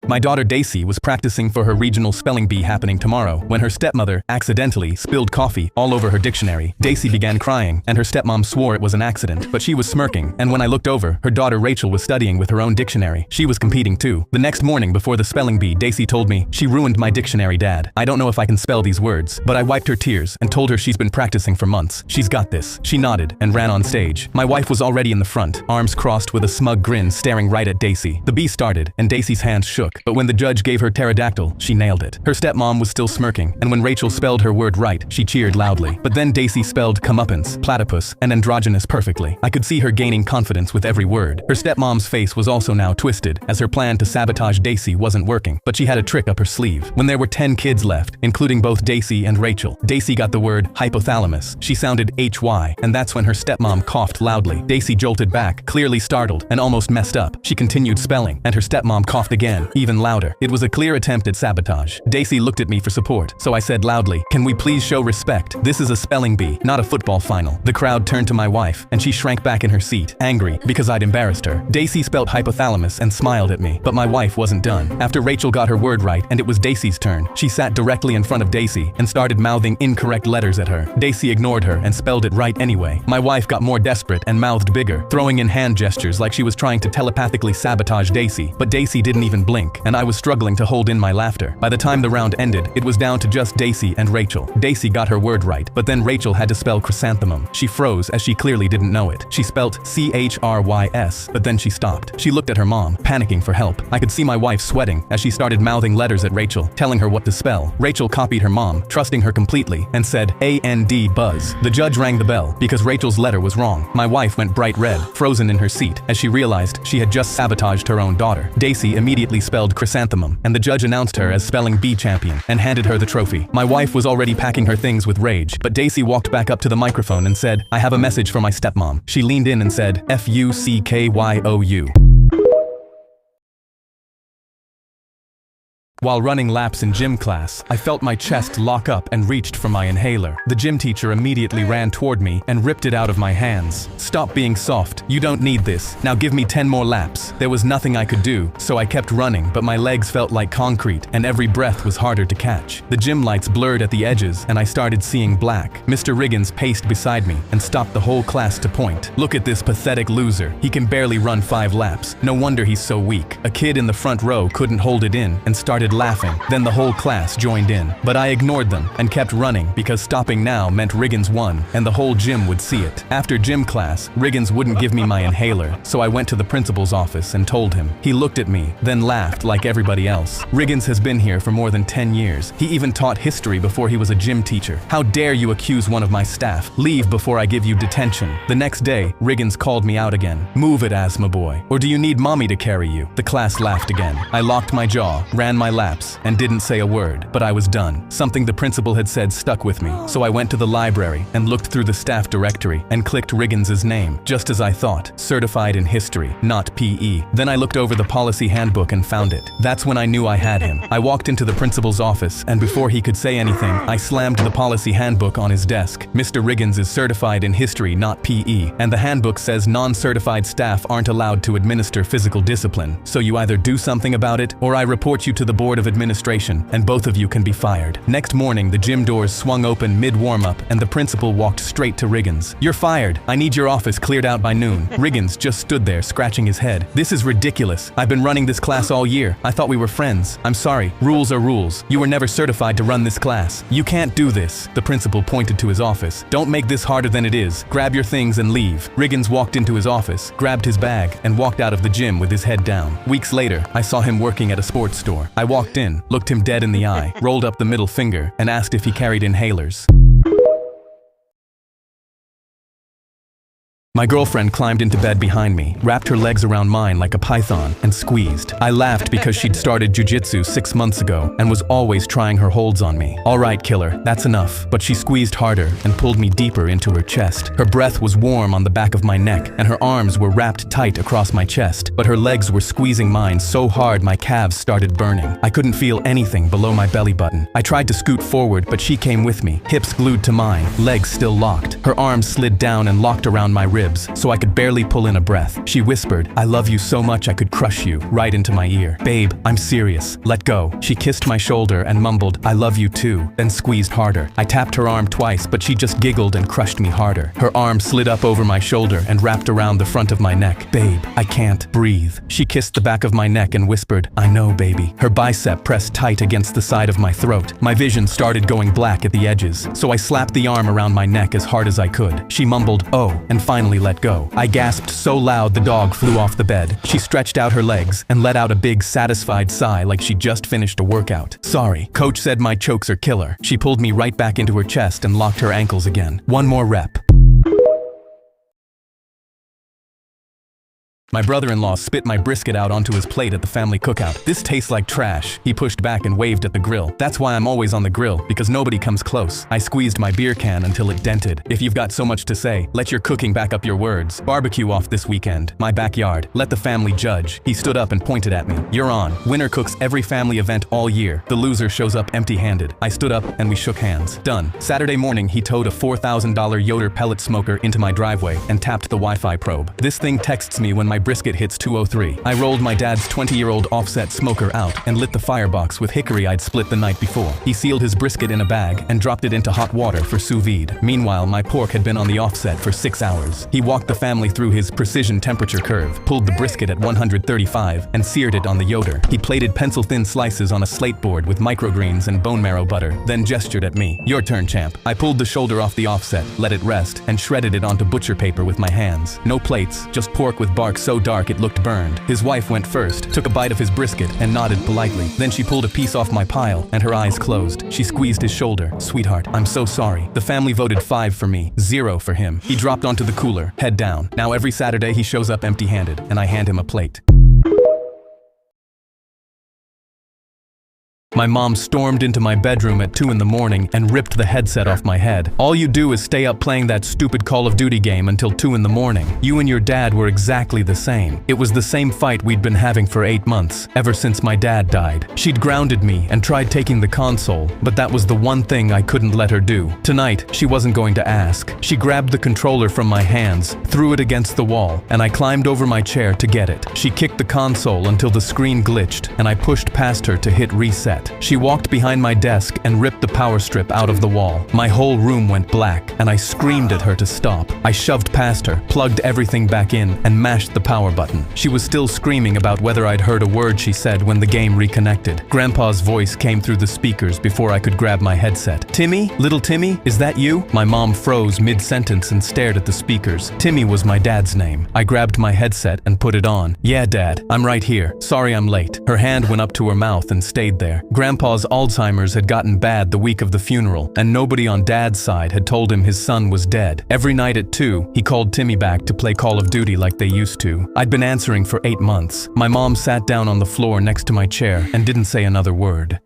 Speaker 1: My daughter Daisy was practicing for her regional spelling bee happening tomorrow when her stepmother accidentally spilled coffee all over her dictionary. Daisy began crying, and her stepmom swore it was an accident, but she was smirking, and when I looked over, her daughter Rachel was studying with her own dictionary. She was competing too. The next morning before the spelling bee, Daisy told me, "She ruined my dictionary, Dad. I don't know if I can spell these words." But I wiped her tears and told her she's been practicing for months. "She's got this." She nodded and ran on stage. My wife was already in the front, arms crossed with a smug grin staring right at Daisy. The bee started, and Daisy's hands shook. But when the judge gave her pterodactyl, she nailed it. Her stepmom was still smirking, and when Rachel spelled her word right, she cheered loudly. But then Daisy spelled comeuppance, platypus, and androgynous perfectly. I could see her gaining confidence with every word. Her stepmom's face was also now twisted, as her plan to sabotage Daisy wasn't working, but she had a trick up her sleeve. When there were 10 kids left, including both Daisy and Rachel, Daisy got the word hypothalamus. She sounded HY, and that's when her stepmom coughed loudly. Daisy jolted back, clearly startled, and almost messed up. She continued spelling, and her stepmom coughed again, even even louder. It was a clear attempt at sabotage. Daisy looked at me for support, so I said loudly, "Can we please show respect? This is a spelling bee, not a football final." The crowd turned to my wife, and she shrank back in her seat, angry because I'd embarrassed her. Daisy spelt hypothalamus and smiled at me, but my wife wasn't done. After Rachel got her word right and it was Daisy's turn, she sat directly in front of Daisy and started mouthing incorrect letters at her. Daisy ignored her and spelled it right anyway. My wife got more desperate and mouthed bigger, throwing in hand gestures like she was trying to telepathically sabotage Daisy, but Daisy didn't even blink, and I was struggling to hold in my laughter. By the time the round ended, it was down to just Daisy and Rachel. Daisy got her word right, but then Rachel had to spell chrysanthemum. She froze as she clearly didn't know it. She spelt CHRYS, but then she stopped. She looked at her mom, panicking for help. I could see my wife sweating as she started mouthing letters at Rachel, telling her what to spell. Rachel copied her mom, trusting her completely, and said AND buzz. The judge rang the bell because Rachel's letter was wrong. My wife went bright red, frozen in her seat, as she realized she had just sabotaged her own daughter. Daisy immediately spelled chrysanthemum, and the judge announced her as spelling bee champion and handed her the trophy. My wife was already packing her things with rage, but Daisy walked back up to the microphone and said, "I have a message for my stepmom." She leaned in and said, "FUCKYOU." While running laps in gym class, I felt my chest lock up and reached for my inhaler. The gym teacher immediately ran toward me and ripped it out of my hands. "Stop being soft. You don't need this. Now give me 10 more laps." There was nothing I could do, so I kept running, but my legs felt like concrete and every breath was harder to catch. The gym lights blurred at the edges and I started seeing black. Mr. Riggins paced beside me and stopped the whole class to point. "Look at this pathetic loser. He can barely run 5 laps. No wonder he's so weak." A kid in the front row couldn't hold it in and started laughing. Then the whole class joined in, but I ignored them and kept running because stopping now meant Riggins won and the whole gym would see it. After gym class, Riggins wouldn't give me my inhaler, so I went to the principal's office and told him. He looked at me, then laughed like everybody else. "Riggins has been here for more than 10 years. He even taught history before he was a gym teacher. How dare you accuse one of my staff? Leave before I give you detention." The next day, Riggins called me out again. "Move it, asthma boy. Or do you need mommy to carry you?" The class laughed again. I locked my jaw, ran my laps, and didn't say a word, but I was done. Something the principal had said stuck with me, so I went to the library and looked through the staff directory and clicked Riggins's name, just as I thought, certified in history, not PE. Then I looked over the policy handbook and found it. That's when I knew I had him. I walked into the principal's office, and before he could say anything, I slammed the policy handbook on his desk. "Mr. Riggins is certified in history, not PE, and the handbook says non-certified staff aren't allowed to administer physical discipline. So you either do something about it, or I report you to the Board of Administration, and both of you can be fired." Next morning, the gym doors swung open mid-warm-up, and the principal walked straight to Riggins. "You're fired. I need your office cleared out by noon." Riggins just stood there, scratching his head. "This is ridiculous. I've been running this class all year. I thought we were friends. I'm sorry. Rules are rules. You were never certified to run this class. You can't do this." The principal pointed to his office. "Don't make this harder than it is. Grab your things and leave." Riggins walked into his office, grabbed his bag, and walked out of the gym with his head down. Weeks later, I saw him working at a sports store. I walked in, looked him dead in the eye, rolled up the middle finger, and asked if he carried inhalers. My girlfriend climbed into bed behind me, wrapped her legs around mine like a python, and squeezed. I laughed because she'd started jujitsu 6 months ago and was always trying her holds on me. "All right, killer, that's enough." But she squeezed harder and pulled me deeper into her chest. Her breath was warm on the back of my neck, and her arms were wrapped tight across my chest, but her legs were squeezing mine so hard my calves started burning. I couldn't feel anything below my belly button. I tried to scoot forward, but she came with me, hips glued to mine, legs still locked. Her arms slid down and locked around my ribs, so I could barely pull in a breath. She whispered, "I love you so much I could crush you," right into my ear. "Babe, I'm serious. Let go." She kissed my shoulder and mumbled, "I love you too," then squeezed harder. I tapped her arm twice, but she just giggled and crushed me harder. Her arm slid up over my shoulder and wrapped around the front of my neck. "Babe, I can't breathe." She kissed the back of my neck and whispered, "I know, baby." Her bicep pressed tight against the side of my throat. My vision started going black at the edges, so I slapped the arm around my neck as hard as I could. She mumbled, "Oh," and finally let go. I gasped so loud the dog flew off the bed. She stretched out her legs and let out a big satisfied sigh like she just finished a workout. "Sorry, coach said my chokes are killer." She pulled me right back into her chest and locked her ankles again. "One more rep." My brother-in-law spit my brisket out onto his plate at the family cookout. "This tastes like trash." He pushed back and waved at the grill. "That's why I'm always on the grill, because nobody comes close." I squeezed my beer can until it dented. "If you've got so much to say, let your cooking back up your words. Barbecue off this weekend. My backyard. Let the family judge." He stood up and pointed at me. "You're on. Winner cooks every family event all year. The loser shows up empty-handed." I stood up and we shook hands. Done. Saturday morning, he towed a $4,000 Yoder pellet smoker into my driveway and tapped the Wi-Fi probe. This thing texts me when my brisket hits 203. I rolled my dad's 20-year-old offset smoker out and lit the firebox with hickory I'd split the night before. He sealed his brisket in a bag and dropped it into hot water for sous vide. Meanwhile, my pork had been on the offset for 6 hours. He walked the family through his precision temperature curve, pulled the brisket at 135, and seared it on the Yoder. He plated pencil-thin slices on a slate board with microgreens and bone marrow butter, then gestured at me. "Your turn, champ." I pulled the shoulder off the offset, let it rest, and shredded it onto butcher paper with my hands. No plates, just pork with bark so dark it looked burned. His wife went first, took a bite of his brisket, and nodded politely. Then she pulled a piece off my pile, and her eyes closed. She squeezed his shoulder. "Sweetheart, I'm so sorry." The family voted 5 for me, 0 for him. He dropped onto the cooler, head down. Now every Saturday he shows up empty-handed, and I hand him a plate. My mom stormed into my bedroom at 2 in the morning and ripped the headset off my head. "All you do is stay up playing that stupid Call of Duty game until 2 in the morning. You and your dad were exactly the same." It was the same fight we'd been having for 8 months, ever since my dad died. She'd grounded me and tried taking the console, but that was the one thing I couldn't let her do. Tonight, she wasn't going to ask. She grabbed the controller from my hands, threw it against the wall, and I climbed over my chair to get it. She kicked the console until the screen glitched, and I pushed past her to hit reset. She walked behind my desk and ripped the power strip out of the wall. My whole room went black, and I screamed at her to stop. I shoved past her, plugged everything back in, and mashed the power button. She was still screaming about whether I'd heard a word she said when the game reconnected. Grandpa's voice came through the speakers before I could grab my headset. "Timmy? Little Timmy? Is that you?" My mom froze mid-sentence and stared at the speakers. Timmy was my dad's name. I grabbed my headset and put it on. "Yeah, Dad, I'm right here. Sorry I'm late." Her hand went up to her mouth and stayed there. Grandpa's Alzheimer's had gotten bad the week of the funeral, and nobody on Dad's side had told him his son was dead. Every night at 2, he called Timmy back to play Call of Duty like they used to. I'd been answering for 8 months. My mom sat down on the floor next to my chair and didn't say another word.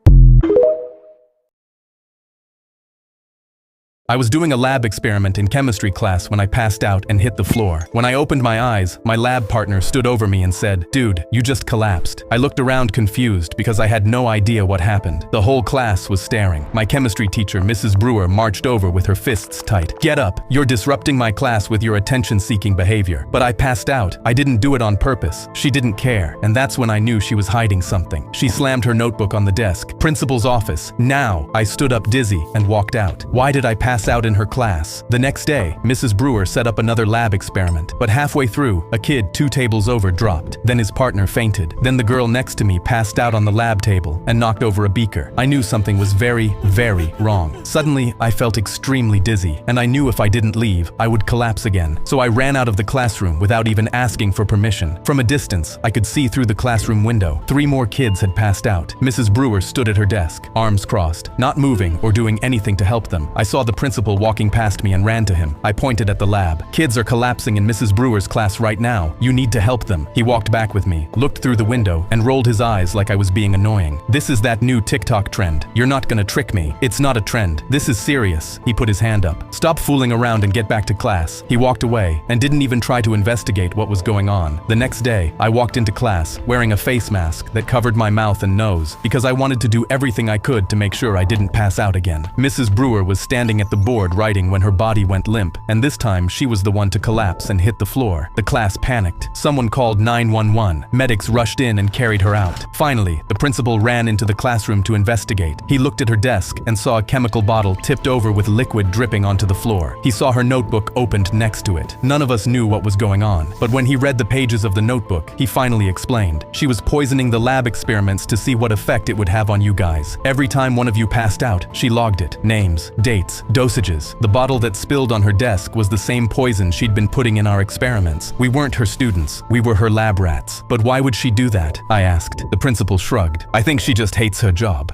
Speaker 1: I was doing a lab experiment in chemistry class when I passed out and hit the floor. When I opened my eyes, my lab partner stood over me and said, "Dude, you just collapsed." I looked around confused because I had no idea what happened. The whole class was staring. My chemistry teacher, Mrs. Brewer, marched over with her fists tight. "Get up. You're disrupting my class with your attention-seeking behavior." But I passed out. I didn't do it on purpose. She didn't care, and that's when I knew she was hiding something. She slammed her notebook on the desk. "Principal's office. Now." I stood up dizzy and walked out. Why did I pass out in her class? The next day, Mrs. Brewer set up another lab experiment, but halfway through, a kid 2 tables over dropped. Then his partner fainted. Then the girl next to me passed out on the lab table and knocked over a beaker. I knew something was very, very wrong. Suddenly, I felt extremely dizzy, and I knew if I didn't leave, I would collapse again. So I ran out of the classroom without even asking for permission. From a distance, I could see through the classroom window. 3 more kids had passed out. Mrs. Brewer stood at her desk, arms crossed, not moving or doing anything to help them. I saw the principal walking past me and ran to him. I pointed at the lab. "Kids are collapsing in Mrs. Brewer's class right now. You need to help them." He walked back with me, looked through the window, and rolled his eyes like I was being annoying. "This is that new TikTok trend. You're not gonna trick me. It's not a trend. This is serious." He put his hand up. "Stop fooling around and get back to class." He walked away and didn't even try to investigate what was going on. The next day, I walked into class wearing a face mask that covered my mouth and nose because I wanted to do everything I could to make sure I didn't pass out again. Mrs. Brewer was standing at the board writing when her body went limp, and this time she was the one to collapse and hit the floor. The class panicked. Someone called 911. Medics rushed in and carried her out. Finally, the principal ran into the classroom to investigate. He looked at her desk and saw a chemical bottle tipped over with liquid dripping onto the floor. He saw her notebook opened next to it. None of us knew what was going on, but when he read the pages of the notebook, he finally explained. "She was poisoning the lab experiments to see what effect it would have on you guys. Every time one of you passed out, she logged it. Names, dates, dosages. The bottle that spilled on her desk was the same poison she'd been putting in our experiments. We weren't her students. We were her lab rats. But why would she do that?" I asked. The principal shrugged. "I think she just hates her job."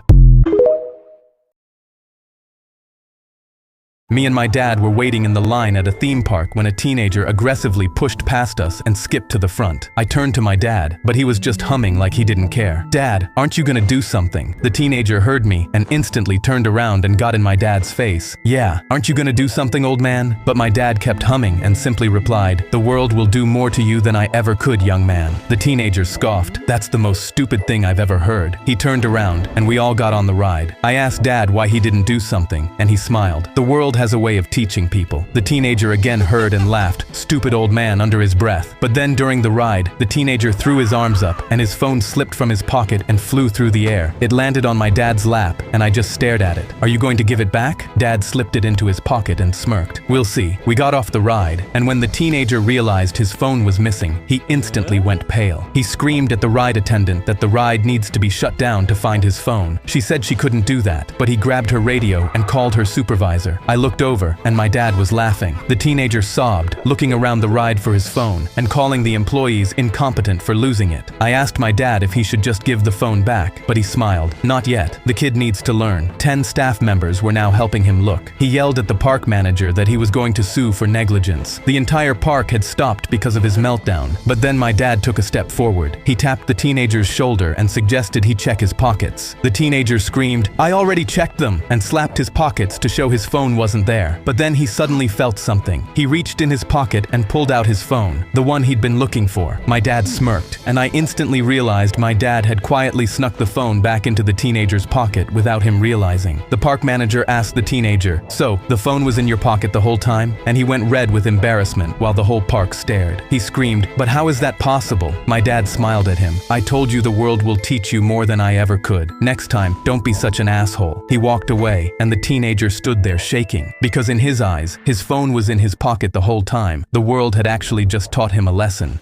Speaker 1: Me and my dad were waiting in the line at a theme park when a teenager aggressively pushed past us and skipped to the front. I turned to my dad, but he was just humming like he didn't care. "Dad, aren't you gonna do something?" The teenager heard me and instantly turned around and got in my dad's face. "Yeah, aren't you gonna do something, old man?" But my dad kept humming and simply replied, "The world will do more to you than I ever could, young man." The teenager scoffed. "That's the most stupid thing I've ever heard." He turned around and we all got on the ride. I asked Dad why he didn't do something, and he smiled. The world has a way of teaching people. The teenager again heard and laughed, "Stupid old man," under his breath. But then during the ride, the teenager threw his arms up and his phone slipped from his pocket and flew through the air. It landed on my dad's lap and I just stared at it. "Are you going to give it back?" Dad slipped it into his pocket and smirked. "We'll see." We got off the ride, and when the teenager realized his phone was missing, he instantly went pale. He screamed at the ride attendant that the ride needs to be shut down to find his phone. She said she couldn't do that, but he grabbed her radio and called her supervisor. I looked over and my dad was laughing. The teenager sobbed, looking around the ride for his phone and calling the employees incompetent for losing it. I asked my dad if he should just give the phone back, but he smiled. "Not yet. The kid needs to learn." 10 staff members were now helping him look. He yelled at the park manager that he was going to sue for negligence. The entire park had stopped because of his meltdown, but then my dad took a step forward. He tapped the teenager's shoulder and suggested he check his pockets. The teenager screamed, "I already checked them," and slapped his pockets to show his phone wasn't there. But then he suddenly felt something. He reached in his pocket and pulled out his phone, the one he'd been looking for. My dad smirked, and I instantly realized my dad had quietly snuck the phone back into the teenager's pocket without him realizing. The park manager asked the teenager, "So, the phone was in your pocket the whole time?" And he went red with embarrassment while the whole park stared. He screamed, "But how is that possible?" My dad smiled at him. "I told you the world will teach you more than I ever could. Next time, don't be such an asshole." He walked away, and the teenager stood there shaking. Because in his eyes, his phone was in his pocket the whole time. The world had actually just taught him a lesson.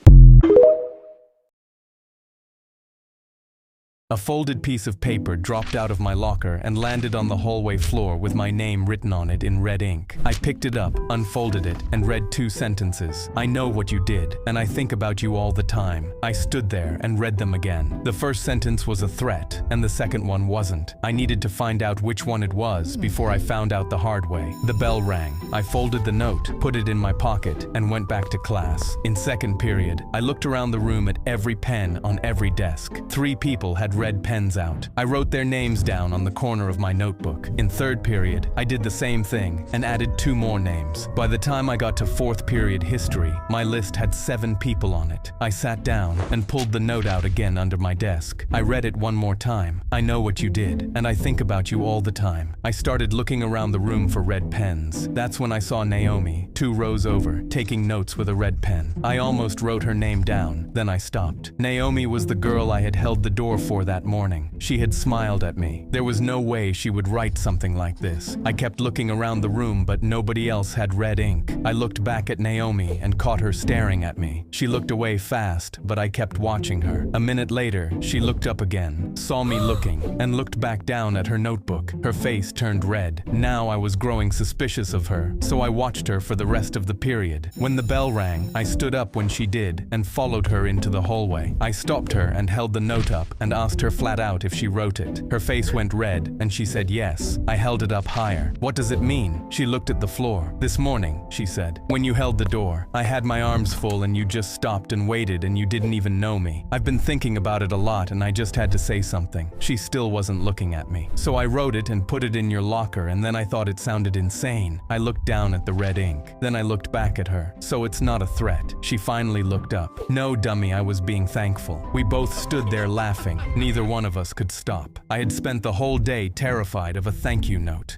Speaker 1: A folded piece of paper dropped out of my locker and landed on the hallway floor with my name written on it in red ink. I picked it up, unfolded it, and read 2 sentences. "I know what you did, and I think about you all the time." I stood there and read them again. The first sentence was a threat, and the second one wasn't. I needed to find out which one it was before I found out the hard way. The bell rang. I folded the note, put it in my pocket, and went back to class. In second period, I looked around the room at every pen on every desk. 3 people had red pens out. I wrote their names down on the corner of my notebook. In third period, I did the same thing and added 2 more names. By the time I got to fourth period history, my list had 7 people on it. I sat down and pulled the note out again under my desk. I read it one more time. "I know what you did, and I think about you all the time." I started looking around the room for red pens. That's when I saw Naomi, 2 rows over, taking notes with a red pen. I almost wrote her name down, then I stopped. Naomi was the girl I had held the door for that morning. She had smiled at me. There was no way she would write something like this. I kept looking around the room, but nobody else had red ink. I looked back at Naomi and caught her staring at me. She looked away fast, but I kept watching her. A minute later, she looked up again, saw me looking, and looked back down at her notebook. Her face turned red. Now I was growing suspicious of her, so I watched her for the rest of the period. When the bell rang, I stood up when she did and followed her into the hallway. I stopped her and held the note up and asked her flat out if she wrote it. Her face went red and she said yes. I held it up higher. "What does it mean?" She looked at the floor. "This morning," she said, "when you held the door, I had my arms full and you just stopped and waited and you didn't even know me. I've been thinking about it a lot and I just had to say something." She still wasn't looking at me. "So I wrote it and put it in your locker and then I thought it sounded insane." I looked down at the red ink. Then I looked back at her. "So it's not a threat." She finally looked up. "No, dummy, I was being thankful." We both stood there laughing. Neither one of us could stop. I had spent the whole day terrified of a thank you note.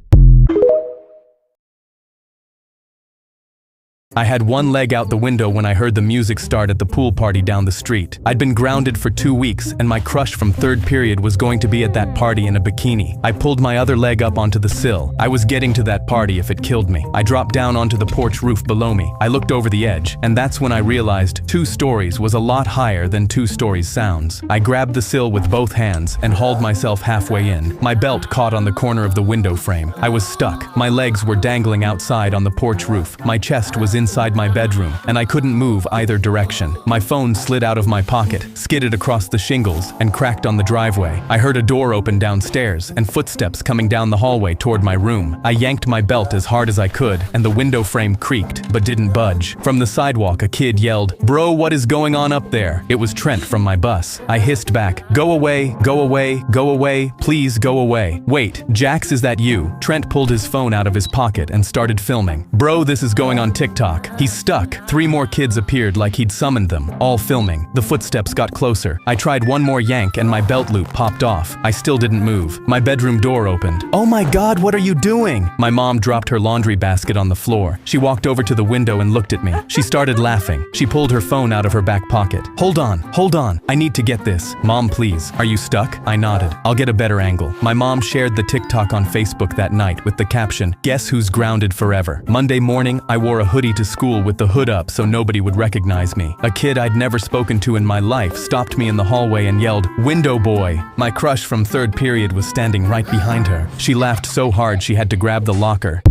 Speaker 1: I had one leg out the window when I heard the music start at the pool party down the street. I'd been grounded for 2 weeks, and my crush from third period was going to be at that party in a bikini. I pulled my other leg up onto the sill. I was getting to that party if it killed me. I dropped down onto the porch roof below me. I looked over the edge, and that's when I realized 2 stories was a lot higher than 2 stories sounds. I grabbed the sill with both hands and hauled myself halfway in. My belt caught on the corner of the window frame. I was stuck. My legs were dangling outside on the porch roof. My chest was inside my bedroom, and I couldn't move either direction. My phone slid out of my pocket, skidded across the shingles, and cracked on the driveway. I heard a door open downstairs, and footsteps coming down the hallway toward my room. I yanked my belt as hard as I could, and the window frame creaked, but didn't budge. From the sidewalk, a kid yelled, "Bro, what is going on up there?" It was Trent from my bus. I hissed back, "Go away, go away, go away, please go away." "Wait, Jax, is that you?" Trent pulled his phone out of his pocket and started filming. "Bro, this is going on TikTok." He's stuck. 3 more kids appeared like he'd summoned them, all filming. The footsteps got closer. I tried one more yank and my belt loop popped off. I still didn't move. My bedroom door opened. "Oh my God, what are you doing?" My mom dropped her laundry basket on the floor. She walked over to the window and looked at me. She started laughing. She pulled her phone out of her back pocket. Hold on, I need to get this." "Mom, please, are you stuck?" I nodded. "I'll get a better angle." My mom shared the TikTok on Facebook that night with the caption, "Guess who's grounded forever." Monday morning, I wore a hoodie to school with the hood up so nobody would recognize me. A kid I'd never spoken to in my life stopped me in the hallway and yelled, "Window boy." My crush from 3rd period was standing right behind her. She laughed so hard she had to grab the locker.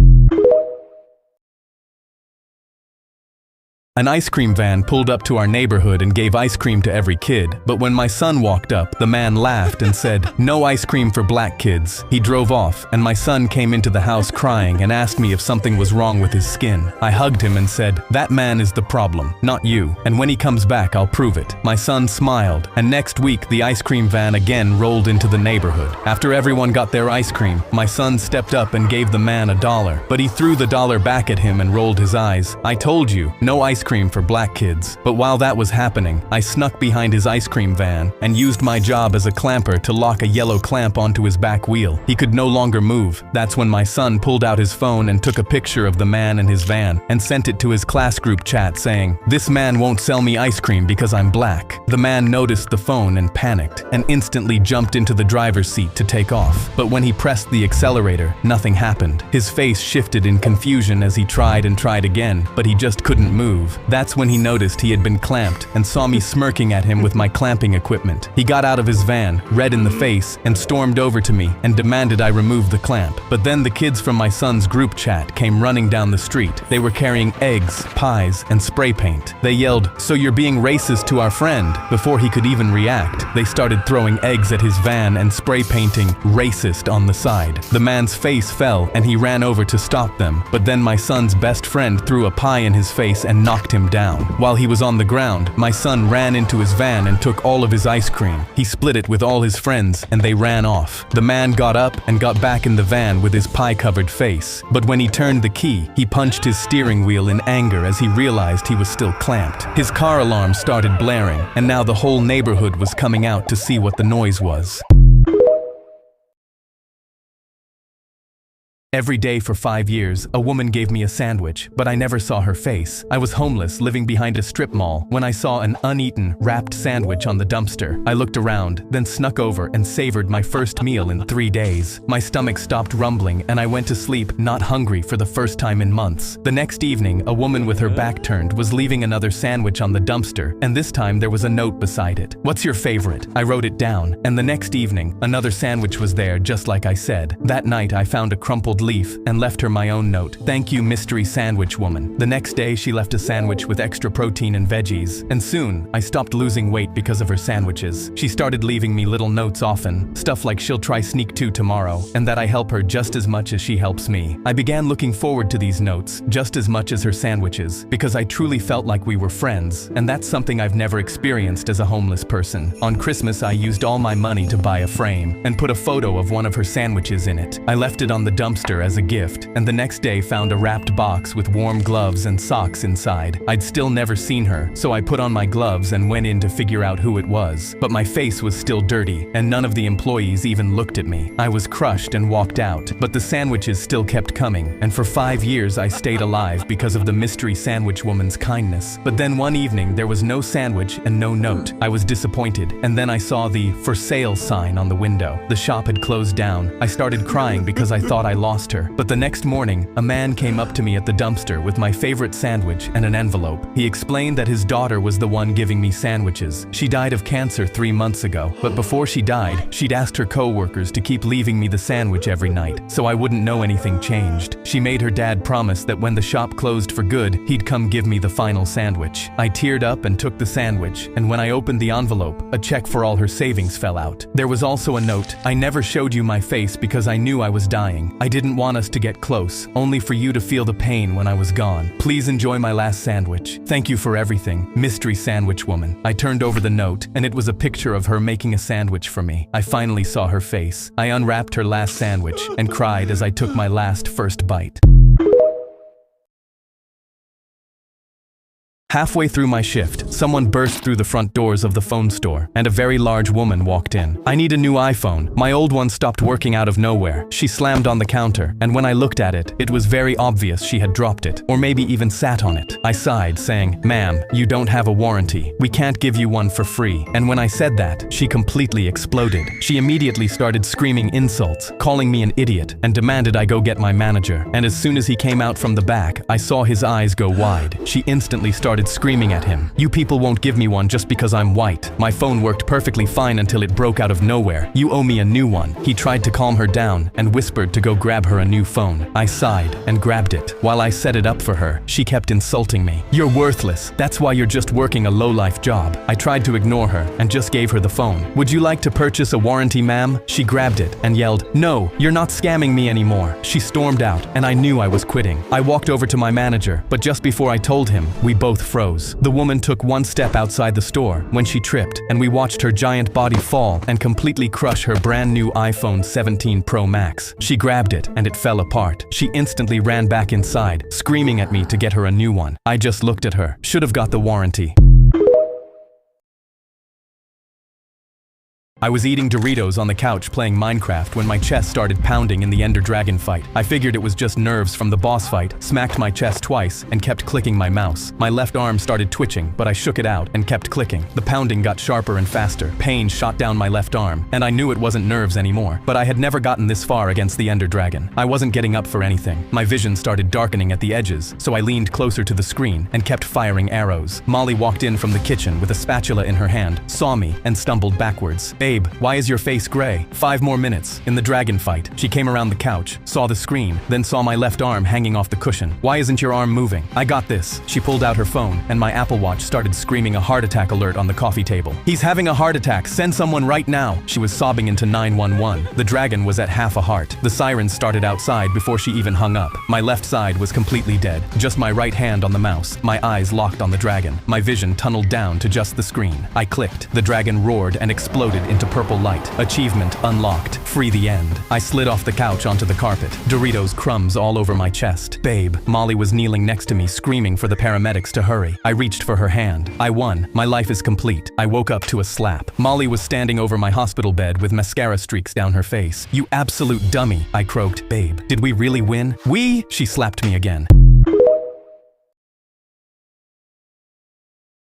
Speaker 1: An ice cream van pulled up to our neighborhood and gave ice cream to every kid, but when my son walked up, the man laughed and said, "No ice cream for black kids." He drove off, and my son came into the house crying and asked me if something was wrong with his skin. I hugged him and said, "That man is the problem, not you, and when he comes back, I'll prove it." My son smiled, and next week the ice cream van again rolled into the neighborhood. After everyone got their ice cream, my son stepped up and gave the man $1, but he threw the dollar back at him and rolled his eyes. "I told you, no ice cream for black kids." But while that was happening, I snuck behind his ice cream van and used my job as a clamper to lock a yellow clamp onto his back wheel. He could no longer move. That's when my son pulled out his phone and took a picture of the man and his van and sent it to his class group chat saying, "This man won't sell me ice cream because I'm black." The man noticed the phone and panicked and instantly jumped into the driver's seat to take off. But when he pressed the accelerator, nothing happened. His face shifted in confusion as he tried and tried again, but he just couldn't move. That's when he noticed he had been clamped and saw me smirking at him with my clamping equipment. He got out of his van, red in the face, and stormed over to me and demanded I remove the clamp. But then the kids from my son's group chat came running down the street. They were carrying eggs, pies, and spray paint. They yelled, "So you're being racist to our friend?" Before he could even react, they started throwing eggs at his van and spray painting "racist" on the side. The man's face fell and he ran over to stop them, but then my son's best friend threw a pie in his face and knocked him down. While he was on the ground, my son ran into his van and took all of his ice cream. He split it with all his friends and they ran off. The man got up and got back in the van with his pie-covered face. But when he turned the key, he punched his steering wheel in anger as he realized he was still clamped. His car alarm started blaring, and now the whole neighborhood was coming out to see what the noise was. Every day for 5 years, a woman gave me a sandwich, but I never saw her face. I was homeless, living behind a strip mall, when I saw an uneaten, wrapped sandwich on the dumpster. I looked around, then snuck over and savored my first meal in 3 days. My stomach stopped rumbling, and I went to sleep not hungry for the first time in months. The next evening, a woman with her back turned was leaving another sandwich on the dumpster, and this time there was a note beside it. "What's your favorite?" I wrote it down, and the next evening, another sandwich was there just like I said. That night, I found a crumpled leaf and left her my own note. "Thank you, mystery sandwich woman." The next day, she left a sandwich with extra protein and veggies, and soon I stopped losing weight because of her sandwiches. She started leaving me little notes often, stuff like she'll try Sneak 2 tomorrow, and that I help her just as much as she helps me. I began looking forward to these notes just as much as her sandwiches, because I truly felt like we were friends, and that's something I've never experienced as a homeless person. On Christmas, I used all my money to buy a frame and put a photo of one of her sandwiches in it. I left it on the dumpster as a gift, and the next day found a wrapped box with warm gloves and socks inside. I'd still never seen her, so I put on my gloves and went in to figure out who it was. But my face was still dirty, and none of the employees even looked at me. I was crushed and walked out, but the sandwiches still kept coming, and for 5 years I stayed alive because of the mystery sandwich woman's kindness. But then one evening there was no sandwich and no note. I was disappointed, and then I saw the "for sale" sign on the window. The shop had closed down. I started crying because I thought I lost lost her. But the next morning, a man came up to me at the dumpster with my favorite sandwich and an envelope. He explained that his daughter was the one giving me sandwiches. She died of cancer 3 months ago, but before she died, she'd asked her co-workers to keep leaving me the sandwich every night, so I wouldn't know anything changed. She made her dad promise that when the shop closed for good, he'd come give me the final sandwich. I teared up and took the sandwich, and when I opened the envelope, a check for all her savings fell out. There was also a note: "I never showed you my face because I knew I was dying. I didn't want us to get close, only for you to feel the pain when I was gone. Please enjoy my last sandwich. Thank you for everything, Mystery Sandwich Woman." I turned over the note, and it was a picture of her making a sandwich for me. I finally saw her face. I unwrapped her last sandwich and cried as I took my last first bite. Halfway through my shift, someone burst through the front doors of the phone store, and a very large woman walked in. "I need a new iPhone. My old one stopped working out of nowhere." She slammed on the counter, and when I looked at it, it was very obvious she had dropped it, or maybe even sat on it. I sighed, saying, "Ma'am, you don't have a warranty. We can't give you one for free." And when I said that, she completely exploded. She immediately started screaming insults, calling me an idiot, and demanded I go get my manager. And as soon as he came out from the back, I saw his eyes go wide. She instantly started screaming at him, "You people won't give me one just because I'm white. My phone worked perfectly fine until it broke out of nowhere. You owe me a new one." He tried to calm her down and whispered to go grab her a new phone. I sighed and grabbed it. While I set it up for her, she kept insulting me. "You're worthless. That's why you're just working a low-life job." I tried to ignore her and just gave her the phone. "Would you like to purchase a warranty, ma'am?" She grabbed it and yelled, "No, you're not scamming me anymore." She stormed out, and I knew I was quitting. I walked over to my manager, but just before I told him, we both froze. The woman took one step outside the store when she tripped, and we watched her giant body fall and completely crush her brand new iPhone 17 Pro Max. She grabbed it, and it fell apart. She instantly ran back inside, screaming at me to get her a new one. I just looked at her. Should have got the warranty. I was eating Doritos on the couch playing Minecraft when my chest started pounding in the Ender Dragon fight. I figured it was just nerves from the boss fight, smacked my chest twice, and kept clicking my mouse. My left arm started twitching, but I shook it out and kept clicking. The pounding got sharper and faster. Pain shot down my left arm, and I knew it wasn't nerves anymore. But I had never gotten this far against the Ender Dragon. I wasn't getting up for anything. My vision started darkening at the edges, so I leaned closer to the screen and kept firing arrows. Molly walked in from the kitchen with a spatula in her hand, saw me, and stumbled backwards. "Babe, why is your face gray?" 5 more minutes. In the dragon fight, she came around the couch, saw the screen, then saw my left arm hanging off the cushion. "Why isn't your arm moving?" "I got this." She pulled out her phone, and my Apple Watch started screaming a heart attack alert on the coffee table. "He's having a heart attack. Send someone right now." She was sobbing into 911. The dragon was at half a heart. The sirens started outside before she even hung up. My left side was completely dead. Just my right hand on the mouse. My eyes locked on the dragon. My vision tunneled down to just the screen. I clicked. The dragon roared and exploded into purple light. Achievement unlocked. Free the end. I slid off the couch onto the carpet. Doritos crumbs all over my chest. "Babe." Molly was kneeling next to me, screaming for the paramedics to hurry. I reached for her hand. "I won. My life is complete." I woke up to a slap. Molly was standing over my hospital bed with mascara streaks down her face. "You absolute dummy," I croaked. "Babe, did we really win?" "We?" She slapped me again.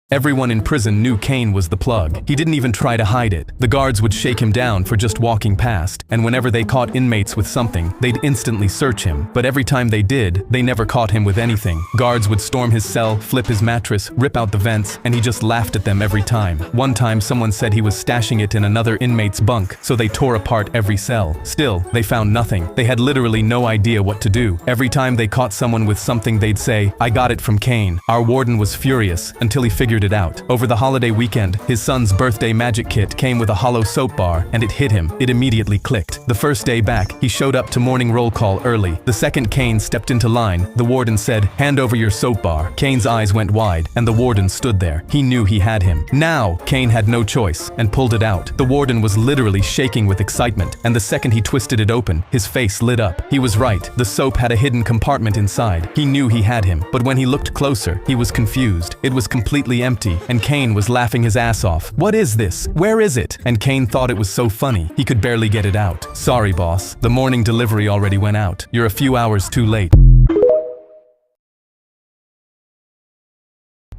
Speaker 1: Everyone in prison knew Kane was the plug. He didn't even try to hide it. The guards would shake him down for just walking past, and whenever they caught inmates with something, they'd instantly search him. But every time they did, they never caught him with anything. Guards would storm his cell, flip his mattress, rip out the vents, and he just laughed at them every time. One time someone said he was stashing it in another inmate's bunk, so they tore apart every cell. Still, they found nothing. They had literally no idea what to do. Every time they caught someone with something, they'd say, "I got it from Kane." Our warden was furious until he figured it out. Over the holiday weekend, his son's birthday magic kit came with a hollow soap bar, and it hit him. It immediately clicked. The first day back, he showed up to morning roll call early. The second Kane stepped into line, the warden said, "Hand over your soap bar." Kane's eyes went wide, and the warden stood there. He knew he had him. Now, Kane had no choice, and pulled it out. The warden was literally shaking with excitement, and the second he twisted it open, his face lit up. He was right. The soap had a hidden compartment inside. He knew he had him, but when he looked closer, he was confused. It was completely empty, and Kane was laughing his ass off. "What is this? Where is it?" And Kane thought it was so funny, he could barely get it out. "Sorry, boss. The morning delivery already went out. You're a few hours too late."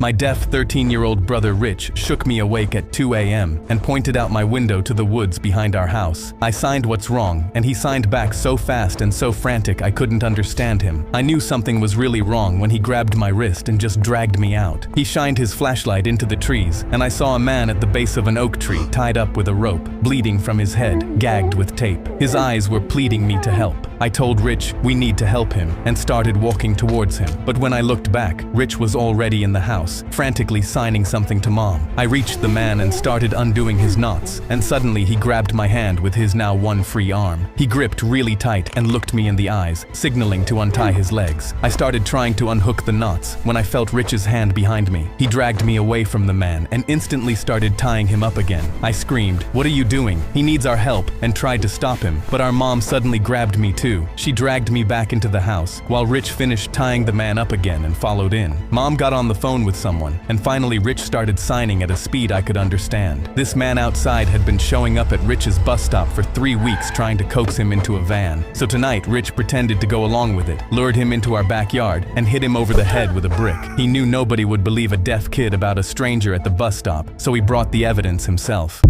Speaker 1: My deaf 13-year-old brother Rich shook me awake at 2 a.m. and pointed out my window to the woods behind our house. I signed what's wrong, and he signed back so fast and so frantic I couldn't understand him. I knew something was really wrong when he grabbed my wrist and just dragged me out. He shined his flashlight into the trees, and I saw a man at the base of an oak tree tied up with a rope, bleeding from his head, gagged with tape. His eyes were pleading me to help. I told Rich we need to help him and started walking towards him. But when I looked back, Rich was already in the house, frantically signing something to Mom. I reached the man and started undoing his knots, and suddenly he grabbed my hand with his now one free arm. He gripped really tight and looked me in the eyes, signaling to untie his legs. I started trying to unhook the knots when I felt Rich's hand behind me. He dragged me away from the man and instantly started tying him up again. I screamed, "What are you doing? He needs our help," and tried to stop him, but our mom suddenly grabbed me too. She dragged me back into the house while Rich finished tying the man up again and followed in. Mom got on the phone with someone, and finally Rich started signing at a speed I could understand. This man outside had been showing up at Rich's bus stop for 3 weeks trying to coax him into a van. So tonight Rich pretended to go along with it, lured him into our backyard, and hit him over the head with a brick. He knew nobody would believe a deaf kid about a stranger at the bus stop, so he brought the evidence himself.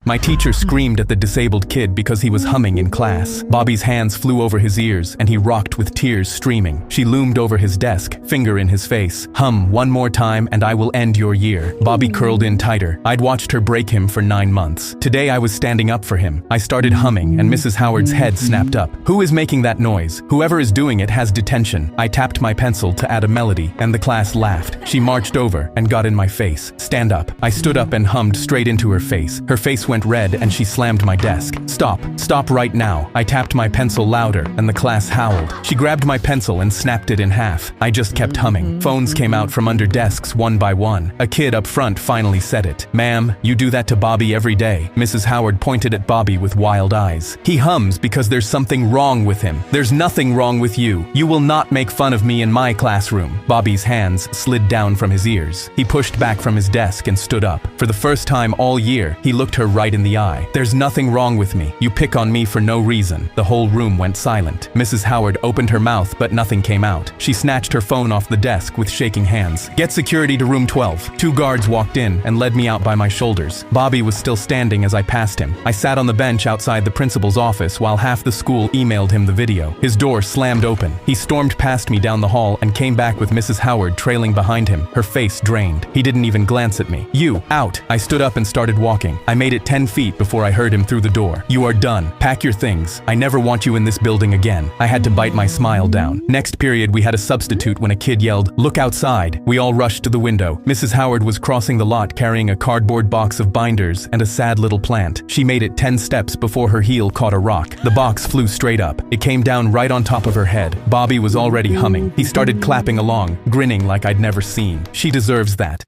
Speaker 1: My teacher screamed at the disabled kid because he was humming in class. Bobby's hands flew over his ears and he rocked with tears streaming. She loomed over his desk, finger in his face. "Hum one more time and I will end your year." Bobby curled in tighter. I'd watched her break him for 9 months. Today I was standing up for him. I started humming and Mrs. Howard's head snapped up. "Who is making that noise? Whoever is doing it has detention." I tapped my pencil to add a melody and the class laughed. She marched over and got in my face. "Stand up." I stood up and hummed straight into her face. Her face went red and she slammed my desk. "Stop. Stop right now." I tapped my pencil louder and the class howled. She grabbed my pencil and snapped it in half. I just kept humming. Phones came out from under desks one by one. A kid up front finally said it. "Ma'am, you do that to Bobby every day." Mrs. Howard pointed at Bobby with wild eyes. "He hums because there's something wrong with him." "There's nothing wrong with you. You will not make fun of me in my classroom." Bobby's hands slid down from his ears. He pushed back from his desk and stood up. For the first time all year, he looked her right in the eye. "There's nothing wrong with me. You pick on me for no reason." The whole room went silent. Mrs. Howard opened her mouth but nothing came out. She snatched her phone off the desk with shaking hands. "Get security to room 12. 2 guards walked in and led me out by my shoulders. Bobby was still standing as I passed him. I sat on the bench outside the principal's office while half the school emailed him the video. His door slammed open. He stormed past me down the hall and came back with Mrs. Howard trailing behind him, her face drained. He didn't even glance at me. "You, out." I stood up and started walking. I made it 10 feet before I heard him through the door. "You are done. Pack your things. I never want you in this building again." I had to bite my smile down. Next period we had a substitute when a kid yelled, "Look outside." We all rushed to the window. Mrs. Howard was crossing the lot carrying a cardboard box of binders and a sad little plant. She made it 10 steps before her heel caught a rock. The box flew straight up. It came down right on top of her head. Bobby was already humming. He started clapping along, grinning like I'd never seen. She deserves that.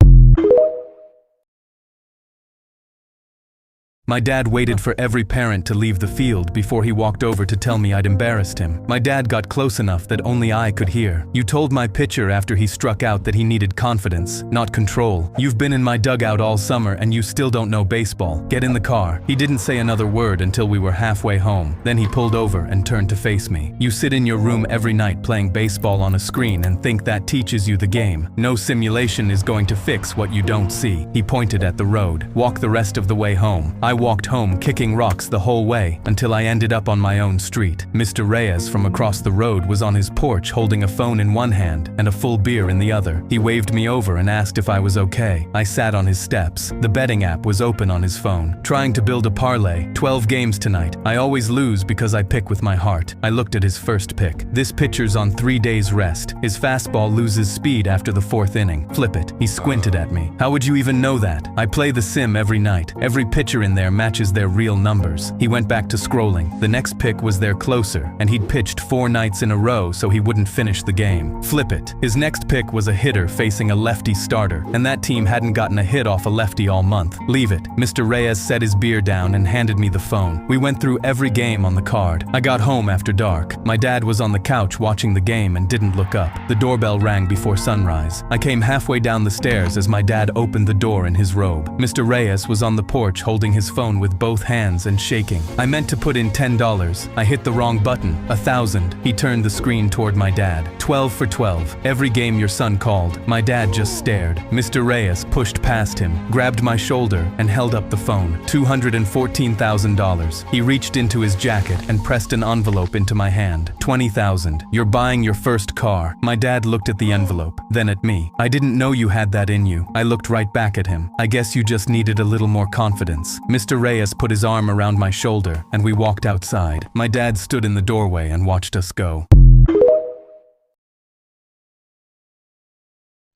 Speaker 1: My dad waited for every parent to leave the field before he walked over to tell me I'd embarrassed him. My dad got close enough that only I could hear. "You told my pitcher after he struck out that he needed confidence, not control. You've been in my dugout all summer and you still don't know baseball. Get in the car." He didn't say another word until we were halfway home. Then he pulled over and turned to face me. "You sit in your room every night playing baseball on a screen and think that teaches you the game. No simulation is going to fix what you don't see." He pointed at the road. "Walk the rest of the way home." I walked home kicking rocks the whole way until I ended up on my own street. Mr. Reyes from across the road was on his porch holding a phone in one hand and a full beer in the other. He waved me over and asked if I was okay. I sat on his steps. The betting app was open on his phone. "Trying to build a parlay. 12 games tonight. I always lose because I pick with my heart." I looked at his first pick. "This pitcher's on 3 days rest. His fastball loses speed after the 4th inning. Flip it." He squinted at me. "How would you even know that? I play the sim every night. Every pitcher in there matches their real numbers." He went back to scrolling. The next pick was their closer, and he'd pitched 4 nights in a row so he wouldn't finish the game. Flip it. His next pick was a hitter facing a lefty starter, and that team hadn't gotten a hit off a lefty all month. Leave it. Mr. Reyes set his beer down and handed me the phone. We went through every game on the card. I got home after dark. My dad was on the couch watching the game and didn't look up. The doorbell rang before sunrise. I came halfway down the stairs as my dad opened the door in his robe. Mr. Reyes was on the porch holding his phone with both hands and shaking. I meant to put in $10. I hit the wrong button. 1,000. He turned the screen toward my dad. 12 for 12. Every game your son called. My dad just stared. Mr. Reyes pushed past him, grabbed my shoulder, and held up the phone. $214,000. He reached into his jacket and pressed an envelope into my hand. 20,000. You're buying your first car. My dad looked at the envelope, then at me. I didn't know you had that in you. I looked right back at him. I guess you just needed a little more confidence. Mr. Reyes put his arm around my shoulder, and we walked outside. My dad stood in the doorway and watched us go.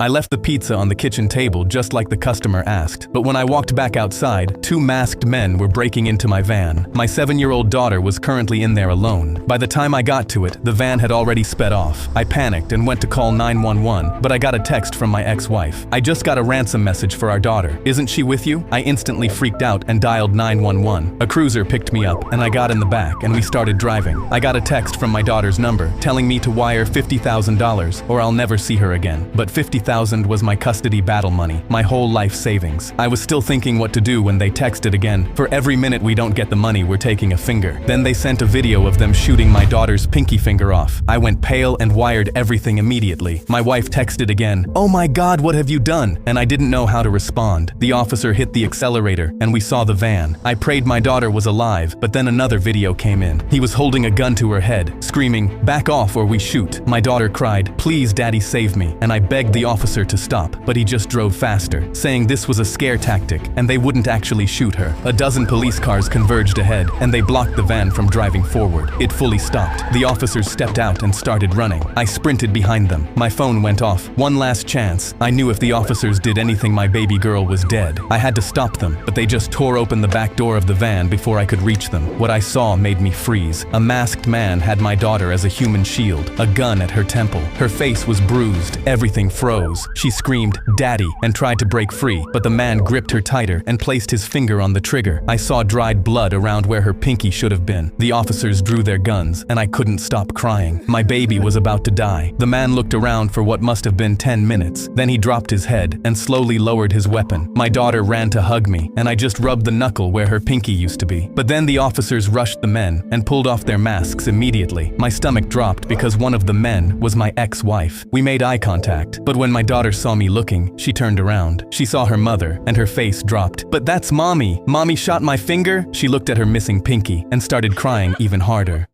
Speaker 1: I left the pizza on the kitchen table just like the customer asked, but when I walked back outside, 2 masked men were breaking into my van. My 7-year-old daughter was currently in there alone. By the time I got to it, the van had already sped off. I panicked and went to call 911, but I got a text from my ex-wife. I just got a ransom message for our daughter. Isn't she with you? I instantly freaked out and dialed 911. A cruiser picked me up, and I got in the back, and we started driving. I got a text from my daughter's number, telling me to wire $50,000, or I'll never see her again. But $50,000 was my custody battle money, my whole life savings. I was still thinking what to do when they texted again. For every minute we don't get the money, we're taking a finger. Then they sent a video of them shooting my daughter's pinky finger off. I went pale and wired everything immediately. My wife texted again, "Oh my God, what have you done?" And I didn't know how to respond. The officer hit the accelerator and we saw the van. I prayed my daughter was alive, but then another video came in. He was holding a gun to her head, screaming, "Back off or we shoot." My daughter cried, "Please, Daddy, save me." And I begged the officer to stop, but he just drove faster, saying this was a scare tactic and they wouldn't actually shoot her. A dozen police cars converged ahead and they blocked the van from driving forward. It fully stopped. The officers stepped out and started running. I sprinted behind them. My phone went off. One last chance. I knew if the officers did anything, my baby girl was dead. I had to stop them, but they just tore open the back door of the van before I could reach them. What I saw made me freeze. A masked man had my daughter as a human shield, a gun at her temple. Her face was bruised. Everything froze. She screamed, "Daddy," and tried to break free, but the man gripped her tighter and placed his finger on the trigger. I saw dried blood around where her pinky should have been. The officers drew their guns, and I couldn't stop crying. My baby was about to die. The man looked around for what must have been 10 minutes. Then he dropped his head and slowly lowered his weapon. My daughter ran to hug me, and I just rubbed the knuckle where her pinky used to be. But then the officers rushed the men and pulled off their masks immediately. My stomach dropped because one of the men was my ex-wife. We made eye contact, but when my daughter saw me looking, she turned around. She saw her mother, and her face dropped. "But that's Mommy! Mommy shot my finger!" She looked at her missing pinky and started crying even harder.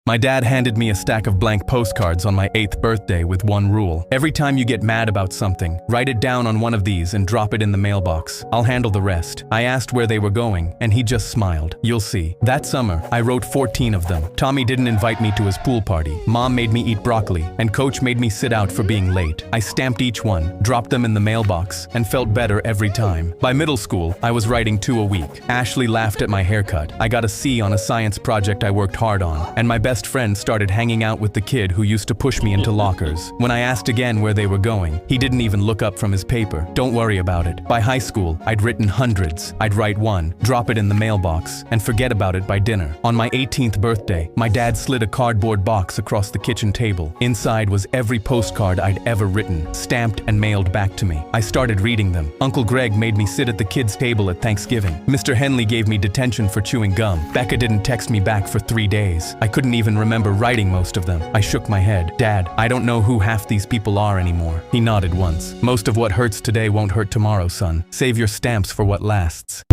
Speaker 1: My dad handed me a stack of blank postcards on my 8th birthday with one rule. Every time you get mad about something, write it down on one of these and drop it in the mailbox. I'll handle the rest. I asked where they were going, and he just smiled. You'll see. That summer, I wrote 14 of them. Tommy didn't invite me to his pool party. Mom made me eat broccoli, and Coach made me sit out for being late. I stamped each one, dropped them in the mailbox, and felt better every time. By middle school, I was writing 2 a week. Ashley laughed at my haircut. I got a C on a science project I worked hard on, and my best friend started hanging out with the kid who used to push me into lockers. When I asked again where they were going, he didn't even look up from his paper. Don't worry about it. By high school, I'd written hundreds. I'd write one, drop it in the mailbox, and forget about it by dinner. On my 18th birthday, my dad slid a cardboard box across the kitchen table. Inside was every postcard I'd ever written, stamped and mailed back to me. I started reading them. Uncle Greg made me sit at the kids' table at Thanksgiving. Mr. Henley gave me detention for chewing gum. Becca didn't text me back for 3 days. I couldn't even remember writing most of them. I shook my head. "Dad, I don't know who half these people are anymore." He nodded once. "Most of what hurts today won't hurt tomorrow, son. Save your stamps for what lasts."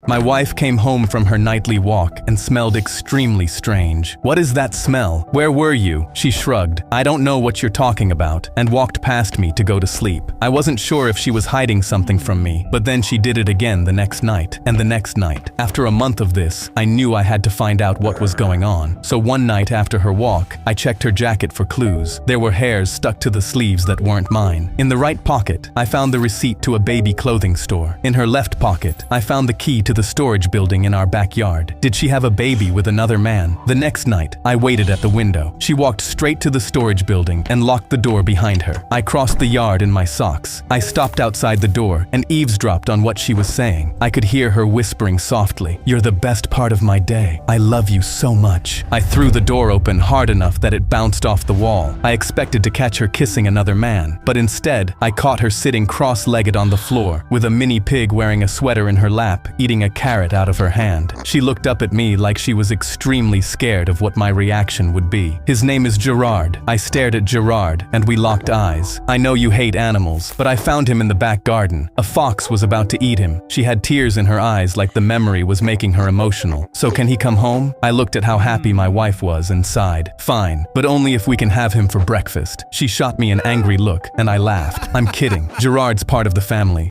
Speaker 1: My wife came home from her nightly walk and smelled extremely strange. "What is that smell? Where were you?" She shrugged. "I don't know what you're talking about," and walked past me to go to sleep. I wasn't sure if she was hiding something from me, but then she did it again the next night, and the next night. After a month of this, I knew I had to find out what was going on. So one night after her walk, I checked her jacket for clues. There were hairs stuck to the sleeves that weren't mine. In the right pocket, I found the receipt to a baby clothing store. In her left pocket, I found the key to the storage building in our backyard. Did she have a baby with another man? The next night, I waited at the window. She walked straight to the storage building and locked the door behind her. I crossed the yard in my socks. I stopped outside the door and eavesdropped on what she was saying. I could hear her whispering softly, "You're the best part of my day. I love you so much." I threw the door open hard enough that it bounced off the wall. I expected to catch her kissing another man, but instead, I caught her sitting cross-legged on the floor, with a mini pig wearing a sweater in her lap, eating a carrot out of her hand. She looked up at me like she was extremely scared of what my reaction would be. "His name is Gerard." I stared at Gerard, and we locked eyes. "I know you hate animals, but I found him in the back garden. A fox was about to eat him." She had tears in her eyes like the memory was making her emotional. "So can he come home?" I looked at how happy my wife was and sighed. "Fine, but only if we can have him for breakfast." She shot me an angry look, and I laughed. "I'm kidding. Gerard's part of the family."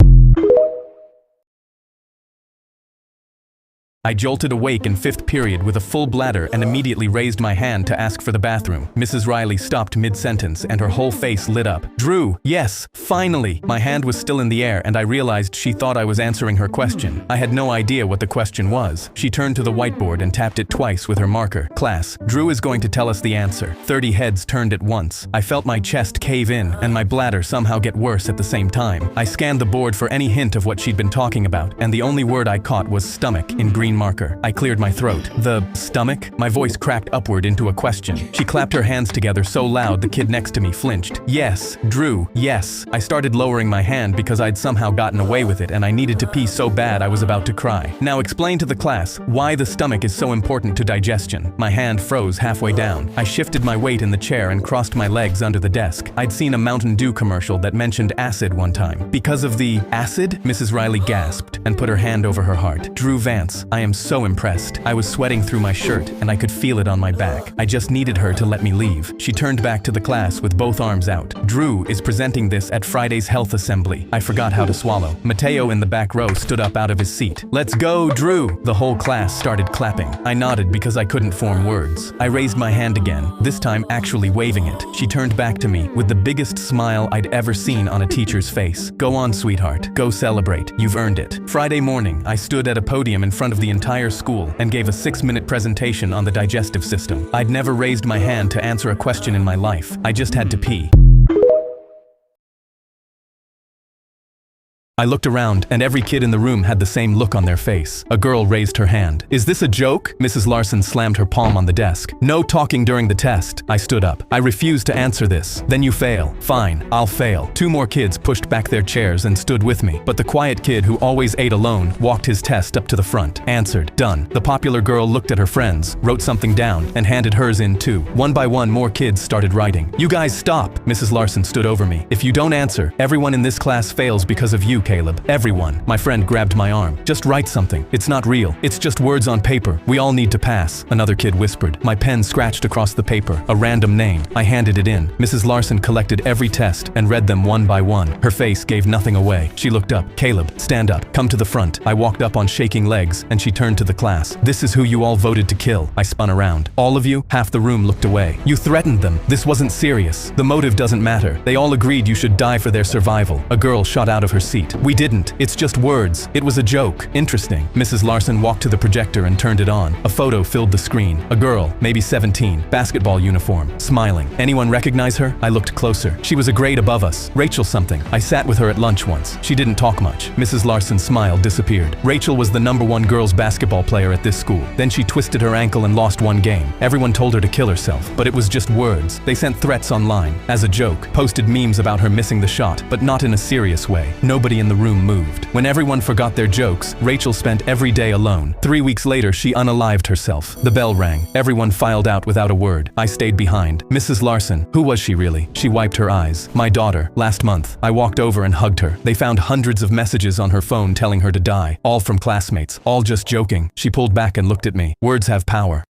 Speaker 1: I jolted awake in fifth period with a full bladder and immediately raised my hand to ask for the bathroom. Mrs. Riley stopped mid-sentence and her whole face lit up. "Drew, yes, finally!" My hand was still in the air and I realized she thought I was answering her question. I had no idea what the question was. She turned to the whiteboard and tapped it twice with her marker. "Class, Drew is going to tell us the answer." 30 heads turned at once. I felt my chest cave in and my bladder somehow get worse at the same time. I scanned the board for any hint of what she'd been talking about, and the only word I caught was stomach in green marker. I cleared my throat. "The stomach?" My voice cracked upward into a question. She clapped her hands together so loud the kid next to me flinched. "Yes, Drew, yes." I started lowering my hand because I'd somehow gotten away with it and I needed to pee so bad I was about to cry. "Now explain to the class why the stomach is so important to digestion." My hand froze halfway down. I shifted my weight in the chair and crossed my legs under the desk. I'd seen a Mountain Dew commercial that mentioned acid one time. "Because of the acid?" Mrs. Riley gasped and put her hand over her heart. "Drew Vance, I am so impressed." I was sweating through my shirt and I could feel it on my back. I just needed her to let me leave. She turned back to the class with both arms out. "Drew is presenting this at Friday's health assembly." I forgot how to swallow. Mateo in the back row stood up out of his seat. "Let's go, Drew!" The whole class started clapping. I nodded because I couldn't form words. I raised my hand again, this time actually waving it. She turned back to me with the biggest smile I'd ever seen on a teacher's face. "Go on, sweetheart. Go celebrate. You've earned it." Friday morning, I stood at a podium in front of the entire school and gave a 6-minute presentation on the digestive system. I'd never raised my hand to answer a question in my life. I just had to pee. I looked around, and every kid in the room had the same look on their face. A girl raised her hand. "Is this a joke?" Mrs. Larson slammed her palm on the desk. "No talking during the test." I stood up. "I refuse to answer this." "Then you fail." "Fine, I'll fail." 2 more kids pushed back their chairs and stood with me, but the quiet kid who always ate alone walked his test up to the front. Answered. Done. The popular girl looked at her friends, wrote something down, and handed hers in too. One by one, more kids started writing. "You guys stop!" Mrs. Larson stood over me. "If you don't answer, everyone in this class fails because of you, Caleb. Everyone." My friend grabbed my arm. "Just write something. It's not real. It's just words on paper. We all need to pass." Another kid whispered. My pen scratched across the paper. A random name. I handed it in. Mrs. Larson collected every test and read them one by one. Her face gave nothing away. She looked up. "Caleb, stand up. Come to the front." I walked up on shaking legs and she turned to the class. "This is who you all voted to kill." I spun around. "All of you?" Half the room looked away. "You threatened them. This wasn't serious. The motive doesn't matter. They all agreed you should die for their survival." A girl shot out of her seat. "We didn't. It's just words. It was a joke." "Interesting." Mrs. Larson walked to the projector and turned it on. A photo filled the screen. A girl, maybe 17, basketball uniform, smiling. "Anyone recognize her?" I looked closer. She was a grade above us. Rachel something. I sat with her at lunch once. She didn't talk much. Mrs. Larson's smile disappeared. Rachel was the #1 girls basketball player at this school. Then she twisted her ankle and lost one game. Everyone told her to kill herself, but it was just words. They sent threats online, as a joke, posted memes about her missing the shot, but not in a serious way. Nobody in the room moved. When everyone forgot their jokes, Rachel spent every day alone. 3 weeks later, she unalived herself. The bell rang. Everyone filed out without a word. I stayed behind. Mrs. Larson, who was she really? She wiped her eyes. "My daughter. Last month." I walked over and hugged her. They found hundreds of messages on her phone telling her to die. All from classmates. All just joking. She pulled back and looked at me. Words have power.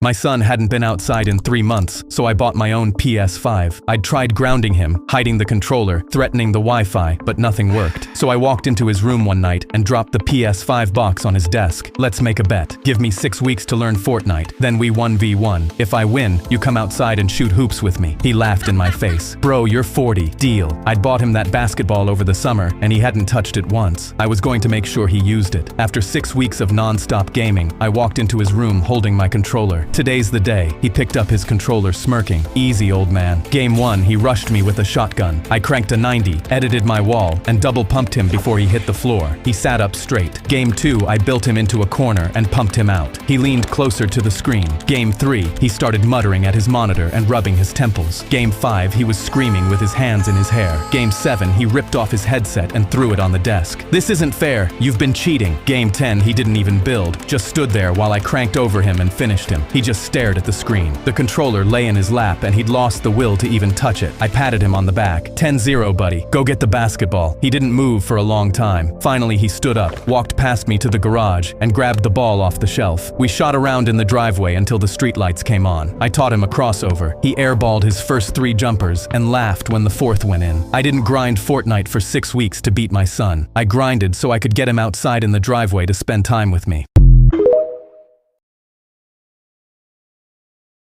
Speaker 1: My son hadn't been outside in 3 months, so I bought my own PS5. I'd tried grounding him, hiding the controller, threatening the Wi-Fi, but nothing worked. So I walked into his room one night and dropped the PS5 box on his desk. Let's make a bet. Give me 6 weeks to learn Fortnite, then we 1v1. If I win, you come outside and shoot hoops with me. He laughed in my face. Bro, you're 40. Deal. I'd bought him that basketball over the summer, and he hadn't touched it once. I was going to make sure he used it. After 6 weeks of non-stop gaming, I walked into his room holding my controller. Today's the day. He picked up his controller smirking. Easy, old man. Game 1, he rushed me with a shotgun. I cranked a 90, edited my wall, and double pumped him before he hit the floor. He sat up straight. Game 2, I built him into a corner and pumped him out. He leaned closer to the screen. Game 3, he started muttering at his monitor and rubbing his temples. Game 5, he was screaming with his hands in his hair. Game 7, he ripped off his headset and threw it on the desk. This isn't fair. You've been cheating. Game 10, he didn't even build. Just stood there while I cranked over him and finished him. He just stared at the screen. The controller lay in his lap and he'd lost the will to even touch it. I patted him on the back. 10-0, buddy. Go get the basketball. He didn't move for a long time. Finally, he stood up, walked past me to the garage, and grabbed the ball off the shelf. We shot around in the driveway until the streetlights came on. I taught him a crossover. He airballed his first 3 jumpers and laughed when the 4th went in. I didn't grind Fortnite for 6 weeks to beat my son. I grinded so I could get him outside in the driveway to spend time with me.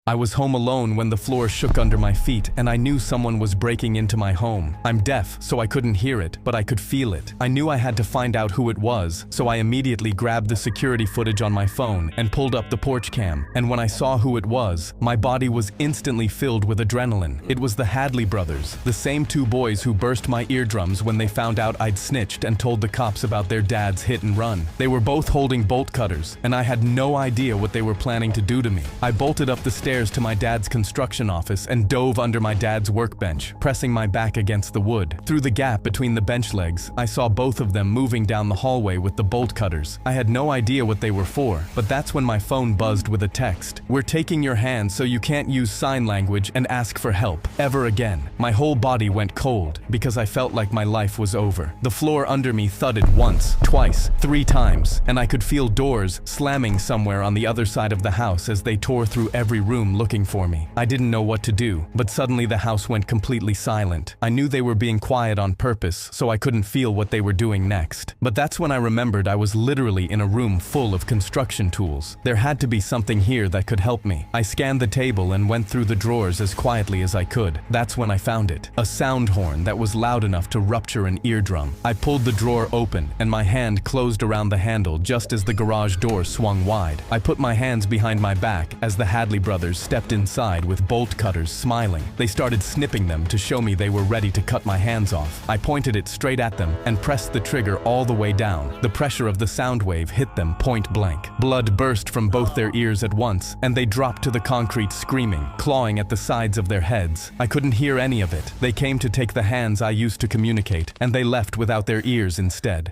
Speaker 1: I was home alone when the floor shook under my feet and I knew someone was breaking into my home. I'm deaf, so I couldn't hear it, but I could feel it. I knew I had to find out who it was, so I immediately grabbed the security footage on my phone and pulled up the porch cam. And when I saw who it was, my body was instantly filled with adrenaline. It was the Hadley brothers, the same 2 boys who burst my eardrums when they found out I'd snitched and told the cops about their dad's hit and run. They were both holding bolt cutters, and I had no idea what they were planning to do to me. I bolted up the stairs to my dad's construction office and dove under my dad's workbench, pressing my back against the wood. Through the gap between the bench legs, I saw both of them moving down the hallway with the bolt cutters. I had no idea what they were for, but that's when my phone buzzed with a text. "We're taking your hand so you can't use sign language and ask for help ever again." My whole body went cold because I felt like my life was over. The floor under me thudded once, twice, 3 times, and I could feel doors slamming somewhere on the other side of the house as they tore through every room looking for me. I didn't know what to do, but suddenly the house went completely silent. I knew they were being quiet on purpose, so I couldn't feel what they were doing next. But that's when I remembered I was literally in a room full of construction tools. There had to be something here that could help me. I scanned the table and went through the drawers as quietly as I could. That's when I found it. A sound horn that was loud enough to rupture an eardrum. I pulled the drawer open, and my hand closed around the handle just as the garage door swung wide. I put my hands behind my back as the Hadley brothers stepped inside with bolt cutters, smiling. They started snipping them to show me they were ready to cut my hands off. I pointed it straight at them and pressed the trigger all the way down. The pressure of the sound wave hit them point blank. Blood burst from both their ears at once, and they dropped to the concrete screaming, clawing at the sides of their heads. I couldn't hear any of it. They came to take the hands I used to communicate, and they left without their ears instead.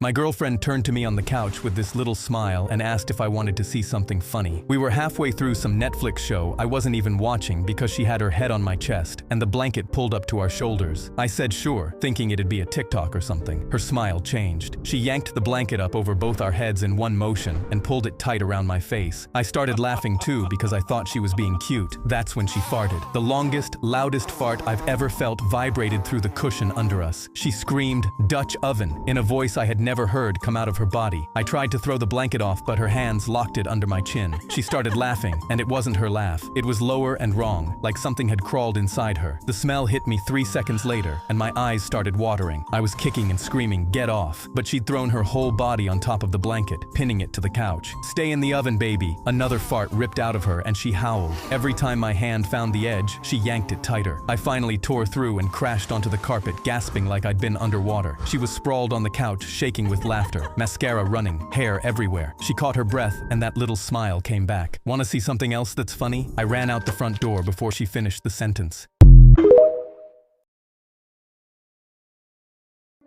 Speaker 1: My girlfriend turned to me on the couch with this little smile and asked if I wanted to see something funny. We were halfway through some Netflix show I wasn't even watching because she had her head on my chest and the blanket pulled up to our shoulders. I said sure, thinking it'd be a TikTok or something. Her smile changed. She yanked the blanket up over both our heads in one motion and pulled it tight around my face. I started laughing too because I thought she was being cute. That's when she farted. The longest, loudest fart I've ever felt vibrated through the cushion under us. She screamed, "Dutch oven," in a voice I had never heard come out of her body. I tried to throw the blanket off, but her hands locked it under my chin. She started laughing, and it wasn't her laugh. It was lower and wrong, like something had crawled inside her. The smell hit me 3 seconds later, and my eyes started watering. I was kicking and screaming, "Get off!" But she'd thrown her whole body on top of the blanket, pinning it to the couch. "Stay in the oven, baby!" Another fart ripped out of her, and she howled. Every time my hand found the edge, she yanked it tighter. I finally tore through and crashed onto the carpet, gasping like I'd been underwater. She was sprawled on the couch, shaking with laughter, mascara running, hair everywhere. She caught her breath, and that little smile came back. "Wanna see something else that's funny?" I ran out the front door before she finished the sentence.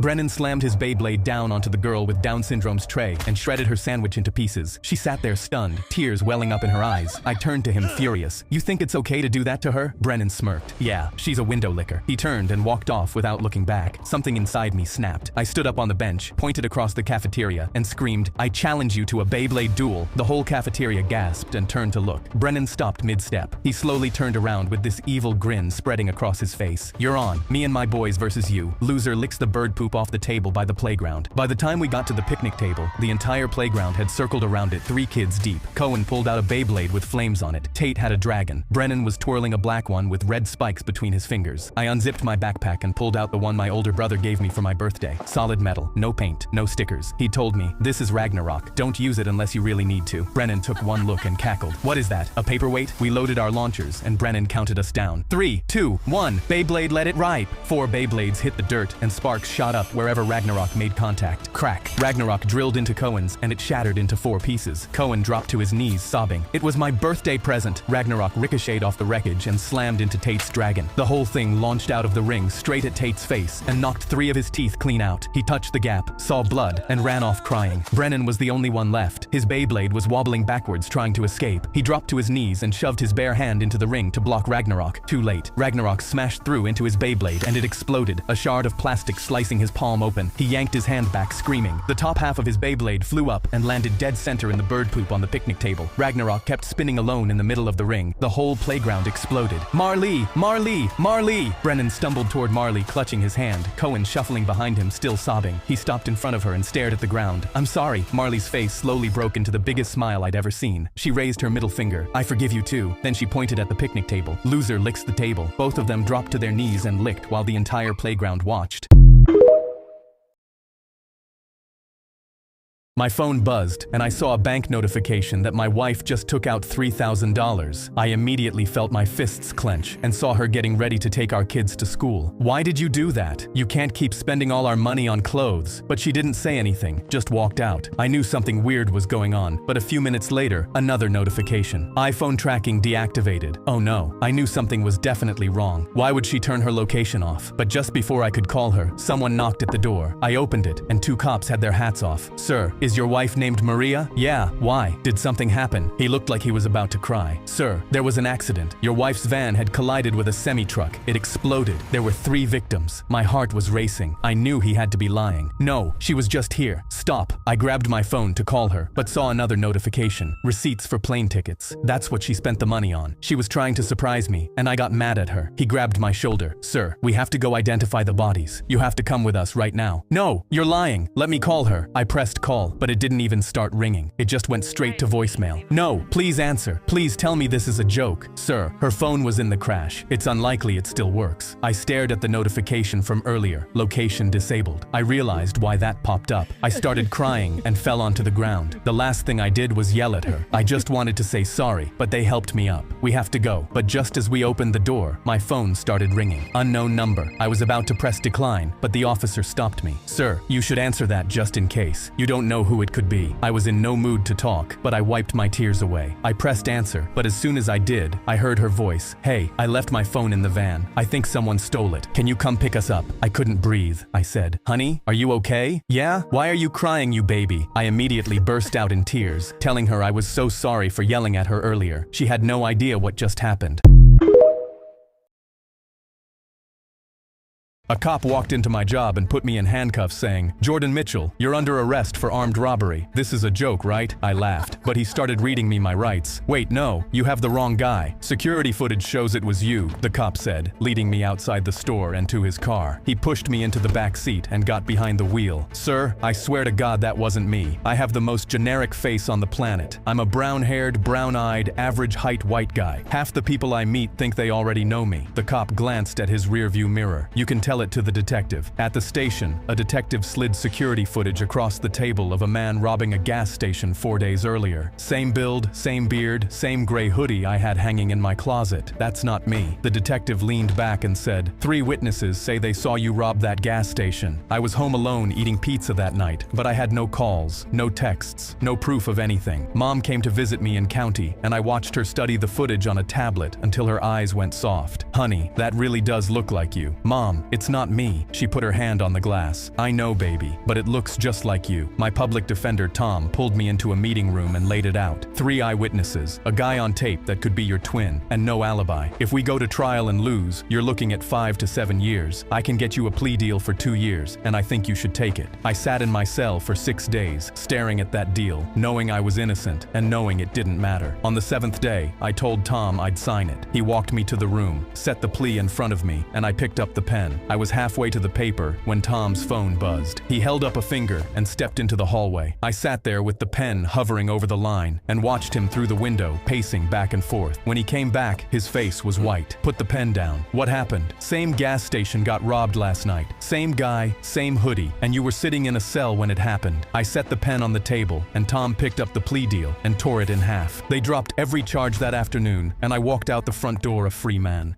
Speaker 1: Brennan slammed his Beyblade down onto the girl with Down syndrome's tray and shredded her sandwich into pieces. She sat there stunned, tears welling up in her eyes. I turned to him furious. You think it's okay to do that to her? Brennan smirked. Yeah, she's a window licker. He turned and walked off without looking back. Something inside me snapped. I stood up on the bench, pointed across the cafeteria, and screamed, I challenge you to a Beyblade duel. The whole cafeteria gasped and turned to look. Brennan stopped mid-step. He slowly turned around with this evil grin spreading across his face. You're on. Me and my boys versus you. Loser licks the bird poop off the table by the playground. By the time we got to the picnic table, the entire playground had circled around it 3 kids deep. Cohen pulled out a Beyblade with flames on it. Tate had a dragon. Brennan was twirling a black one with red spikes between his fingers. I unzipped my backpack and pulled out the one my older brother gave me for my birthday. Solid metal, no paint, no stickers. He told me, this is Ragnarok. Don't use it unless you really need to. Brennan took one look and cackled. What is that? A paperweight? We loaded our launchers and Brennan counted us down. 3, 2, 1. Beyblade, let it ripe. 4 Beyblades hit the dirt and sparks shot up wherever Ragnarok made contact. Crack. Ragnarok drilled into Cohen's and it shattered into 4 pieces. Cohen dropped to his knees sobbing. It was my birthday present. Ragnarok ricocheted off the wreckage and slammed into Tate's dragon. The whole thing launched out of the ring straight at Tate's face and knocked 3 of his teeth clean out. He touched the gap, saw blood, and ran off crying. Brennan was the only one left. His Beyblade was wobbling backwards trying to escape. He dropped to his knees and shoved his bare hand into the ring to block Ragnarok. Too late. Ragnarok smashed through into his Beyblade and it exploded, a shard of plastic slicing his palm open. He yanked his hand back screaming. The top half of his Beyblade flew up and landed dead center in the bird poop on the picnic table. Ragnarok kept spinning alone in the middle of the ring. The whole playground exploded. Marley! Marley! Marley! Brennan stumbled toward Marley, clutching his hand. Cohen shuffling behind him, still sobbing. He stopped in front of her and stared at the ground. I'm sorry. Marley's face slowly broke into the biggest smile I'd ever seen. She raised her middle finger. I forgive you too. Then she pointed at the picnic table. Loser licks the table. Both of them dropped to their knees and licked while the entire playground watched. My phone buzzed, and I saw a bank notification that my wife just took out $3,000. I immediately felt my fists clench and saw her getting ready to take our kids to school. Why did you do that? You can't keep spending all our money on clothes. But she didn't say anything, just walked out. I knew something weird was going on, but a few minutes later, another notification. iPhone tracking deactivated. Oh no, I knew something was definitely wrong. Why would she turn her location off? But just before I could call her, someone knocked at the door. I opened it, and 2 cops had their hats off. Sir, is your wife named Maria? Yeah, why? Did something happen? He looked like he was about to cry. Sir, there was an accident. Your wife's van had collided with a semi-truck. It exploded. There were 3 victims. My heart was racing. I knew he had to be lying. No, she was just here. Stop. I grabbed my phone to call her, but saw another notification. Receipts for plane tickets. That's what she spent the money on. She was trying to surprise me, and I got mad at her. He grabbed my shoulder. Sir, we have to go identify the bodies. You have to come with us right now. No, you're lying. Let me call her. I pressed call, but it didn't even start ringing. It just went straight to voicemail. No, please answer. Please tell me this is a joke. Sir, her phone was in the crash. It's unlikely it still works. I stared at the notification from earlier. Location disabled. I realized why that popped up. I started crying and fell onto the ground. The last thing I did was yell at her. I just wanted to say sorry, but they helped me up. We have to go. But just as we opened the door, my phone started ringing. Unknown number. I was about to press decline, but the officer stopped me. Sir, you should answer that just in case. You don't know who it could be. I was in no mood to talk, but I wiped my tears away. I pressed answer, but as soon as I did, I heard her voice. Hey, I left my phone in the van. I think someone stole it. Can you come pick us up? I couldn't breathe. I said, honey, are you okay? Yeah? Why are you crying, you baby? I immediately burst out in tears, telling her I was so sorry for yelling at her earlier. She had no idea what just happened. A cop walked into my job and put me in handcuffs saying, Jordan Mitchell, you're under arrest for armed robbery. This is a joke, right? I laughed, but he started reading me my rights. Wait, no, you have the wrong guy. Security footage shows it was you, the cop said, leading me outside the store and to his car. He pushed me into the back seat and got behind the wheel. Sir, I swear to God that wasn't me. I have the most generic face on the planet. I'm a brown-haired, brown-eyed, average-height white guy. Half the people I meet think they already know me. The cop glanced at his rearview mirror. You can tell it to the detective. At the station, a detective slid security footage across the table of a man robbing a gas station 4 days earlier. Same build, same beard, same gray hoodie I had hanging in my closet. That's not me. The detective leaned back and said, 3 witnesses say they saw you rob that gas station. I was home alone eating pizza that night, but I had no calls, no texts, no proof of anything. Mom came to visit me in county, and I watched her study the footage on a tablet until her eyes went soft. Honey, that really does look like you. Mom, it's not me." She put her hand on the glass. "I know, baby, but it looks just like you." My public defender, Tom, pulled me into a meeting room and laid it out. 3 eyewitnesses, a guy on tape that could be your twin, and no alibi. If we go to trial and lose, you're looking at 5 to 7 years. I can get you a plea deal for 2 years, and I think you should take it. I sat in my cell for 6 days, staring at that deal, knowing I was innocent, and knowing it didn't matter. On the 7th day, I told Tom I'd sign it. He walked me to the room, set the plea in front of me, and I picked up the pen. I was halfway to the paper when Tom's phone buzzed. He held up a finger and stepped into the hallway. I sat there with the pen hovering over the line and watched him through the window, pacing back and forth. When he came back, his face was white. "Put the pen down." "What happened?" "Same gas station got robbed last night. Same guy, same hoodie, and you were sitting in a cell when it happened." I set the pen on the table, and Tom picked up the plea deal and tore it in half. They dropped every charge that afternoon, and I walked out the front door a free man.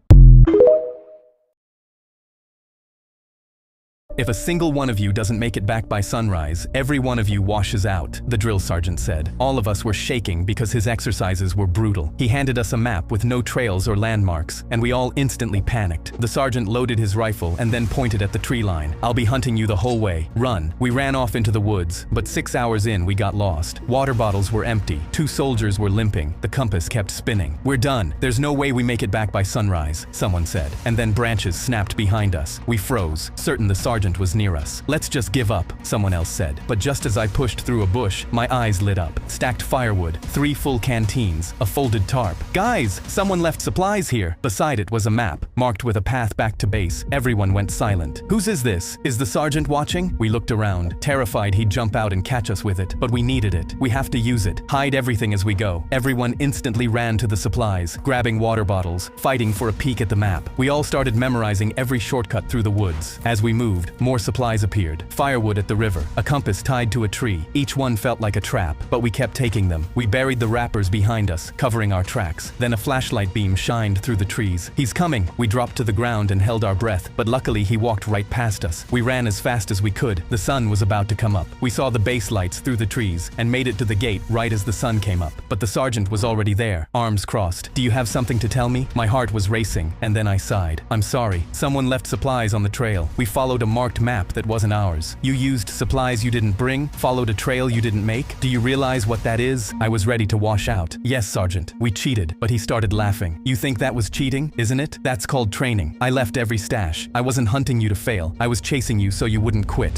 Speaker 1: "If a single one of you doesn't make it back by sunrise, every one of you washes out," the drill sergeant said. All of us were shaking because his exercises were brutal. He handed us a map with no trails or landmarks, and we all instantly panicked. The sergeant loaded his rifle and then pointed at the tree line. "I'll be hunting you the whole way. Run." We ran off into the woods, but 6 hours in we got lost. Water bottles were empty. 2 soldiers were limping. The compass kept spinning. "We're done. There's no way we make it back by sunrise," someone said. And then branches snapped behind us. We froze, certain the sergeant was near us. "Let's just give up," someone else said. But just as I pushed through a bush, my eyes lit up. Stacked firewood, 3 full canteens, a folded tarp. "Guys, someone left supplies here." Beside it was a map, marked with a path back to base. Everyone went silent. "Whose is this? Is the sergeant watching?" We looked around, terrified he'd jump out and catch us with it. But we needed it. We have to use it. Hide everything as we go. Everyone instantly ran to the supplies, grabbing water bottles, fighting for a peek at the map. We all started memorizing every shortcut through the woods. As we moved, more supplies appeared. Firewood at the river, a compass tied to a tree. Each one felt like a trap, but we kept taking them. We buried the wrappers behind us, covering our tracks. Then a flashlight beam shined through the trees. "He's coming!" We dropped to the ground and held our breath, but luckily he walked right past us. We ran as fast as we could. The sun was about to come up. We saw the base lights through the trees and made it to the gate right as the sun came up. But the sergeant was already there, arms crossed. "Do you have something to tell me?" My heart was racing, and then I sighed. "I'm sorry. Someone left supplies on the trail. We followed a marked map that wasn't ours. You used supplies you didn't bring, followed a trail you didn't make. Do you realize what that is?" I was ready to wash out. "Yes, Sergeant. We cheated." But he started laughing. "You think that was cheating, isn't it? That's called training. I left every stash. I wasn't hunting you to fail. I was chasing you so you wouldn't quit."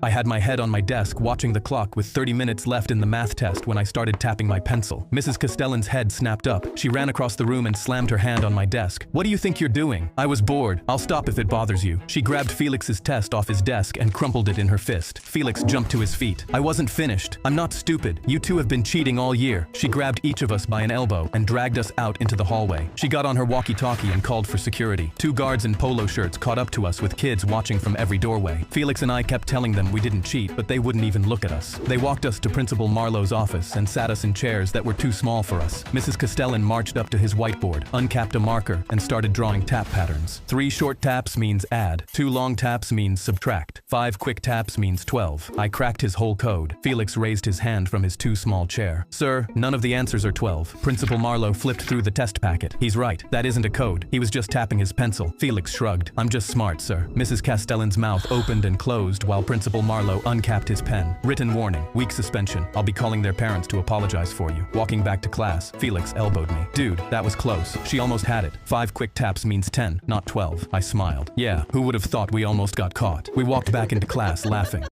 Speaker 1: I had my head on my desk watching the clock with 30 minutes left in the math test when I started tapping my pencil. Mrs. Castellan's head snapped up. She ran across the room and slammed her hand on my desk. "What do you think you're doing?" "I was bored. I'll stop if it bothers you." She grabbed Felix's test off his desk and crumpled it in her fist. Felix jumped to his feet. "I wasn't finished. I'm not stupid. You two have been cheating all year." She grabbed each of us by an elbow and dragged us out into the hallway. She got on her walkie-talkie and called for security. 2 guards in polo shirts caught up to us with kids watching from every doorway. Felix and I kept telling them we didn't cheat, but they wouldn't even look at us. They walked us to Principal Marlowe's office and sat us in chairs that were too small for us. Mrs. Castellan marched up to his whiteboard, uncapped a marker, and started drawing tap patterns. 3 short taps means add, 2 long taps means subtract, 5 quick taps means 12. I cracked his whole code. Felix raised his hand from his too small chair. "Sir, none of the answers are 12. Principal Marlowe flipped through the test packet. "He's right. That isn't a code. He was just tapping his pencil." Felix shrugged. "I'm just smart, sir." Mrs. Castellan's mouth opened and closed while Principal Marlowe uncapped his pen. "Written warning. Week suspension. I'll be calling their parents to apologize for you." Walking back to class, Felix elbowed me. "Dude, that was close. She almost had it. 5 quick taps means 10, not 12. I smiled. "Yeah, who would have thought we almost got caught?" We walked back into class laughing.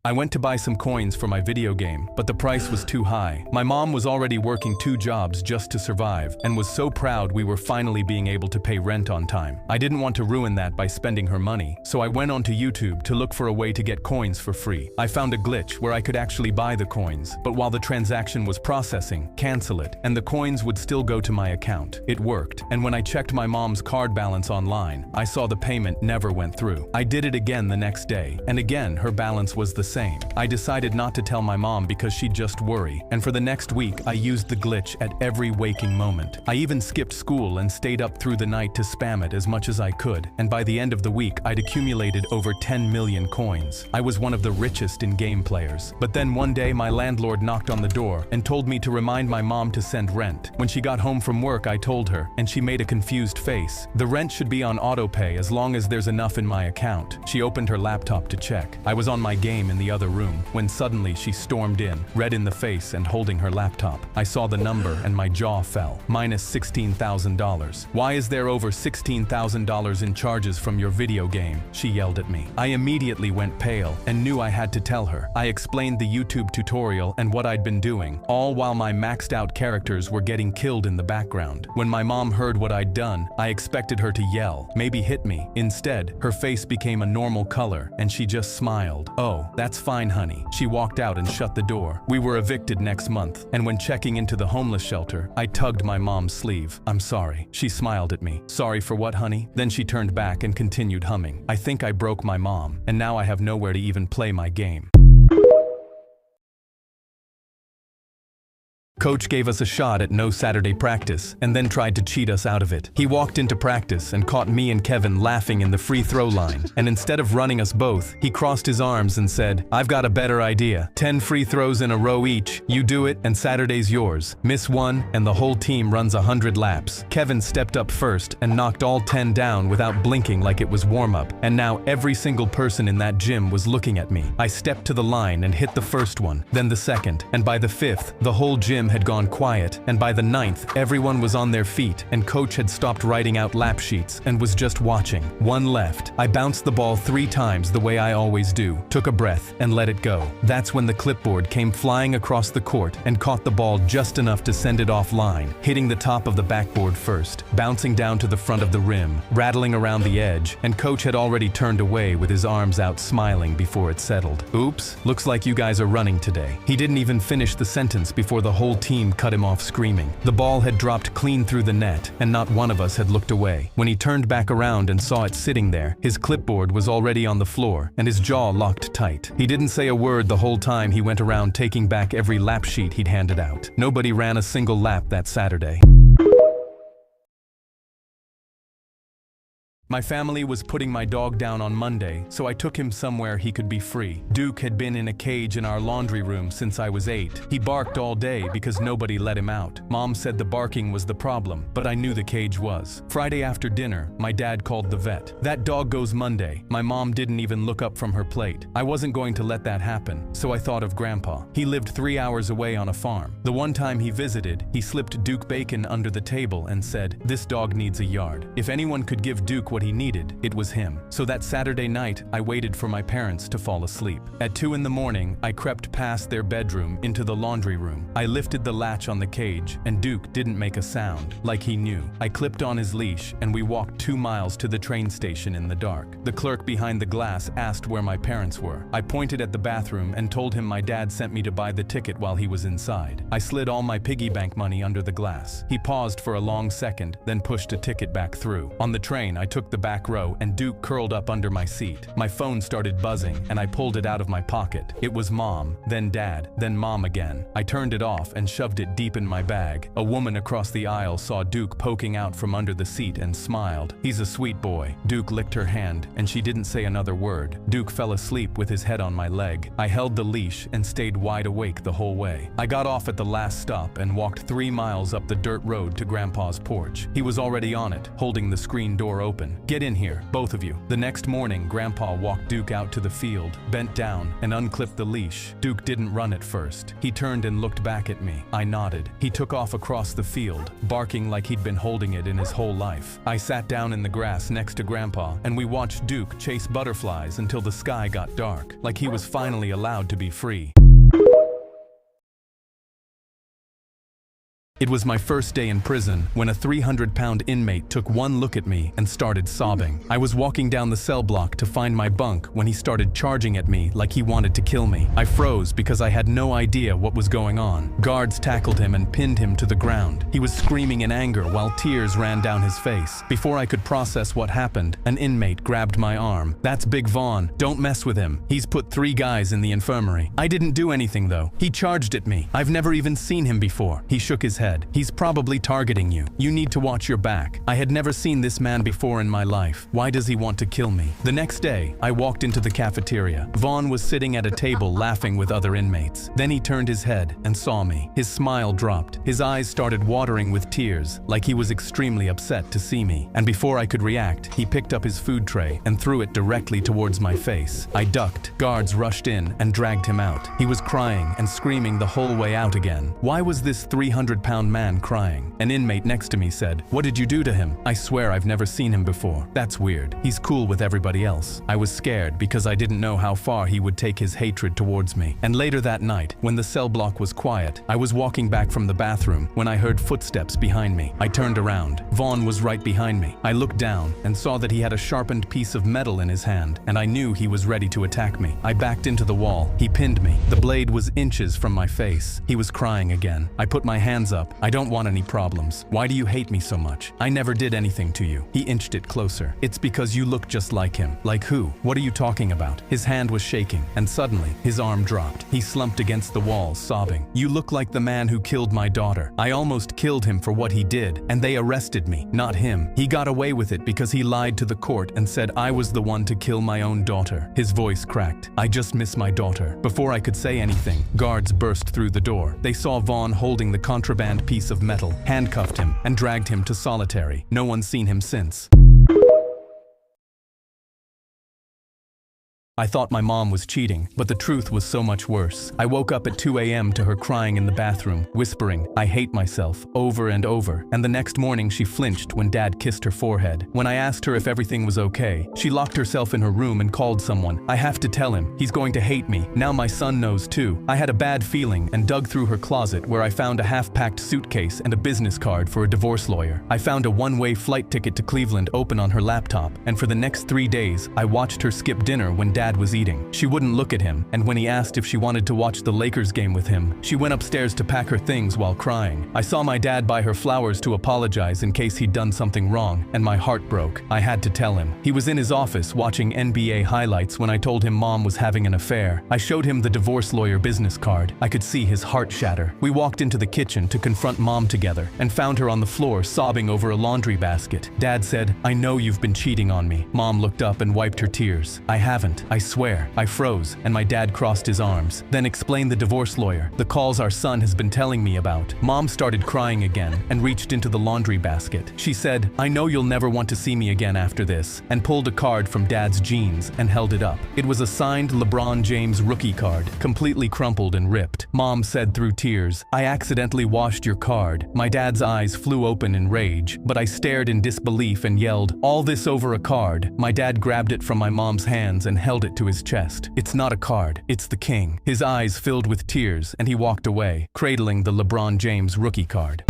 Speaker 1: I went to buy some coins for my video game, but the price was too high. My mom was already working 2 jobs just to survive, and was so proud we were finally being able to pay rent on time. I didn't want to ruin that by spending her money, so I went onto YouTube to look for a way to get coins for free. I found a glitch where I could actually buy the coins, but while the transaction was processing, cancel it, and the coins would still go to my account. It worked, and when I checked my mom's card balance online, I saw the payment never went through. I did it again the next day, and again her balance was the same. I decided not to tell my mom because she'd just worry, and for the next week I used the glitch at every waking moment. I even skipped school and stayed up through the night to spam it as much as I could, and by the end of the week I'd accumulated over 10 million coins. I was one of the richest in-game players. But then one day my landlord knocked on the door and told me to remind my mom to send rent. When she got home from work I told her, and she made a confused face. The rent should be on autopay as long as there's enough in my account. She opened her laptop to check. I was on my game in the other room when suddenly she stormed in, red in the face and holding her laptop. I saw the number and my jaw fell. Minus $16,000. Why is there over $16,000 in charges from your video game? She yelled at me. I immediately went pale and knew I had to tell her. I explained the YouTube tutorial and what I'd been doing, all while my maxed out characters were getting killed in the background. When my mom heard what I'd done, I expected her to yell, maybe hit me. Instead, her face became a normal color and she just smiled. "Oh, that's fine, honey." She walked out and shut the door. We were evicted next month, and when checking into the homeless shelter, I tugged my mom's sleeve. "I'm sorry." She smiled at me. "Sorry for what, honey?" Then she turned back and continued humming. I think I broke my mom, and now I have nowhere to even play my game. Coach gave us a shot at no Saturday practice and then tried to cheat us out of it. He walked into practice and caught me and Kevin laughing in the free throw line, and instead of running us both, he crossed his arms and said, "I've got a better idea. 10 free throws in a row each. You do it and Saturday's yours. Miss one and the whole team runs 100 laps." Kevin stepped up first and knocked all 10 down without blinking like it was warm-up, and now every single person in that gym was looking at me. I stepped to the line and hit the first one, then the second, and by the fifth, the whole gym had gone quiet, and by the ninth, everyone was on their feet, and coach had stopped writing out lap sheets and was just watching. One left. I bounced the ball 3 times the way I always do, took a breath, and let it go. That's when the clipboard came flying across the court and caught the ball just enough to send it offline, hitting the top of the backboard first, bouncing down to the front of the rim, rattling around the edge, and coach had already turned away with his arms out smiling before it settled. "Oops, looks like you guys are running today." He didn't even finish the sentence before the whole team cut him off screaming. The ball had dropped clean through the net, and not one of us had looked away. When he turned back around and saw it sitting there, his clipboard was already on the floor, and his jaw locked tight. He didn't say a word the whole time he went around taking back every lap sheet he'd handed out. Nobody ran a single lap that Saturday. My family was putting my dog down on Monday, so I took him somewhere he could be free. Duke had been in a cage in our laundry room since I was 8. He barked all day because nobody let him out. Mom said the barking was the problem, but I knew the cage was. Friday after dinner, my dad called the vet. "That dog goes Monday." My mom didn't even look up from her plate. I wasn't going to let that happen, so I thought of Grandpa. He lived 3 hours away on a farm. The one time he visited, he slipped Duke bacon under the table and said, "This dog needs a yard." If anyone could give Duke what he needed, it was him. So that Saturday night, I waited for my parents to fall asleep. At 2 in the morning, I crept past their bedroom into the laundry room. I lifted the latch on the cage, and Duke didn't make a sound, like he knew. I clipped on his leash, and we walked 2 miles to the train station in the dark. The clerk behind the glass asked where my parents were. I pointed at the bathroom and told him my dad sent me to buy the ticket while he was inside. I slid all my piggy bank money under the glass. He paused for a long second, then pushed a ticket back through. On the train, I took the back row, and Duke curled up under my seat. My phone started buzzing, and I pulled it out of my pocket. It was Mom, then Dad, then Mom again. I turned it off and shoved it deep in my bag. A woman across the aisle saw Duke poking out from under the seat and smiled. "He's a sweet boy." Duke licked her hand, and she didn't say another word. Duke fell asleep with his head on my leg. I held the leash and stayed wide awake the whole way. I got off at the last stop and walked 3 miles up the dirt road to Grandpa's porch. He was already on it, holding the screen door open. "Get in here, both of you." The next morning, Grandpa walked Duke out to the field, bent down, and unclipped the leash. Duke didn't run at first. He turned and looked back at me. I nodded. He took off across the field, barking like he'd been holding it in his whole life. I sat down in the grass next to Grandpa, and we watched Duke chase butterflies until the sky got dark, like he was finally allowed to be free. It was my first day in prison when a 300-pound inmate took one look at me and started sobbing. I was walking down the cell block to find my bunk when he started charging at me like he wanted to kill me. I froze because I had no idea what was going on. Guards tackled him and pinned him to the ground. He was screaming in anger while tears ran down his face. Before I could process what happened, an inmate grabbed my arm. "That's Big Vaughn. Don't mess with him. He's put 3 guys in the infirmary." I didn't do anything though. He charged at me. I've never even seen him before. He shook his head. "He's probably targeting you. You need to watch your back." I had never seen this man before in my life. Why does he want to kill me? The next day, I walked into the cafeteria. Vaughn was sitting at a table laughing with other inmates. Then he turned his head and saw me. His smile dropped. His eyes started watering with tears, like he was extremely upset to see me. And before I could react, he picked up his food tray and threw it directly towards my face. I ducked. Guards rushed in and dragged him out. He was crying and screaming the whole way out again. Why was this 300-pound man crying? An inmate next to me said, "What did you do to him?" I swear I've never seen him before. That's weird. He's cool with everybody else. I was scared because I didn't know how far he would take his hatred towards me. And later that night, when the cell block was quiet, I was walking back from the bathroom when I heard footsteps behind me. I turned around. Vaughn was right behind me. I looked down and saw that he had a sharpened piece of metal in his hand, and I knew he was ready to attack me. I backed into the wall. He pinned me. The blade was inches from my face. He was crying again. I put my hands up. "I don't want any problems. Why do you hate me so much? I never did anything to you." He inched it closer. "It's because you look just like him." "Like who? What are you talking about?" His hand was shaking, and suddenly, his arm dropped. He slumped against the wall, sobbing. "You look like the man who killed my daughter. I almost killed him for what he did, and they arrested me, not him. He got away with it because he lied to the court and said I was the one to kill my own daughter." His voice cracked. "I just miss my daughter." Before I could say anything, guards burst through the door. They saw Vaughn holding the contraband piece of metal, handcuffed him, and dragged him to solitary. No one's seen him since. I thought my mom was cheating, but the truth was so much worse. I woke up at 2 a.m. to her crying in the bathroom, whispering, "I hate myself," over and over. And the next morning she flinched when Dad kissed her forehead. When I asked her if everything was okay, she locked herself in her room and called someone. "I have to tell him. He's going to hate me. Now my son knows too." I had a bad feeling and dug through her closet where I found a half-packed suitcase and a business card for a divorce lawyer. I found a one-way flight ticket to Cleveland open on her laptop, and for the next 3 days, I watched her skip dinner when Dad was eating. She wouldn't look at him, and when he asked if she wanted to watch the Lakers game with him, she went upstairs to pack her things while crying. I saw my dad buy her flowers to apologize in case he'd done something wrong, and my heart broke. I had to tell him. He was in his office watching NBA highlights when I told him Mom was having an affair. I showed him the divorce lawyer business card. I could see his heart shatter. We walked into the kitchen to confront Mom together, and found her on the floor sobbing over a laundry basket. Dad said, "I know you've been cheating on me." Mom looked up and wiped her tears. "I haven't, I swear." I froze, and my dad crossed his arms, then explained the divorce lawyer, the calls our son has been telling me about. Mom started crying again and reached into the laundry basket. She said, "I know you'll never want to see me again after this," and pulled a card from Dad's jeans and held it up. It was a signed LeBron James rookie card, completely crumpled and ripped. Mom said through tears, "I accidentally washed your card." My dad's eyes flew open in rage, but I stared in disbelief and yelled, "All this over a card?" My dad grabbed it from my mom's hands and held it to his chest. "It's not a card, it's the king." His eyes filled with tears, and he walked away, cradling the LeBron James rookie card.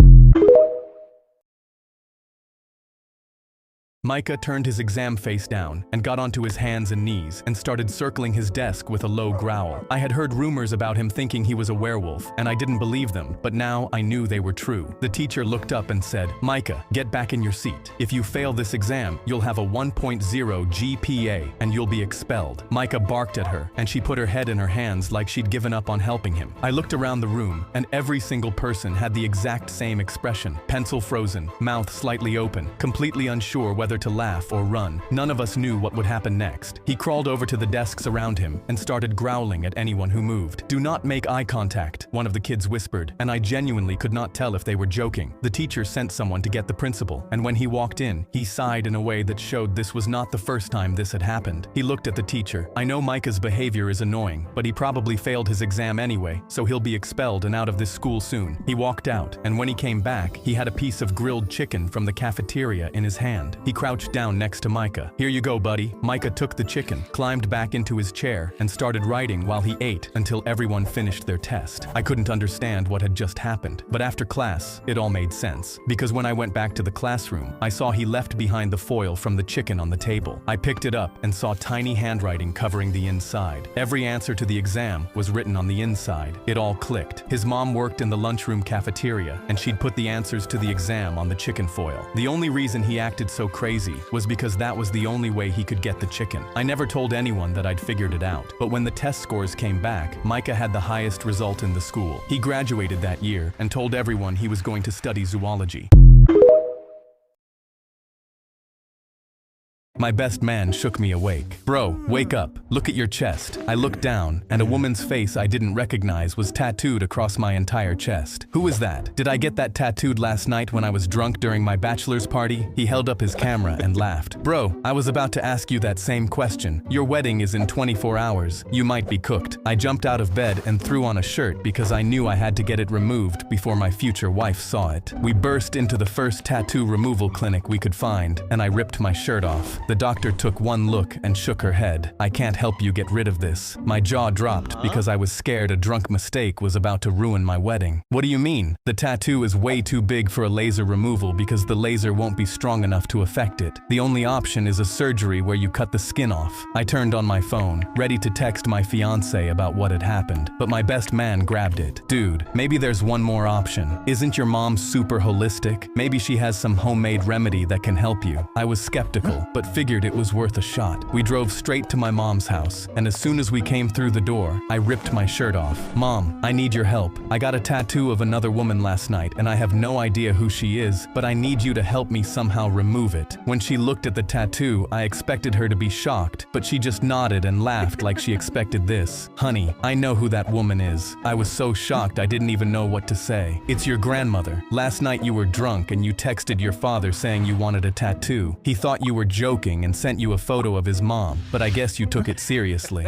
Speaker 1: Micah turned his exam face down and got onto his hands and knees and started circling his desk with a low growl. I had heard rumors about him thinking he was a werewolf, and I didn't believe them, but now I knew they were true. The teacher looked up and said, "Micah, get back in your seat. If you fail this exam, you'll have a 1.0 GPA and you'll be expelled." Micah barked at her, and she put her head in her hands like she'd given up on helping him. I looked around the room, and every single person had the exact same expression, pencil frozen, mouth slightly open, completely unsure whether to laugh or run. None of us knew what would happen next. He crawled over to the desks around him and started growling at anyone who moved. "Do not make eye contact," one of the kids whispered, and I genuinely could not tell if they were joking. The teacher sent someone to get the principal, and when he walked in, he sighed in a way that showed this was not the first time this had happened. He looked at the teacher. "I know Micah's behavior is annoying, but he probably failed his exam anyway, so he'll be expelled and out of this school soon." He walked out, and when he came back, he had a piece of grilled chicken from the cafeteria in his hand. He crouched down next to Micah. "Here you go, buddy." Micah took the chicken, climbed back into his chair, and started writing while he ate until everyone finished their test. I couldn't understand what had just happened, but after class, it all made sense. Because when I went back to the classroom, I saw he left behind the foil from the chicken on the table. I picked it up and saw tiny handwriting covering the inside. Every answer to the exam was written on the inside. It all clicked. His mom worked in the lunchroom cafeteria, and she'd put the answers to the exam on the chicken foil. The only reason he acted so crazy was because that was the only way he could get the chicken. I never told anyone that I'd figured it out, but when the test scores came back, Micah had the highest result in the school. He graduated that year and told everyone he was going to study zoology. My best man shook me awake. "Bro, wake up. Look at your chest." I looked down, and a woman's face I didn't recognize was tattooed across my entire chest. "Who is that? Did I get that tattooed last night when I was drunk during my bachelor's party?" He held up his camera and laughed. "Bro, I was about to ask you that same question. Your wedding is in 24 hours. You might be cooked." I jumped out of bed and threw on a shirt because I knew I had to get it removed before my future wife saw it. We burst into the first tattoo removal clinic we could find, and I ripped my shirt off. The doctor took one look and shook her head. "I can't help you get rid of this." My jaw dropped because I was scared a drunk mistake was about to ruin my wedding. "What do you mean?" "The tattoo is way too big for a laser removal because the laser won't be strong enough to affect it. The only option is a surgery where you cut the skin off." I turned on my phone, ready to text my fiance about what had happened, but my best man grabbed it. "Dude, maybe there's one more option. Isn't your mom super holistic? Maybe she has some homemade remedy that can help you." I was skeptical, but figured it was worth a shot. We drove straight to my mom's house, and as soon as we came through the door, I ripped my shirt off. "Mom, I need your help. I got a tattoo of another woman last night, and I have no idea who she is, but I need you to help me somehow remove it." When she looked at the tattoo, I expected her to be shocked, but she just nodded and laughed like she expected this. "Honey, I know who that woman is." I was so shocked I didn't even know what to say. "It's your grandmother. Last night you were drunk and you texted your father saying you wanted a tattoo. He thought you were joking and sent you a photo of his mom, but I guess you took it seriously."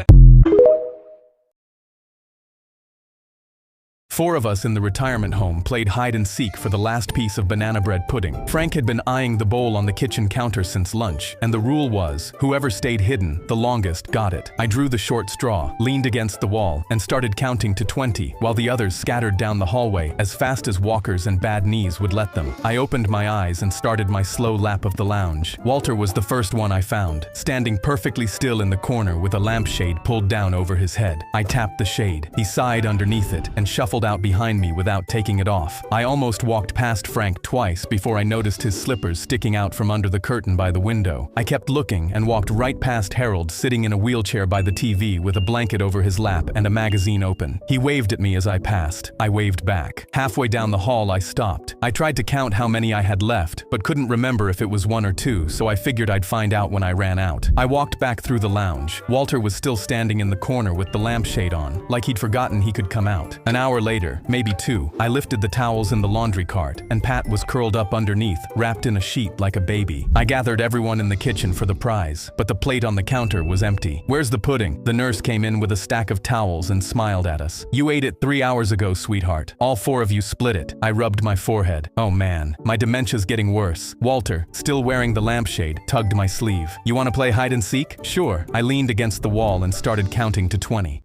Speaker 1: Four of us in the retirement home played hide and seek for the last piece of banana bread pudding. Frank had been eyeing the bowl on the kitchen counter since lunch, and the rule was, whoever stayed hidden the longest got it. I drew the short straw, leaned against the wall, and started counting to 20, while the others scattered down the hallway as fast as walkers and bad knees would let them. I opened my eyes and started my slow lap of the lounge. Walter was the first one I found, standing perfectly still in the corner with a lampshade pulled down over his head. I tapped the shade. He sighed underneath it and shuffled out behind me without taking it off. I almost walked past Frank twice before I noticed his slippers sticking out from under the curtain by the window. I kept looking and walked right past Harold sitting in a wheelchair by the TV with a blanket over his lap and a magazine open. He waved at me as I passed. I waved back. Halfway down the hall I stopped. I tried to count how many I had left, but couldn't remember if it was one or two, so I figured I'd find out when I ran out. I walked back through the lounge. Walter was still standing in the corner with the lampshade on, like he'd forgotten he could come out. An hour later, maybe two, I lifted the towels in the laundry cart, and Pat was curled up underneath, wrapped in a sheet like a baby. I gathered everyone in the kitchen for the prize, but the plate on the counter was empty. "Where's the pudding?" The nurse came in with a stack of towels and smiled at us. "You ate it 3 hours ago, sweetheart. All 4 of you split it." I rubbed my forehead. Oh man, my dementia's getting worse. Walter, still wearing the lampshade, tugged my sleeve. "You want to play hide and seek?" "Sure." I leaned against the wall and started counting to 20.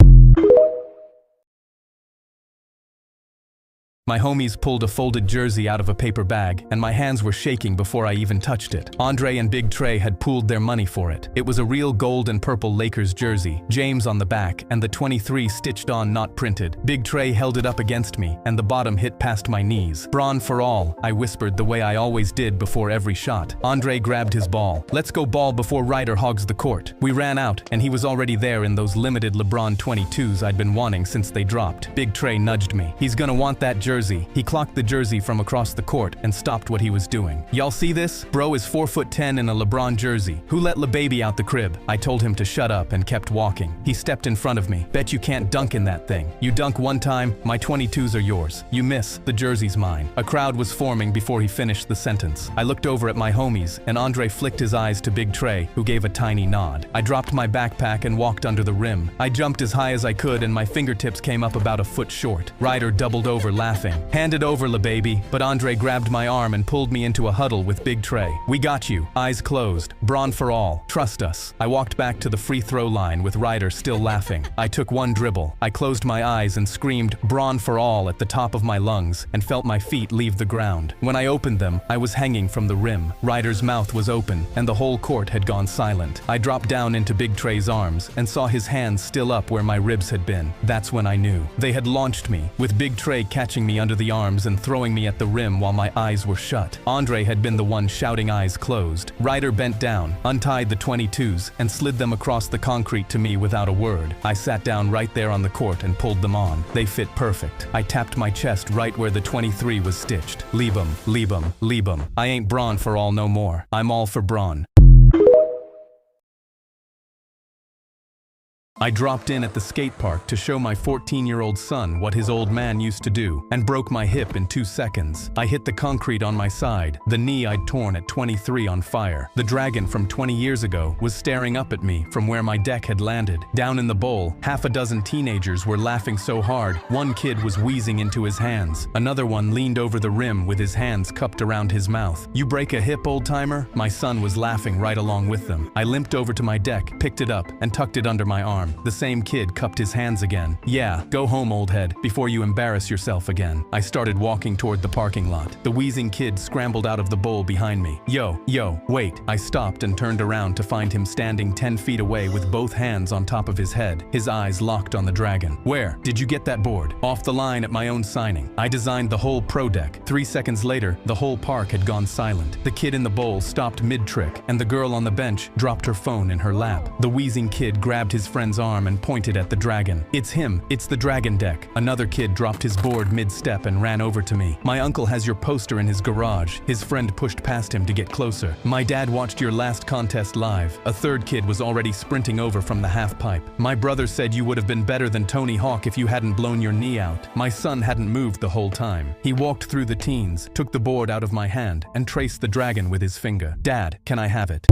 Speaker 1: My homies pulled a folded jersey out of a paper bag, and my hands were shaking before I even touched it. Andre and Big Trey had pooled their money for it. It was a real gold and purple Lakers jersey, James on the back, and the 23 stitched on, not printed. Big Trey held it up against me, and the bottom hit past my knees. "Braun for all," I whispered the way I always did before every shot. Andre grabbed his ball. "Let's go ball before Ryder hogs the court." We ran out, and he was already there in those limited LeBron 22s I'd been wanting since they dropped. Big Trey nudged me. "He's gonna want that jersey." He clocked the jersey from across the court and stopped what he was doing. "Y'all see this? Bro is 4'10" in a LeBron jersey. Who let LeBaby out the crib?" I told him to shut up and kept walking. He stepped in front of me. "Bet you can't dunk in that thing. You dunk one time, my 22s are yours. You miss, the jersey's mine." A crowd was forming before he finished the sentence. I looked over at my homies, and Andre flicked his eyes to Big Trey, who gave a tiny nod. I dropped my backpack and walked under the rim. I jumped as high as I could, and my fingertips came up about a foot short. Ryder doubled over laughing laughing. "Hand it over, la baby," but Andre grabbed my arm and pulled me into a huddle with Big Trey. "We got you. Eyes closed. Brawn for all. Trust us." I walked back to the free throw line with Ryder still laughing. I took one dribble. I closed my eyes and screamed "Brawn for all" at the top of my lungs and felt my feet leave the ground. When I opened them, I was hanging from the rim. Ryder's mouth was open and the whole court had gone silent. I dropped down into Big Trey's arms and saw his hands still up where my ribs had been. That's when I knew. They had launched me, with Big Trey catching me under the arms and throwing me at the rim while my eyes were shut. Andre had been the one shouting "eyes closed." Ryder bent down, untied the 22s, and slid them across the concrete to me without a word. I sat down right there on the court and pulled them on. They fit perfect. I tapped my chest right where the 23 was stitched. "Leave 'em, leave 'em, leave 'em. I ain't brawn for all no more. I'm all for brawn." I dropped in at the skate park to show my 14-year-old son what his old man used to do, and broke my hip in 2 seconds. I hit the concrete on my side, the knee I'd torn at 23 on fire. The dragon from 20 years ago was staring up at me from where my deck had landed. Down in the bowl, half a dozen teenagers were laughing so hard, one kid was wheezing into his hands. Another one leaned over the rim with his hands cupped around his mouth. "You break a hip, old-timer?" My son was laughing right along with them. I limped over to my deck, picked it up, and tucked it under my arm. The same kid cupped his hands again. "Yeah, go home, old head, before you embarrass yourself again." I started walking toward the parking lot. The wheezing kid scrambled out of the bowl behind me. Yo, wait." I stopped and turned around to find him standing 10 feet away with both hands on top of his head, his eyes locked on the dragon. "Where did you get that board?" "Off the line at my own signing. I designed the whole pro deck." 3 seconds later, the whole park had gone silent. The kid in the bowl stopped mid-trick, and the girl on the bench dropped her phone in her lap. The wheezing kid grabbed his friend's arm and pointed at the dragon. "It's him. It's the dragon deck." Another kid dropped his board mid-step and ran over to me. "My uncle has your poster in his garage." His friend pushed past him to get closer. "My dad watched your last contest live." A third kid was already sprinting over from the half pipe. "My brother said you would have been better than Tony Hawk if you hadn't blown your knee out." My son hadn't moved the whole time. He walked through the teens, took the board out of my hand, and traced the dragon with his finger. "Dad, can I have it?"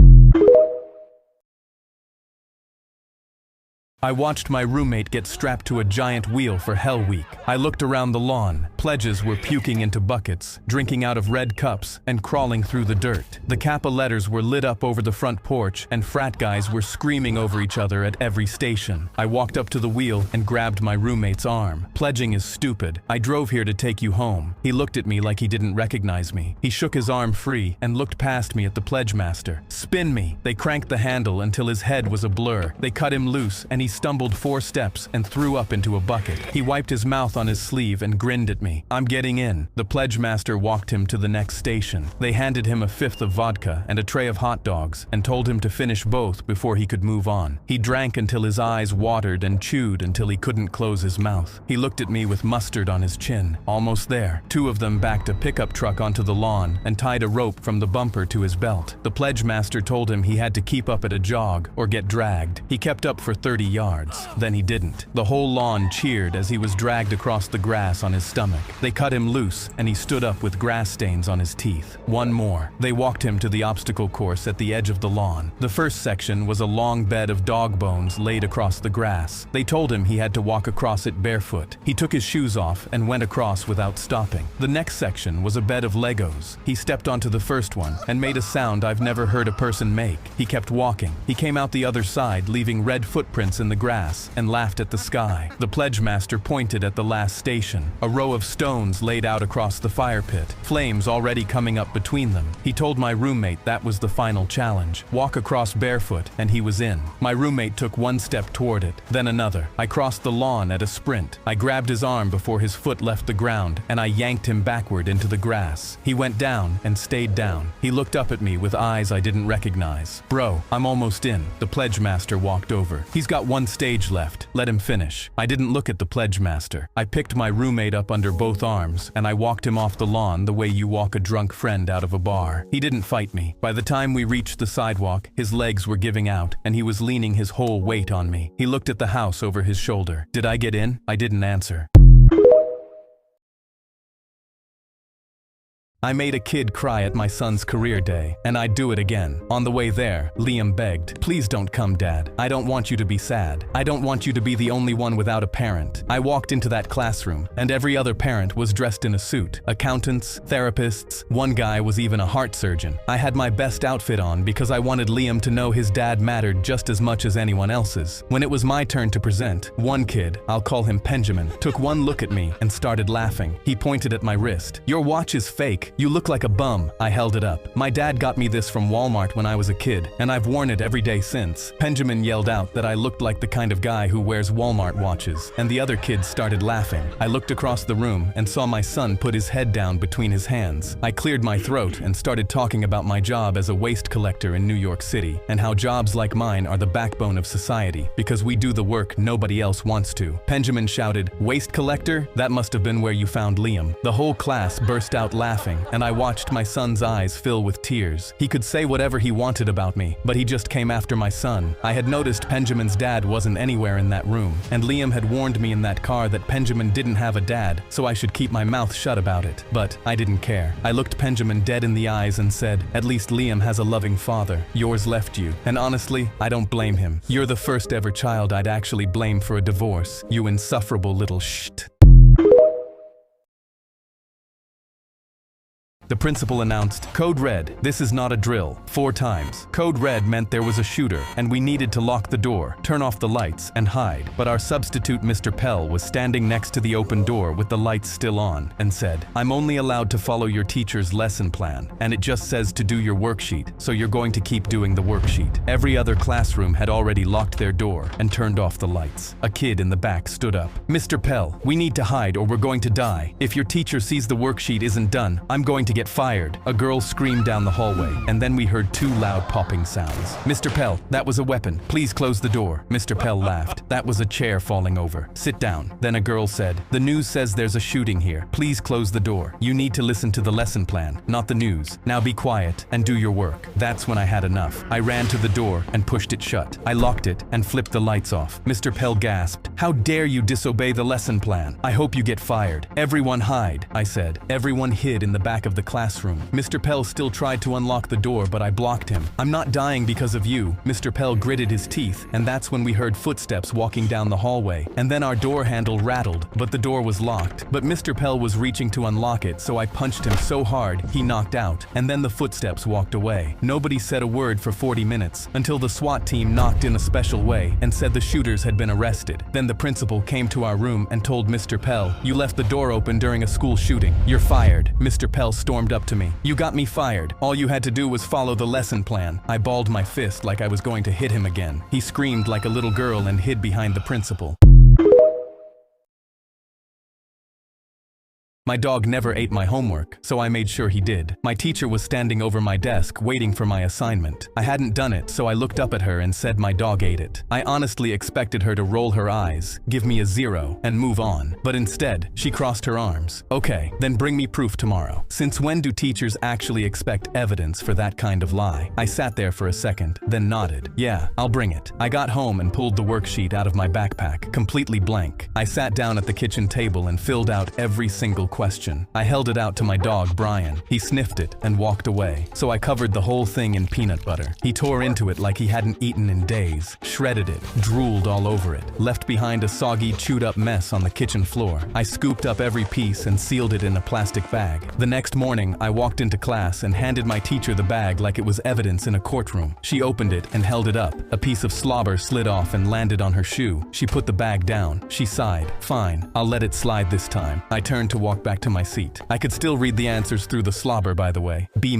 Speaker 1: I watched my roommate get strapped to a giant wheel for Hell Week. I looked around the lawn. Pledges were puking into buckets, drinking out of red cups, and crawling through the dirt. The Kappa letters were lit up over the front porch, and frat guys were screaming over each other at every station. I walked up to the wheel and grabbed my roommate's arm. "Pledging is stupid. I drove here to take you home." He looked at me like he didn't recognize me. He shook his arm free and looked past me at the pledge master. "Spin me." They cranked the handle until his head was a blur. They cut him loose, and he stumbled 4 steps and threw up into a bucket. He wiped his mouth on his sleeve and grinned at me. "I'm getting in." The pledge master walked him to the next station. They handed him a 5th of vodka and a tray of hot dogs and told him to finish both before he could move on. He drank until his eyes watered and chewed until he couldn't close his mouth. He looked at me with mustard on his chin. Almost there. 2 of them backed a pickup truck onto the lawn and tied a rope from the bumper to his belt. The pledge master told him he had to keep up at a jog or get dragged. He kept up for 30 yards. Then he didn't. The whole lawn cheered as he was dragged across the grass on his stomach. They cut him loose, and he stood up with grass stains on his teeth. One more. They walked him to the obstacle course at the edge of the lawn. The first section was a long bed of dog bones laid across the grass. They told him he had to walk across it barefoot. He took his shoes off and went across without stopping. The next section was a bed of Legos. He stepped onto the first one and made a sound I've never heard a person make. He kept walking. He came out the other side, leaving red footprints in the grass, and laughed at the sky. The pledge master pointed at the last station, a row of stones laid out across the fire pit, flames already coming up between them. He told my roommate that was the final challenge. Walk across barefoot, and he was in. My roommate took 1 step toward it, then another. I crossed the lawn at a sprint. I grabbed his arm before his foot left the ground, and I yanked him backward into the grass. He went down and stayed down. He looked up at me with eyes I didn't recognize. "Bro, I'm almost in." The pledge master walked over. "He's got 1 stage left. Let him finish." I didn't look at the pledge master. I picked my roommate up under both arms, and I walked him off the lawn the way you walk a drunk friend out of a bar. He didn't fight me. By the time we reached the sidewalk, his legs were giving out, and he was leaning his whole weight on me. He looked at the house over his shoulder. "Did I get in?" I didn't answer. I made a kid cry at my son's career day, and I'd do it again. On the way there, Liam begged, "Please don't come, Dad. I don't want you to be sad. I don't want you to be the only one without a parent." I walked into that classroom, and every other parent was dressed in a suit. Accountants, therapists, one guy was even a heart surgeon. I had my best outfit on because I wanted Liam to know his dad mattered just as much as anyone else's. When it was my turn to present, one kid, I'll call him Benjamin, took one look at me and started laughing. He pointed at my wrist. "Your watch is fake. You look like a bum." I held it up. "My dad got me this from Walmart when I was a kid, and I've worn it every day since." Benjamin yelled out that I looked like the kind of guy who wears Walmart watches, and the other kids started laughing. I looked across the room and saw my son put his head down between his hands. I cleared my throat and started talking about my job as a waste collector in New York City, and how jobs like mine are the backbone of society, because we do the work nobody else wants to. Benjamin shouted, "Waste collector? That must have been where you found Liam." The whole class burst out laughing, and I watched my son's eyes fill with tears. He could say whatever he wanted about me, but he just came after my son. I had noticed Benjamin's dad wasn't anywhere in that room, and Liam had warned me in that car that Benjamin didn't have a dad, so I should keep my mouth shut about it. But I didn't care. I looked Benjamin dead in the eyes and said, "At least Liam has a loving father. Yours left you." And honestly, I don't blame him. You're the first ever child I'd actually blame for a divorce. You insufferable little shit. The principal announced, "Code Red, this is not a drill," 4 times. Code Red meant there was a shooter, and we needed to lock the door, turn off the lights, and hide. But our substitute Mr. Pell was standing next to the open door with the lights still on, and said, "I'm only allowed to follow your teacher's lesson plan, and it just says to do your worksheet, so you're going to keep doing the worksheet." Every other classroom had already locked their door and turned off the lights. A kid in the back stood up. "Mr. Pell, we need to hide or we're going to die. If your teacher sees the worksheet isn't done, I'm going to get fired." A girl screamed down the hallway, and then we heard 2 loud popping sounds. "Mr. Pell, that was a weapon. Please close the door." Mr. Pell laughed. "That was a chair falling over. Sit down." Then a girl said, "The news says there's a shooting here. Please close the door. You need to listen to the lesson plan, not the news. Now be quiet and do your work." That's when I had enough. I ran to the door and pushed it shut. I locked it and flipped the lights off. Mr. Pell gasped, "How dare you disobey the lesson plan? I hope you get fired." "Everyone hide," I said. Everyone hid in the back of the classroom. Mr. Pell still tried to unlock the door, but I blocked him. "I'm not dying because of you." Mr. Pell gritted his teeth, and that's when we heard footsteps walking down the hallway. And then our door handle rattled, but the door was locked. But Mr. Pell was reaching to unlock it, so I punched him so hard, he knocked out. And then the footsteps walked away. Nobody said a word for 40 minutes, until the SWAT team knocked in a special way and said the shooters had been arrested. Then the principal came to our room and told Mr. Pell, "You left the door open during a school shooting. You're fired." Mr. Pell stormed up to me. "You got me fired. All you had to do was follow the lesson plan." I balled my fist like I was going to hit him again. He screamed like a little girl and hid behind the principal. My dog never ate my homework, so I made sure he did. My teacher was standing over my desk waiting for my assignment. I hadn't done it, so I looked up at her and said my dog ate it. I honestly expected her to roll her eyes, give me a 0, and move on. But instead, she crossed her arms. "Okay, then bring me proof tomorrow." Since when do teachers actually expect evidence for that kind of lie? I sat there for a second, then nodded. "Yeah, I'll bring it." I got home and pulled the worksheet out of my backpack, completely blank. I sat down at the kitchen table and filled out every single question. I held it out to my dog, Brian. He sniffed it and walked away. So I covered the whole thing in peanut butter. He tore into it like he hadn't eaten in days, shredded it, drooled all over it, left behind a soggy, chewed-up mess on the kitchen floor. I scooped up every piece and sealed it in a plastic bag. The next morning, I walked into class and handed my teacher the bag like it was evidence in a courtroom. She opened it and held it up. A piece of slobber slid off and landed on her shoe. She put the bag down. She sighed. "Fine, I'll let it slide this time." I turned to walk back to my seat. I could still read the answers through the slobber, by the way. B-.